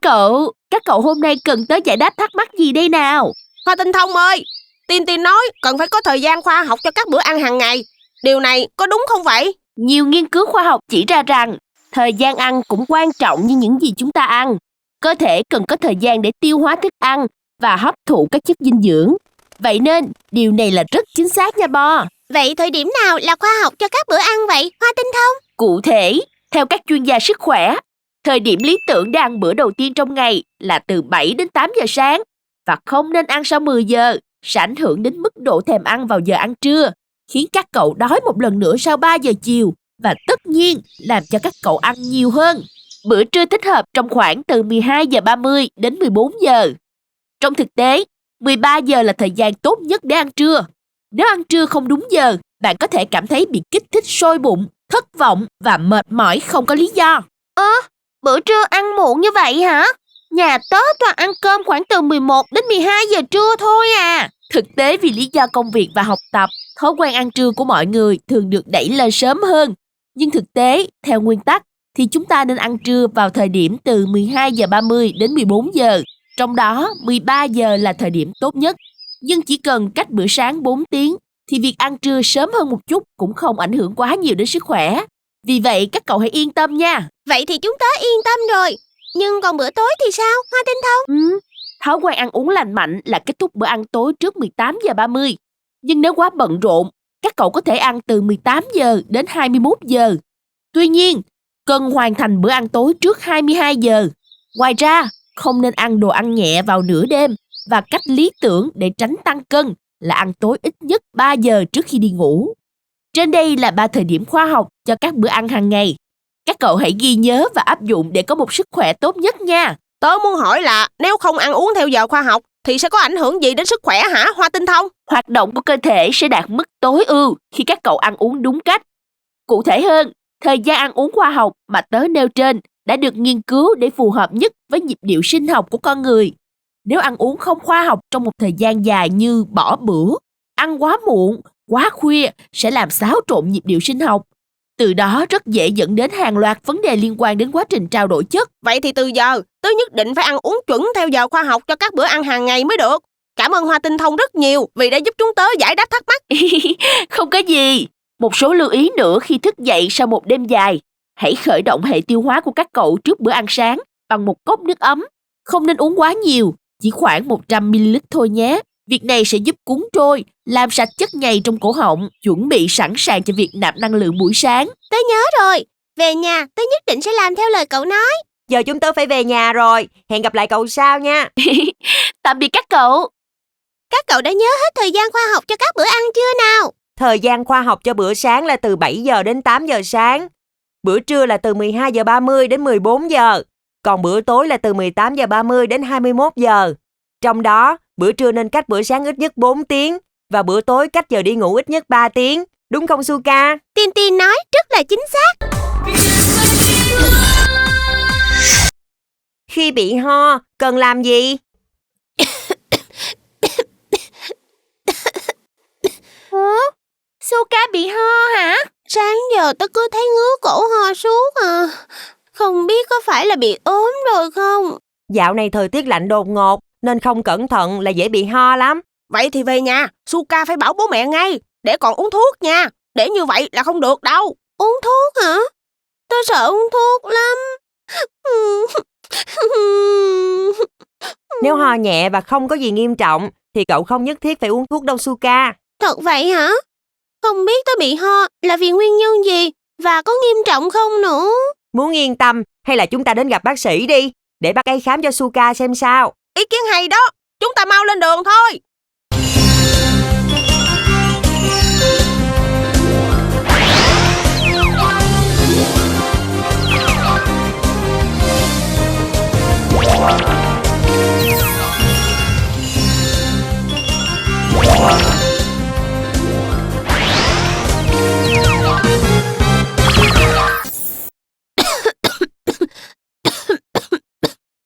cậu hôm nay cần tới giải đáp thắc mắc gì đây nào? Hoa Tinh Thông ơi, Tin nói cần phải có thời gian khoa học cho các bữa ăn hàng ngày. Điều này có đúng không vậy? Nhiều nghiên cứu khoa học chỉ ra rằng thời gian ăn cũng quan trọng như những gì chúng ta ăn. Cơ thể cần có thời gian để tiêu hóa thức ăn và hấp thụ các chất dinh dưỡng. Vậy nên điều này là rất chính xác nha Bo. Vậy thời điểm nào là khoa học cho các bữa ăn vậy, Hoa Tinh Thông? Cụ thể, theo các chuyên gia sức khỏe, thời điểm lý tưởng để ăn bữa đầu tiên trong ngày là từ 7 đến 8 giờ sáng và không nên ăn sau 10 giờ, sẽ ảnh hưởng đến mức độ thèm ăn vào giờ ăn trưa, khiến các cậu đói một lần nữa sau 3 giờ chiều và tất nhiên làm cho các cậu ăn nhiều hơn. Bữa trưa thích hợp trong khoảng từ 12 giờ 30 đến 14 giờ. Trong thực tế, 13 giờ là thời gian tốt nhất để ăn trưa. Nếu ăn trưa không đúng giờ, bạn có thể cảm thấy bị kích thích sôi bụng, thất vọng và mệt mỏi không có lý do. Bữa trưa ăn muộn như vậy hả? Nhà tớ toàn ăn cơm khoảng từ 11 đến 12 giờ trưa thôi à. Thực tế vì lý do công việc và học tập, thói quen ăn trưa của mọi người thường được đẩy lên sớm hơn. Nhưng thực tế, theo nguyên tắc, thì chúng ta nên ăn trưa vào thời điểm từ 12 giờ 30 đến 14 giờ. Trong đó, 13 giờ là thời điểm tốt nhất. Nhưng chỉ cần cách bữa sáng 4 tiếng, thì việc ăn trưa sớm hơn một chút cũng không ảnh hưởng quá nhiều đến sức khỏe. Vì vậy, các cậu hãy yên tâm nha. Vậy thì chúng tớ yên tâm rồi. Nhưng còn bữa tối thì sao, Hoa Tinh Thông? Thói quen ăn uống lành mạnh là kết thúc bữa ăn tối trước 18 giờ 30. Nhưng nếu quá bận rộn, các cậu có thể ăn từ 18 giờ đến 21 giờ. Tuy nhiên, cần hoàn thành bữa ăn tối trước 22 giờ. Ngoài ra, không nên ăn đồ ăn nhẹ vào nửa đêm và cách lý tưởng để tránh tăng cân là ăn tối ít nhất 3 giờ trước khi đi ngủ. Trên đây là 3 thời điểm khoa học cho các bữa ăn hàng ngày. Các cậu hãy ghi nhớ và áp dụng để có một sức khỏe tốt nhất nha. Tớ muốn hỏi là nếu không ăn uống theo giờ khoa học thì sẽ có ảnh hưởng gì đến sức khỏe hả, Hoa Tinh Thông? Hoạt động của cơ thể sẽ đạt mức tối ưu khi các cậu ăn uống đúng cách. Cụ thể hơn, thời gian ăn uống khoa học mà tớ nêu trên đã được nghiên cứu để phù hợp nhất với nhịp điệu sinh học của con người. Nếu ăn uống không khoa học trong một thời gian dài như bỏ bữa, ăn quá muộn, quá khuya sẽ làm xáo trộn nhịp điệu sinh học. Từ đó rất dễ dẫn đến hàng loạt vấn đề liên quan đến quá trình trao đổi chất. Vậy thì từ giờ, tớ nhất định phải ăn uống chuẩn theo giờ khoa học cho các bữa ăn hàng ngày mới được. Cảm ơn Hoa Tinh Thông rất nhiều vì đã giúp chúng tớ giải đáp thắc mắc. Không có gì. Một số lưu ý nữa khi thức dậy sau một đêm dài. Hãy khởi động hệ tiêu hóa của các cậu trước bữa ăn sáng bằng một cốc nước ấm. Không nên uống quá nhiều, chỉ khoảng 100ml thôi nhé. Việc này sẽ giúp cuốn trôi, làm sạch chất nhầy trong cổ họng, chuẩn bị sẵn sàng cho việc nạp năng lượng buổi sáng. Tớ nhớ rồi. Về nhà, tớ nhất định sẽ làm theo lời cậu nói. Giờ chúng tớ phải về nhà rồi. Hẹn gặp lại cậu sau nha. Tạm biệt các cậu. Các cậu đã nhớ hết thời gian khoa học cho các bữa ăn chưa nào? Thời gian khoa học cho bữa sáng là từ 7 giờ đến 8 giờ sáng. Bữa trưa là từ 12 giờ 30 đến 14 giờ. Còn bữa tối là từ 18 giờ 30 đến 21 giờ. Trong đó, bữa trưa nên cách bữa sáng ít nhất 4 tiếng và bữa tối cách giờ đi ngủ ít nhất 3 tiếng. Đúng không Suka? Tin nói rất là chính xác. Khi bị ho, cần làm gì? Suka bị ho hả? Sáng giờ tớ cứ thấy ngứa cổ ho suốt à. Không biết có phải là bị ốm rồi không? Dạo này thời tiết lạnh đột ngột nên không cẩn thận là dễ bị ho lắm. Vậy thì về nhà, Suka phải bảo bố mẹ ngay, để còn uống thuốc nha. Để như vậy là không được đâu. Uống thuốc hả? Tớ sợ uống thuốc lắm. Nếu ho nhẹ và không có gì nghiêm trọng thì cậu không nhất thiết phải uống thuốc đâu Suka. Thật vậy hả? Không biết tớ bị ho là vì nguyên nhân gì và có nghiêm trọng không nữa. Muốn yên tâm hay là chúng ta đến gặp bác sĩ đi để bác ấy khám cho Suka xem sao. Ý kiến hay đó. Chúng ta mau lên đường thôi.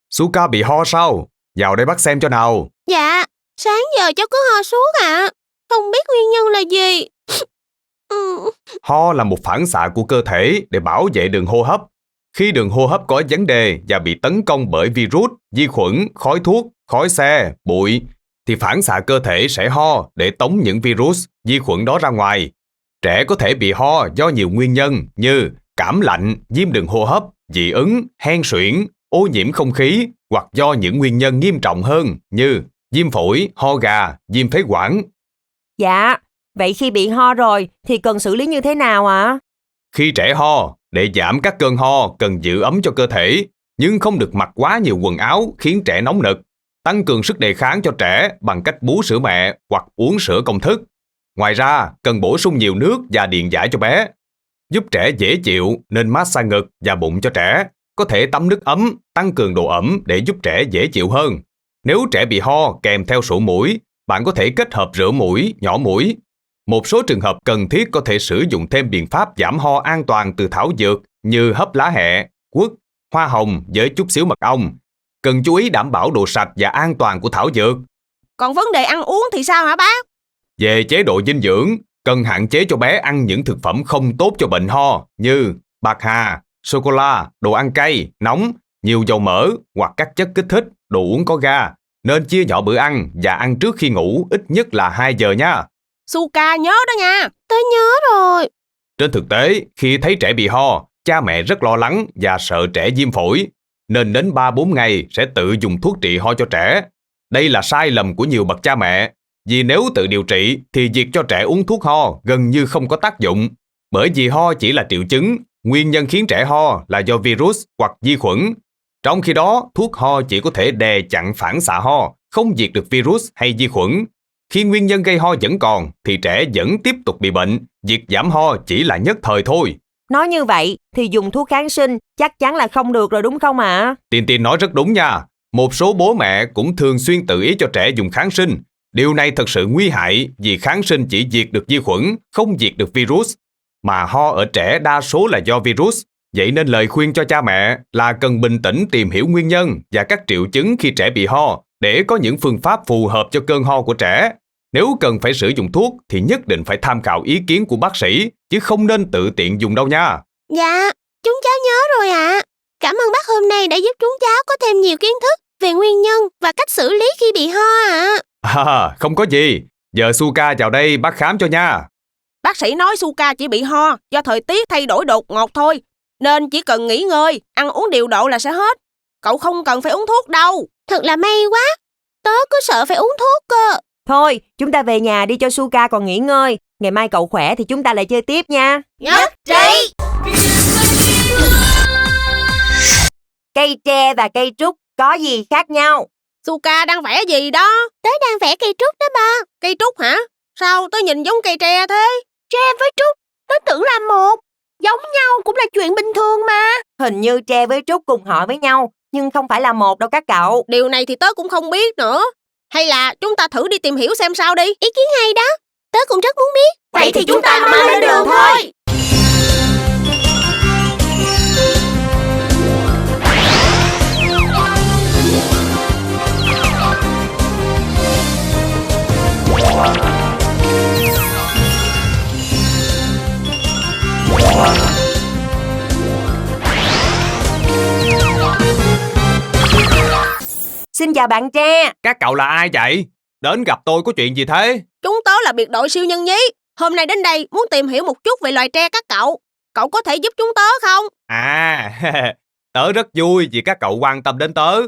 Suka bị ho sao? Vào đây bác xem cho nào. Dạ, sáng giờ cháu cứ ho suốt ạ. Không biết nguyên nhân là gì. Ho là một phản xạ của cơ thể để bảo vệ đường hô hấp. Khi đường hô hấp có vấn đề và bị tấn công bởi virus, vi khuẩn, khói thuốc, khói xe, bụi, thì phản xạ cơ thể sẽ ho để tống những virus, vi khuẩn đó ra ngoài. Trẻ có thể bị ho do nhiều nguyên nhân như cảm lạnh, viêm đường hô hấp, dị ứng, hen suyễn, ô nhiễm không khí hoặc do những nguyên nhân nghiêm trọng hơn như viêm phổi, ho gà, viêm phế quản. Dạ, vậy khi bị ho rồi thì cần xử lý như thế nào ạ? Khi trẻ ho, để giảm các cơn ho cần giữ ấm cho cơ thể, nhưng không được mặc quá nhiều quần áo khiến trẻ nóng nực. Tăng cường sức đề kháng cho trẻ bằng cách bú sữa mẹ hoặc uống sữa công thức. Ngoài ra, cần bổ sung nhiều nước và điện giải cho bé. Giúp trẻ dễ chịu nên massage ngực và bụng cho trẻ. Có thể tắm nước ấm, tăng cường độ ẩm để giúp trẻ dễ chịu hơn. Nếu trẻ bị ho kèm theo sổ mũi, bạn có thể kết hợp rửa mũi, nhỏ mũi. Một số trường hợp cần thiết có thể sử dụng thêm biện pháp giảm ho an toàn từ thảo dược như hấp lá hẹ, quất, hoa hồng với chút xíu mật ong. Cần chú ý đảm bảo độ sạch và an toàn của thảo dược. Còn vấn đề ăn uống thì sao hả bác? Về chế độ dinh dưỡng, cần hạn chế cho bé ăn những thực phẩm không tốt cho bệnh ho như bạc hà, sô-cô-la, đồ ăn cay, nóng, nhiều dầu mỡ hoặc các chất kích thích, đồ uống có ga. Nên chia nhỏ bữa ăn và ăn trước khi ngủ ít nhất là 2 giờ nha. Suka nhớ đó nha. Tớ nhớ rồi. Trên thực tế, khi thấy trẻ bị ho, cha mẹ rất lo lắng và sợ trẻ viêm phổi, nên đến 3-4 ngày sẽ tự dùng thuốc trị ho cho trẻ. Đây là sai lầm của nhiều bậc cha mẹ, vì nếu tự điều trị thì việc cho trẻ uống thuốc ho gần như không có tác dụng. Bởi vì ho chỉ là triệu chứng, nguyên nhân khiến trẻ ho là do virus hoặc vi khuẩn. Trong khi đó, thuốc ho chỉ có thể đè chặn phản xạ ho, không diệt được virus hay vi khuẩn. Khi nguyên nhân gây ho vẫn còn, thì trẻ vẫn tiếp tục bị bệnh. Việc giảm ho chỉ là nhất thời thôi. Nói như vậy thì dùng thuốc kháng sinh chắc chắn là không được rồi đúng không ạ? Tin nói rất đúng nha. Một số bố mẹ cũng thường xuyên tự ý cho trẻ dùng kháng sinh. Điều này thật sự nguy hại vì kháng sinh chỉ diệt được vi khuẩn, không diệt được virus. Mà ho ở trẻ đa số là do virus. Vậy nên lời khuyên cho cha mẹ là cần bình tĩnh tìm hiểu nguyên nhân và các triệu chứng khi trẻ bị ho để có những phương pháp phù hợp cho cơn ho của trẻ. Nếu cần phải sử dụng thuốc thì nhất định phải tham khảo ý kiến của bác sĩ, chứ không nên tự tiện dùng đâu nha. Dạ, chúng cháu nhớ rồi ạ. Cảm ơn bác hôm nay đã giúp chúng cháu có thêm nhiều kiến thức về nguyên nhân và cách xử lý khi bị ho ạ. Không có gì. Giờ Suka vào đây bác khám cho nha. Bác sĩ nói Suka chỉ bị ho do thời tiết thay đổi đột ngột thôi, nên chỉ cần nghỉ ngơi, ăn uống điều độ là sẽ hết. Cậu không cần phải uống thuốc đâu. Thật là may quá. Tớ cứ sợ phải uống thuốc cơ. Thôi, chúng ta về nhà đi cho Suka còn nghỉ ngơi. Ngày mai cậu khỏe thì chúng ta lại chơi tiếp nha. Nhất trí. Cây tre và cây trúc có gì khác nhau? Suka đang vẽ gì đó? Tớ đang vẽ cây trúc đó ba. Cây trúc hả? Sao tớ nhìn giống cây tre thế? Tre với trúc, tớ tưởng là một. Giống nhau cũng là chuyện bình thường mà. Hình như tre với trúc cùng họ với nhau, nhưng không phải là một đâu các cậu. Điều này thì tớ cũng không biết nữa. Hay là chúng ta thử đi tìm hiểu xem sao đi. Ý kiến hay đó. Tớ cũng rất muốn biết. Vậy thì chúng ta mau lên đường thôi. Xin chào bạn tre. Các cậu là ai vậy? Đến gặp tôi có chuyện gì thế? Chúng tớ là biệt đội siêu nhân nhí. Hôm nay đến đây muốn tìm hiểu một chút về loài tre các cậu. Cậu có thể giúp chúng tớ không? Tớ rất vui vì các cậu quan tâm đến tớ.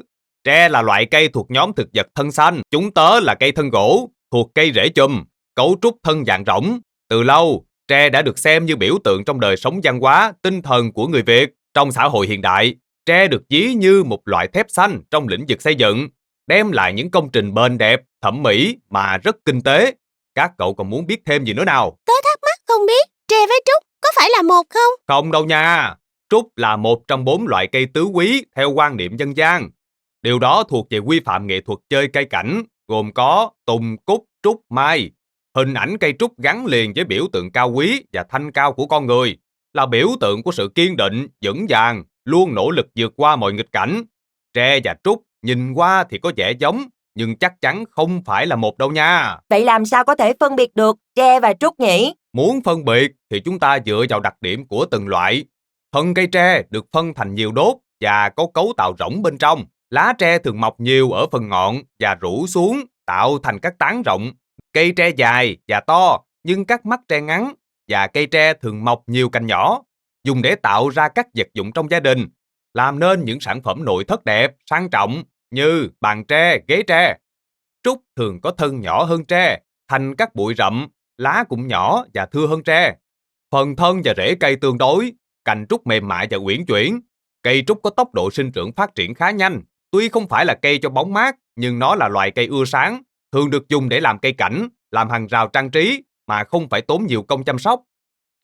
Tre là loại cây thuộc nhóm thực vật thân xanh. Chúng tớ là cây thân gỗ, thuộc cây rễ chùm, cấu trúc thân dạng rỗng. Từ lâu, tre đã được xem như biểu tượng trong đời sống văn hóa, tinh thần của người Việt. Trong xã hội hiện đại, tre được ví như một loại thép xanh trong lĩnh vực xây dựng. đem lại những công trình bền đẹp, thẩm mỹ mà rất kinh tế. Các cậu còn muốn biết thêm gì nữa nào? Tớ thắc mắc không biết tre với trúc có phải là một không? Không đâu nha. Trúc là một trong 4 loại cây tứ quý theo quan niệm dân gian. Điều đó thuộc về quy phạm nghệ thuật chơi cây cảnh, gồm có tùng, cúc, trúc, mai. Hình ảnh cây trúc gắn liền với biểu tượng cao quý và thanh cao của con người, là biểu tượng của sự kiên định, vững vàng, luôn nỗ lực vượt qua mọi nghịch cảnh. Tre và trúc nhìn qua thì có vẻ giống, nhưng chắc chắn không phải là một đâu nha. Vậy làm sao có thể phân biệt được tre và trúc nhỉ? Muốn phân biệt thì chúng ta dựa vào đặc điểm của từng loại. Thân cây tre được phân thành nhiều đốt và có cấu tạo rỗng bên trong. Lá tre thường mọc nhiều ở phần ngọn và rũ xuống, tạo thành các tán rộng. Cây tre dài và to, nhưng các mắt tre ngắn, và cây tre thường mọc nhiều cành nhỏ, dùng để tạo ra các vật dụng trong gia đình, làm nên những sản phẩm nội thất đẹp, sang trọng như bàn tre, ghế tre. Trúc thường có thân nhỏ hơn tre, thành các bụi rậm, lá cũng nhỏ và thưa hơn tre. Phần thân và rễ cây tương đối, cành trúc mềm mại và uyển chuyển. Cây trúc có tốc độ sinh trưởng phát triển khá nhanh. Tuy không phải là cây cho bóng mát, nhưng nó là loài cây ưa sáng, thường được dùng để làm cây cảnh, làm hàng rào trang trí mà không phải tốn nhiều công chăm sóc.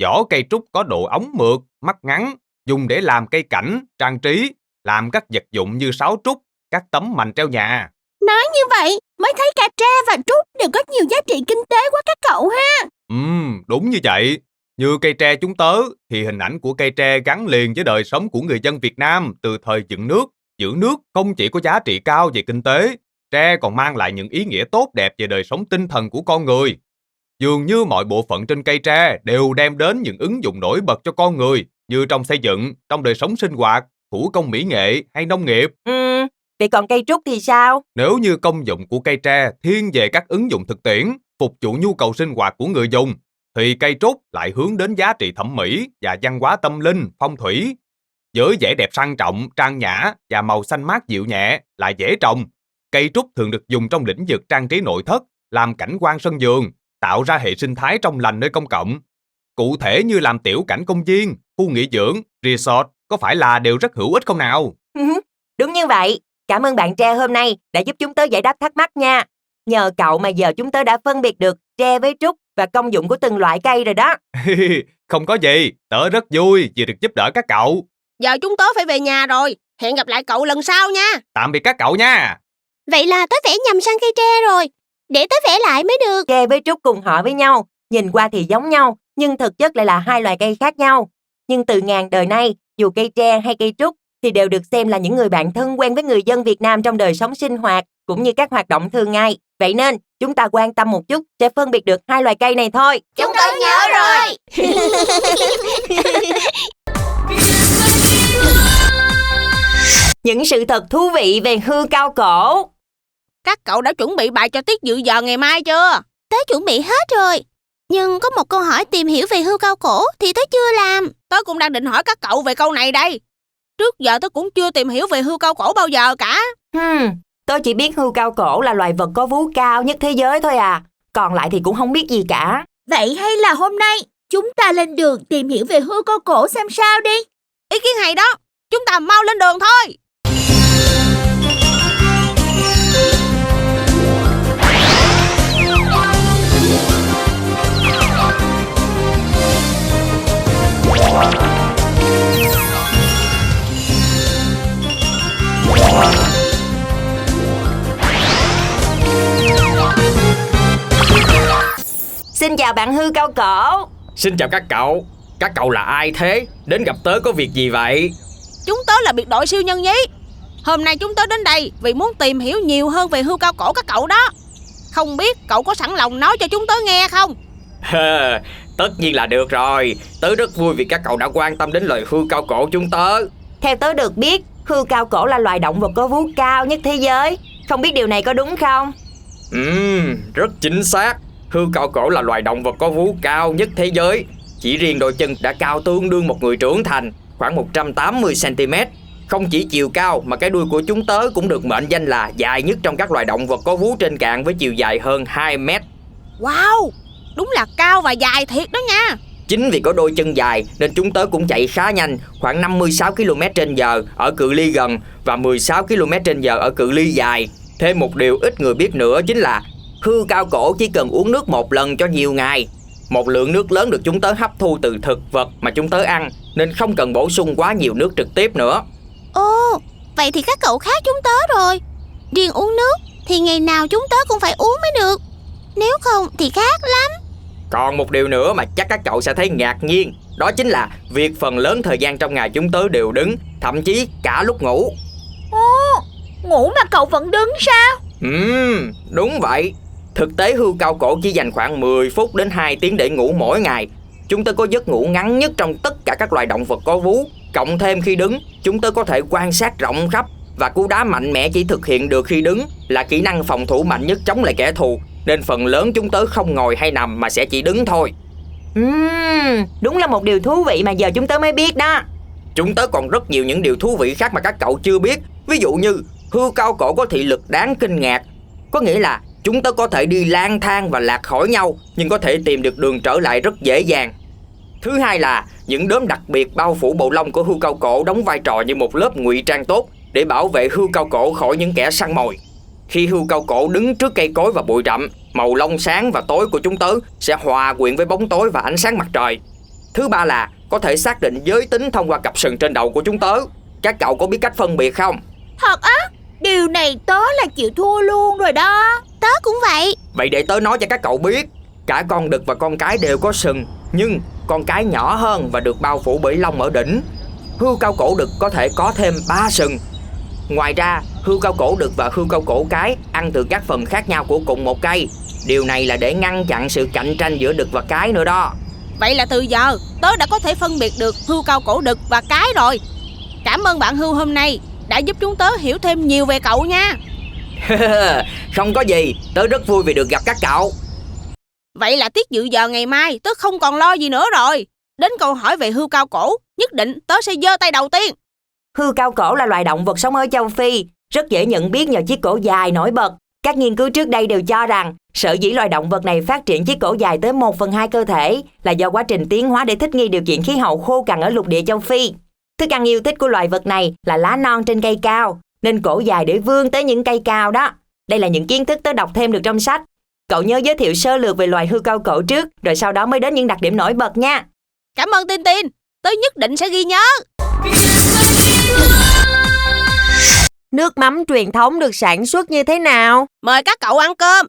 Vỏ cây trúc có độ óng mượt, mắt ngắn, dùng để làm cây cảnh, trang trí, làm các vật dụng như sáo trúc, các tấm mành treo nhà. Nói như vậy mới thấy cả tre và trúc đều có nhiều giá trị kinh tế quá các cậu ha. Đúng như vậy. Như cây tre chúng tớ, thì hình ảnh của cây tre gắn liền với đời sống của người dân Việt Nam từ thời dựng nước. Giữ nước không chỉ có giá trị cao về kinh tế, tre còn mang lại những ý nghĩa tốt đẹp về đời sống tinh thần của con người. Dường như mọi bộ phận trên cây tre đều đem đến những ứng dụng nổi bật cho con người, như trong xây dựng, trong đời sống sinh hoạt, thủ công mỹ nghệ hay nông nghiệp. Vậy còn cây trúc thì sao? Nếu như công dụng của cây tre thiên về các ứng dụng thực tiễn, phục vụ nhu cầu sinh hoạt của người dùng, thì cây trúc lại hướng đến giá trị thẩm mỹ và văn hóa tâm linh, phong thủy. Với vẻ đẹp sang trọng, trang nhã và màu xanh mát dịu nhẹ, lại dễ trồng. Cây trúc thường được dùng trong lĩnh vực trang trí nội thất, làm cảnh quan sân vườn, tạo ra hệ sinh thái trong lành nơi công cộng. Cụ thể như làm tiểu cảnh công viên, khu nghỉ dưỡng, resort, có phải là đều rất hữu ích không nào? Đúng như vậy. Cảm ơn bạn tre hôm nay đã giúp chúng tớ giải đáp thắc mắc nha. Nhờ cậu mà giờ chúng tớ đã phân biệt được tre với trúc và công dụng của từng loại cây rồi đó. Không có gì, tớ rất vui vì được giúp đỡ các cậu. Giờ chúng tớ phải về nhà rồi. Hẹn gặp lại cậu lần sau nha. Tạm biệt các cậu nha. Vậy là tớ vẽ nhầm sang cây tre rồi. Để tớ vẽ lại mới được. Tre với trúc cùng họ với nhau, nhìn qua thì giống nhau, nhưng thực chất lại là hai loài cây khác nhau. Nhưng từ ngàn đời nay, dù cây tre hay cây trúc thì đều được xem là những người bạn thân quen với người dân Việt Nam trong đời sống sinh hoạt cũng như các hoạt động thường ngày. Vậy nên, chúng ta quan tâm một chút sẽ phân biệt được hai loài cây này thôi. Chúng tôi nhớ rồi. Những sự thật thú vị về hươu cao cổ. Các cậu đã chuẩn bị bài cho tiết dự giờ ngày mai chưa? Tớ chuẩn bị hết rồi. Nhưng có một câu hỏi tìm hiểu về hươu cao cổ thì tớ chưa làm. Tớ cũng đang định hỏi các cậu về câu này đây. Trước giờ tớ cũng chưa tìm hiểu về hươu cao cổ bao giờ cả. Tớ chỉ biết hươu cao cổ là loài vật có vú cao nhất thế giới thôi à. Còn lại thì cũng không biết gì cả. Vậy hay là hôm nay chúng ta lên đường tìm hiểu về hươu cao cổ xem sao đi. Ý kiến hay đó. Chúng ta mau lên đường thôi. Xin chào bạn hươu cao cổ. Xin chào các cậu. Các cậu là ai thế? Đến gặp tớ có việc gì vậy? Chúng tớ là biệt đội siêu nhân nhí. Hôm nay chúng tớ đến đây vì muốn tìm hiểu nhiều hơn về hươu cao cổ các cậu đó. Không biết cậu có sẵn lòng nói cho chúng tớ nghe không? Tất nhiên là được rồi. Tớ rất vui vì các cậu đã quan tâm đến loài hươu cao cổ chúng tớ. Theo tớ được biết, hươu cao cổ là loài động vật có vú cao nhất thế giới. Không biết điều này có đúng không? Rất chính xác. Hươu cao cổ là loài động vật có vú cao nhất thế giới. Chỉ riêng đôi chân đã cao tương đương một người trưởng thành, khoảng 180cm. Không chỉ chiều cao mà cái đuôi của chúng tớ cũng được mệnh danh là dài nhất trong các loài động vật có vú trên cạn với chiều dài hơn 2 mét. Wow, đúng là cao và dài thiệt đó nha. Chính vì có đôi chân dài nên chúng tớ cũng chạy khá nhanh, khoảng 56 km/h ở cự ly gần và 16 km/h ở cự ly dài. Thêm một điều ít người biết nữa chính là hươu cao cổ chỉ cần uống nước một lần cho nhiều ngày. Một lượng nước lớn được chúng tớ hấp thu từ thực vật mà chúng tớ ăn, nên không cần bổ sung quá nhiều nước trực tiếp nữa. Ồ, vậy thì các cậu khác chúng tớ rồi. Riêng uống nước thì ngày nào chúng tớ cũng phải uống mới được. Nếu không thì khác lắm. Còn một điều nữa mà chắc các cậu sẽ thấy ngạc nhiên, đó chính là việc phần lớn thời gian trong ngày chúng tớ đều đứng, thậm chí cả lúc ngủ. Ngủ mà cậu vẫn đứng sao? Đúng vậy. Thực tế hươu cao cổ chỉ dành khoảng 10 phút đến 2 tiếng để ngủ mỗi ngày. Chúng tớ có giấc ngủ ngắn nhất trong tất cả các loài động vật có vú. Cộng thêm khi đứng, chúng tớ có thể quan sát rộng khắp. Và cú đá mạnh mẽ chỉ thực hiện được khi đứng là kỹ năng phòng thủ mạnh nhất chống lại kẻ thù. Nên phần lớn chúng tớ không ngồi hay nằm mà sẽ chỉ đứng thôi. Đúng là một điều thú vị mà giờ chúng tớ mới biết đó. Chúng tớ còn rất nhiều những điều thú vị khác mà các cậu chưa biết. Ví dụ như hươu cao cổ có thị lực đáng kinh ngạc. Có nghĩa là chúng tớ có thể đi lang thang và lạc khỏi nhau, nhưng có thể tìm được đường trở lại rất dễ dàng. Thứ hai là những đốm đặc biệt bao phủ bộ lông của hươu cao cổ đóng vai trò như một lớp ngụy trang tốt để bảo vệ hươu cao cổ khỏi những kẻ săn mồi. Khi hươu cao cổ đứng trước cây cối và bụi rậm, màu lông sáng và tối của chúng tớ sẽ hòa quyện với bóng tối và ánh sáng mặt trời. Thứ ba là có thể xác định giới tính thông qua cặp sừng trên đầu của chúng tớ. Các cậu có biết cách phân biệt không? Thật á? Điều này tớ là chịu thua luôn rồi đó. Tớ cũng vậy. Vậy để tớ nói cho các cậu biết. Cả con đực và con cái đều có sừng, nhưng con cái nhỏ hơn và được bao phủ bởi lông ở đỉnh. Hươu cao cổ đực có thể có thêm 3 sừng. Ngoài ra, hươu cao cổ đực và hươu cao cổ cái ăn từ các phần khác nhau của cùng một cây. Điều này là để ngăn chặn sự cạnh tranh giữa đực và cái nữa đó. Vậy là từ giờ tớ đã có thể phân biệt được hươu cao cổ đực và cái rồi. Cảm ơn bạn Hươu hôm nay đã giúp chúng tớ hiểu thêm nhiều về cậu nha. Không có gì, tớ rất vui vì được gặp các cậu. Vậy là tiết dự giờ ngày mai tớ không còn lo gì nữa rồi. Đến câu hỏi về hươu cao cổ, nhất định tớ sẽ giơ tay đầu tiên. Hươu cao cổ là loài động vật sống ở châu Phi, rất dễ nhận biết nhờ chiếc cổ dài nổi bật. Các nghiên cứu trước đây đều cho rằng sở dĩ loài động vật này phát triển chiếc cổ dài tới 1/2 cơ thể là do quá trình tiến hóa để thích nghi điều kiện khí hậu khô cằn ở lục địa châu Phi. Thức ăn yêu thích của loài vật này là lá non trên cây cao, nên cổ dài để vươn tới những cây cao đó. Đây là những kiến thức tớ đọc thêm được trong sách. Cậu nhớ giới thiệu sơ lược về loài hươu cao cổ trước, rồi sau đó mới đến những đặc điểm nổi bật nha. Cảm ơn Tin Tin, tớ nhất định sẽ ghi nhớ. Nước mắm truyền thống được sản xuất như thế nào? Mời các cậu ăn cơm.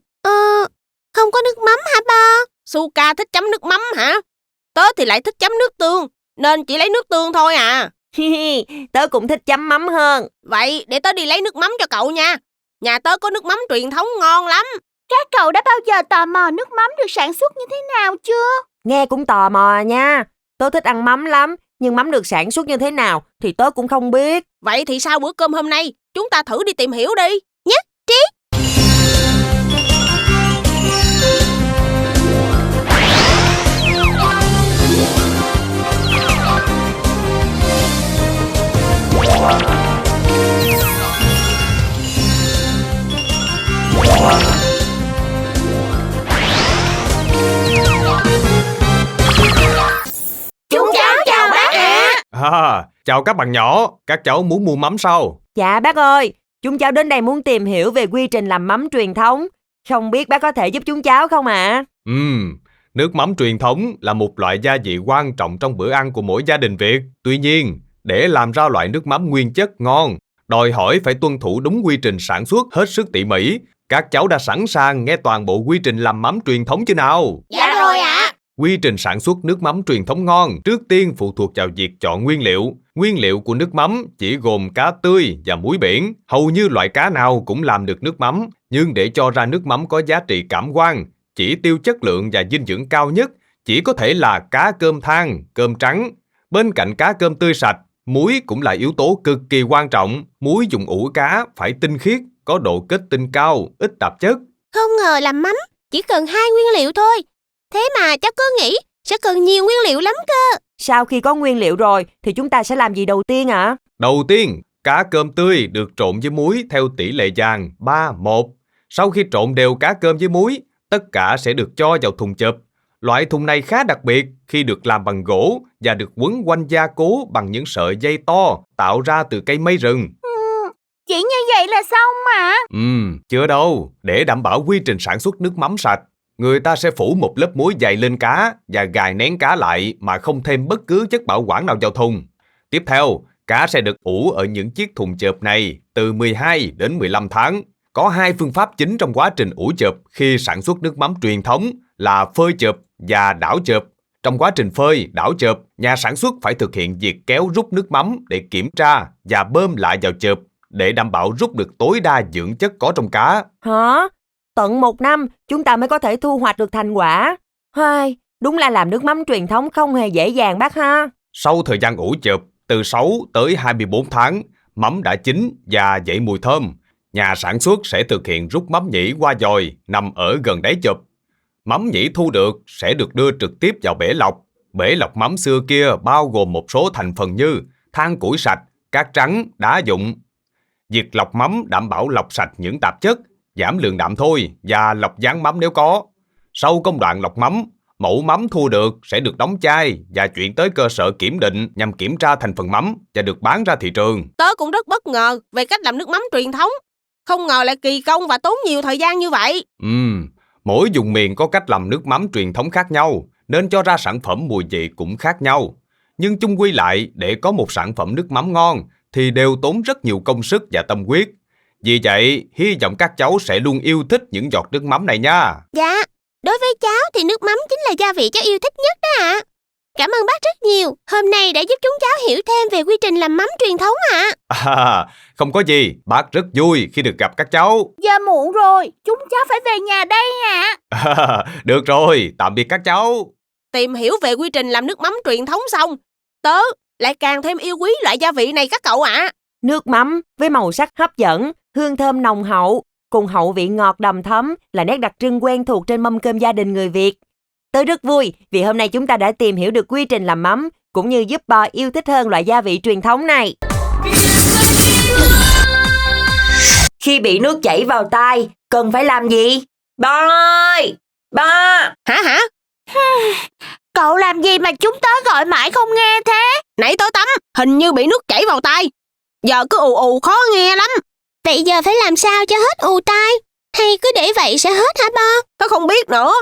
Không có nước mắm hả ba? Suka thích chấm nước mắm hả? Tớ thì lại thích chấm nước tương, nên chỉ lấy nước tương thôi à. Tớ cũng thích chấm mắm hơn. Vậy để tớ đi lấy nước mắm cho cậu nha. Nhà tớ có nước mắm truyền thống ngon lắm. Các cậu đã bao giờ tò mò nước mắm được sản xuất như thế nào chưa? Nghe cũng tò mò nha. Tớ thích ăn mắm lắm, nhưng mắm được sản xuất như thế nào thì tớ cũng không biết. Vậy thì sau bữa cơm hôm nay, chúng ta thử đi tìm hiểu đi. Nhất trí. Chúng cháu chào bác ạ. Chào các bạn nhỏ, các cháu muốn mua mắm sao? Dạ bác ơi, chúng cháu đến đây muốn tìm hiểu về quy trình làm mắm truyền thống. Không biết bác có thể giúp chúng cháu không ạ? Nước mắm truyền thống là một loại gia vị quan trọng trong bữa ăn của mỗi gia đình Việt. Tuy nhiên, để làm ra loại nước mắm nguyên chất ngon, đòi hỏi phải tuân thủ đúng quy trình sản xuất hết sức tỉ mỉ. Các cháu đã sẵn sàng nghe toàn bộ quy trình làm mắm truyền thống chưa nào? Dạ rồi ạ. Quy trình sản xuất nước mắm truyền thống ngon trước tiên phụ thuộc vào việc chọn nguyên liệu. Nguyên liệu của nước mắm chỉ gồm cá tươi và muối biển. Hầu như loại cá nào cũng làm được nước mắm, nhưng để cho ra nước mắm có giá trị cảm quan, chỉ tiêu chất lượng và dinh dưỡng cao nhất chỉ có thể là cá cơm than, cơm trắng. Bên cạnh cá cơm tươi sạch, muối cũng là yếu tố cực kỳ quan trọng. Muối dùng ủ cá phải tinh khiết, có độ kết tinh cao, ít tạp chất. Không ngờ làm mắm chỉ cần 2 nguyên liệu thôi. Thế mà cháu cứ nghĩ sẽ cần nhiều nguyên liệu lắm cơ. Sau khi có nguyên liệu rồi thì chúng ta sẽ làm gì đầu tiên ạ? Đầu tiên, cá cơm tươi được trộn với muối theo tỷ lệ vàng 3:1. Sau khi trộn đều cá cơm với muối, tất cả sẽ được cho vào thùng chụp. Loại thùng này khá đặc biệt khi được làm bằng gỗ và được quấn quanh gia cố bằng những sợi dây to tạo ra từ cây mây rừng. Chỉ như vậy là xong mà. Chưa đâu. Để đảm bảo quy trình sản xuất nước mắm sạch, người ta sẽ phủ một lớp muối dày lên cá và gài nén cá lại mà không thêm bất cứ chất bảo quản nào vào thùng. Tiếp theo, cá sẽ được ủ ở những chiếc thùng chợp này từ 12 đến 15 tháng. Có hai phương pháp chính trong quá trình ủ chợp khi sản xuất nước mắm truyền thống là phơi chợp và đảo chợp. Trong quá trình phơi, đảo chợp, nhà sản xuất phải thực hiện việc kéo rút nước mắm để kiểm tra và bơm lại vào chợp để đảm bảo rút được tối đa dưỡng chất có trong cá. Hả? Tận 1 năm chúng ta mới có thể thu hoạch được thành quả. Đúng là làm nước mắm truyền thống không hề dễ dàng bác ha. Sau thời gian ủ chợp từ 6 tới 24 tháng, mắm đã chín và dậy mùi thơm. Nhà sản xuất sẽ thực hiện rút mắm nhĩ qua dòi nằm ở gần đáy chợp. Mắm nhĩ thu được sẽ được đưa trực tiếp vào bể lọc. Bể lọc mắm xưa kia bao gồm một số thành phần như than củi sạch, cát trắng, đá dụng. Việc lọc mắm đảm bảo lọc sạch những tạp chất, giảm lượng đạm thôi và lọc dáng mắm nếu có. Sau công đoạn lọc mắm, mẫu mắm thu được sẽ được đóng chai và chuyển tới cơ sở kiểm định nhằm kiểm tra thành phần mắm và được bán ra thị trường. Tớ cũng rất bất ngờ về cách làm nước mắm truyền thống. Không ngờ lại kỳ công và tốn nhiều thời gian như vậy. Mỗi vùng miền có cách làm nước mắm truyền thống khác nhau, nên cho ra sản phẩm mùi vị cũng khác nhau. Nhưng chung quy lại, để có một sản phẩm nước mắm ngon thì đều tốn rất nhiều công sức và tâm huyết. Vì vậy, hy vọng các cháu sẽ luôn yêu thích những giọt nước mắm này nha. Dạ, đối với cháu thì nước mắm chính là gia vị cháu yêu thích nhất đó ạ. Cảm ơn bác rất nhiều, hôm nay đã giúp chúng cháu hiểu thêm về quy trình làm mắm truyền thống ạ. Không có gì, bác rất vui khi được gặp các cháu. Giờ muộn rồi, chúng cháu phải về nhà đây ạ. Được rồi, tạm biệt các cháu. Tìm hiểu về quy trình làm nước mắm truyền thống xong, tớ lại càng thêm yêu quý loại gia vị này các cậu ạ. Nước mắm với màu sắc hấp dẫn, hương thơm nồng hậu, cùng hậu vị ngọt đầm thấm là nét đặc trưng quen thuộc trên mâm cơm gia đình người Việt. Tớ rất vui vì hôm nay chúng ta đã tìm hiểu được quy trình làm mắm, cũng như giúp Bo yêu thích hơn loại gia vị truyền thống này. Khi bị nước chảy vào tai, cần phải làm gì? Bo ơi! Bo! Hả? Cậu làm gì mà chúng tớ gọi mãi không nghe thế? Nãy tớ tắm, hình như bị nước chảy vào tai. Giờ cứ ù ù khó nghe lắm. Vậy giờ phải làm sao cho hết ù tai? Hay cứ để vậy sẽ hết hả Bo? Tớ không biết nữa.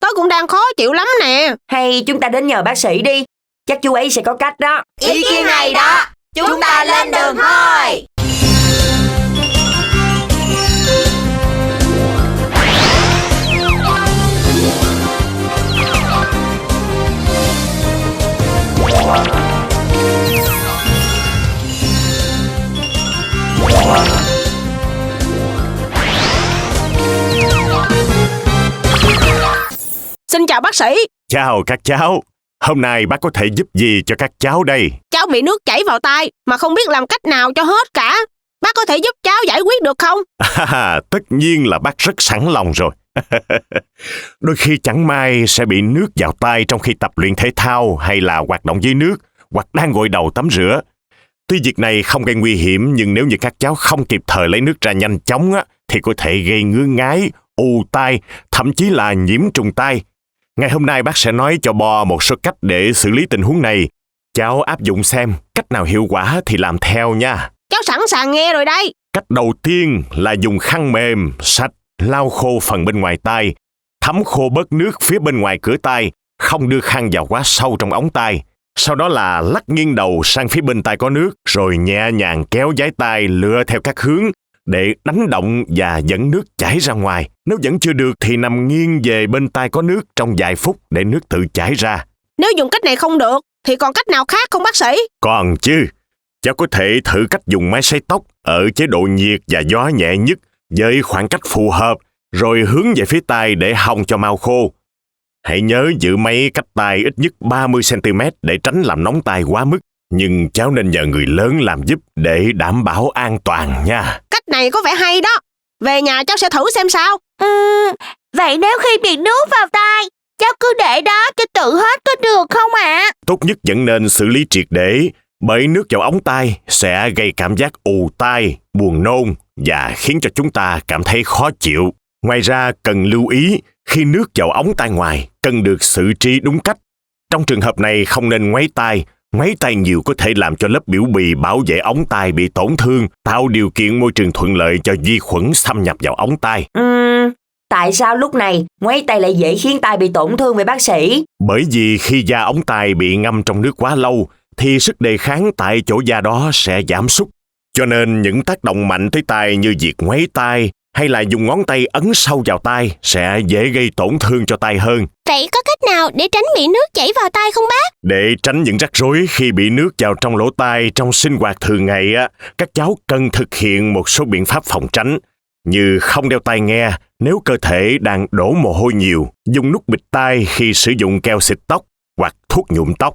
Tớ cũng đang khó chịu lắm nè. Hay chúng ta đến nhờ bác sĩ đi. Chắc chú ấy sẽ có cách đó. Ý kiến hay đó. Chúng ta lên đường thôi. Xin chào bác sĩ. Chào các cháu. Hôm nay bác có thể giúp gì cho các cháu đây? Cháu bị nước chảy vào tai mà không biết làm cách nào cho hết cả. Bác có thể giúp cháu giải quyết được không? Tất nhiên là bác rất sẵn lòng rồi. Đôi khi chẳng may sẽ bị nước vào tai trong khi tập luyện thể thao hay là hoạt động dưới nước, hoặc đang gội đầu tắm rửa. Tuy việc này không gây nguy hiểm, nhưng nếu như các cháu không kịp thời lấy nước ra nhanh chóng thì có thể gây ngứa ngáy, ù tai, thậm chí là nhiễm trùng tai. Ngày hôm nay bác sẽ nói cho Bo một số cách để xử lý tình huống này. Cháu áp dụng xem, cách nào hiệu quả thì làm theo nha. Cháu sẵn sàng nghe rồi đây. Cách đầu tiên là dùng khăn mềm, sạch, lau khô phần bên ngoài tai, thấm khô bớt nước phía bên ngoài cửa tai, không đưa khăn vào quá sâu trong ống tai. Sau đó là lắc nghiêng đầu sang phía bên tai có nước, rồi nhẹ nhàng kéo dái tai lựa theo các hướng để đánh động và dẫn nước chảy ra ngoài. Nếu vẫn chưa được thì nằm nghiêng về bên tai có nước trong vài phút để nước tự chảy ra. Nếu dùng cách này không được thì còn cách nào khác không bác sĩ? Còn chứ, cháu có thể thử cách dùng máy sấy tóc ở chế độ nhiệt và gió nhẹ nhất với khoảng cách phù hợp, rồi hướng về phía tai để hong cho mau khô. Hãy nhớ giữ máy cách tai ít nhất 30cm để tránh làm nóng tai quá mức. Nhưng cháu nên nhờ người lớn làm giúp để đảm bảo an toàn nha. Cách này có vẻ hay đó. Về nhà cháu sẽ thử xem sao. Vậy nếu khi bị nước vào tai, cháu cứ để đó cho tự hết có được không ạ? Tốt nhất vẫn nên xử lý triệt để, bởi nước vào ống tai sẽ gây cảm giác ù tai, buồn nôn và khiến cho chúng ta cảm thấy khó chịu. Ngoài ra cần lưu ý khi nước vào ống tai ngoài cần được xử trí đúng cách. Trong trường hợp này không nên ngoáy tai Ngoáy tay nhiều có thể làm cho lớp biểu bì bảo vệ ống tai bị tổn thương, tạo điều kiện môi trường thuận lợi cho vi khuẩn xâm nhập vào ống tai. Tại sao lúc này ngoáy tay lại dễ khiến tai bị tổn thương vậy bác sĩ? Bởi vì khi da ống tai bị ngâm trong nước quá lâu, thì sức đề kháng tại chỗ da đó sẽ giảm sút. Cho nên những tác động mạnh tới tai như việc ngoáy tai hay là dùng ngón tay ấn sâu vào tai sẽ dễ gây tổn thương cho tai hơn. Vậy có cách nào để tránh bị nước chảy vào tai không bác? Để tránh những rắc rối khi bị nước vào trong lỗ tai trong sinh hoạt thường ngày, các cháu cần thực hiện một số biện pháp phòng tránh, như không đeo tai nghe nếu cơ thể đang đổ mồ hôi nhiều, dùng nút bịt tai khi sử dụng keo xịt tóc hoặc thuốc nhuộm tóc.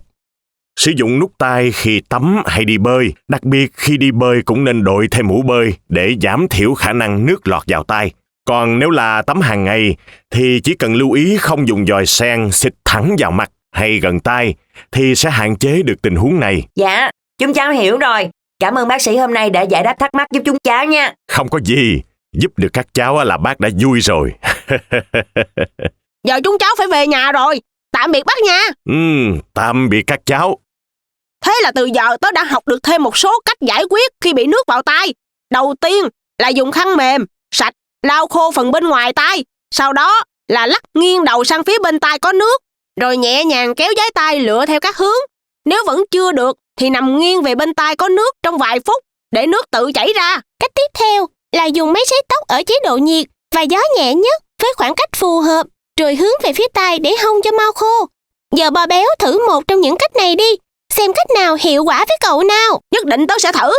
Sử dụng nút tai khi tắm hay đi bơi, đặc biệt khi đi bơi cũng nên đội thêm mũ bơi để giảm thiểu khả năng nước lọt vào tai. Còn nếu là tắm hàng ngày thì chỉ cần lưu ý không dùng dòi sen xịt thẳng vào mặt hay gần tai thì sẽ hạn chế được tình huống này. Dạ, chúng cháu hiểu rồi. Cảm ơn bác sĩ hôm nay đã giải đáp thắc mắc giúp chúng cháu nha. Không có gì, giúp được các cháu là bác đã vui rồi. Giờ chúng cháu phải về nhà rồi. Tạm biệt bác nha. Tạm biệt các cháu. Thế là từ giờ tớ đã học được thêm một số cách giải quyết khi bị nước vào tai. Đầu tiên là dùng khăn mềm, sạch, lau khô phần bên ngoài tai. Sau đó là lắc nghiêng đầu sang phía bên tai có nước. Rồi nhẹ nhàng kéo giái tai lựa theo các hướng. Nếu vẫn chưa được thì nằm nghiêng về bên tai có nước trong vài phút để nước tự chảy ra. Cách tiếp theo là dùng máy sấy tóc ở chế độ nhiệt và gió nhẹ nhất với khoảng cách phù hợp, rồi hướng về phía tai để hong cho mau khô. Giờ Bò Béo thử một trong những cách này đi, xem cách nào hiệu quả với cậu nào. Nhất định tớ sẽ thử.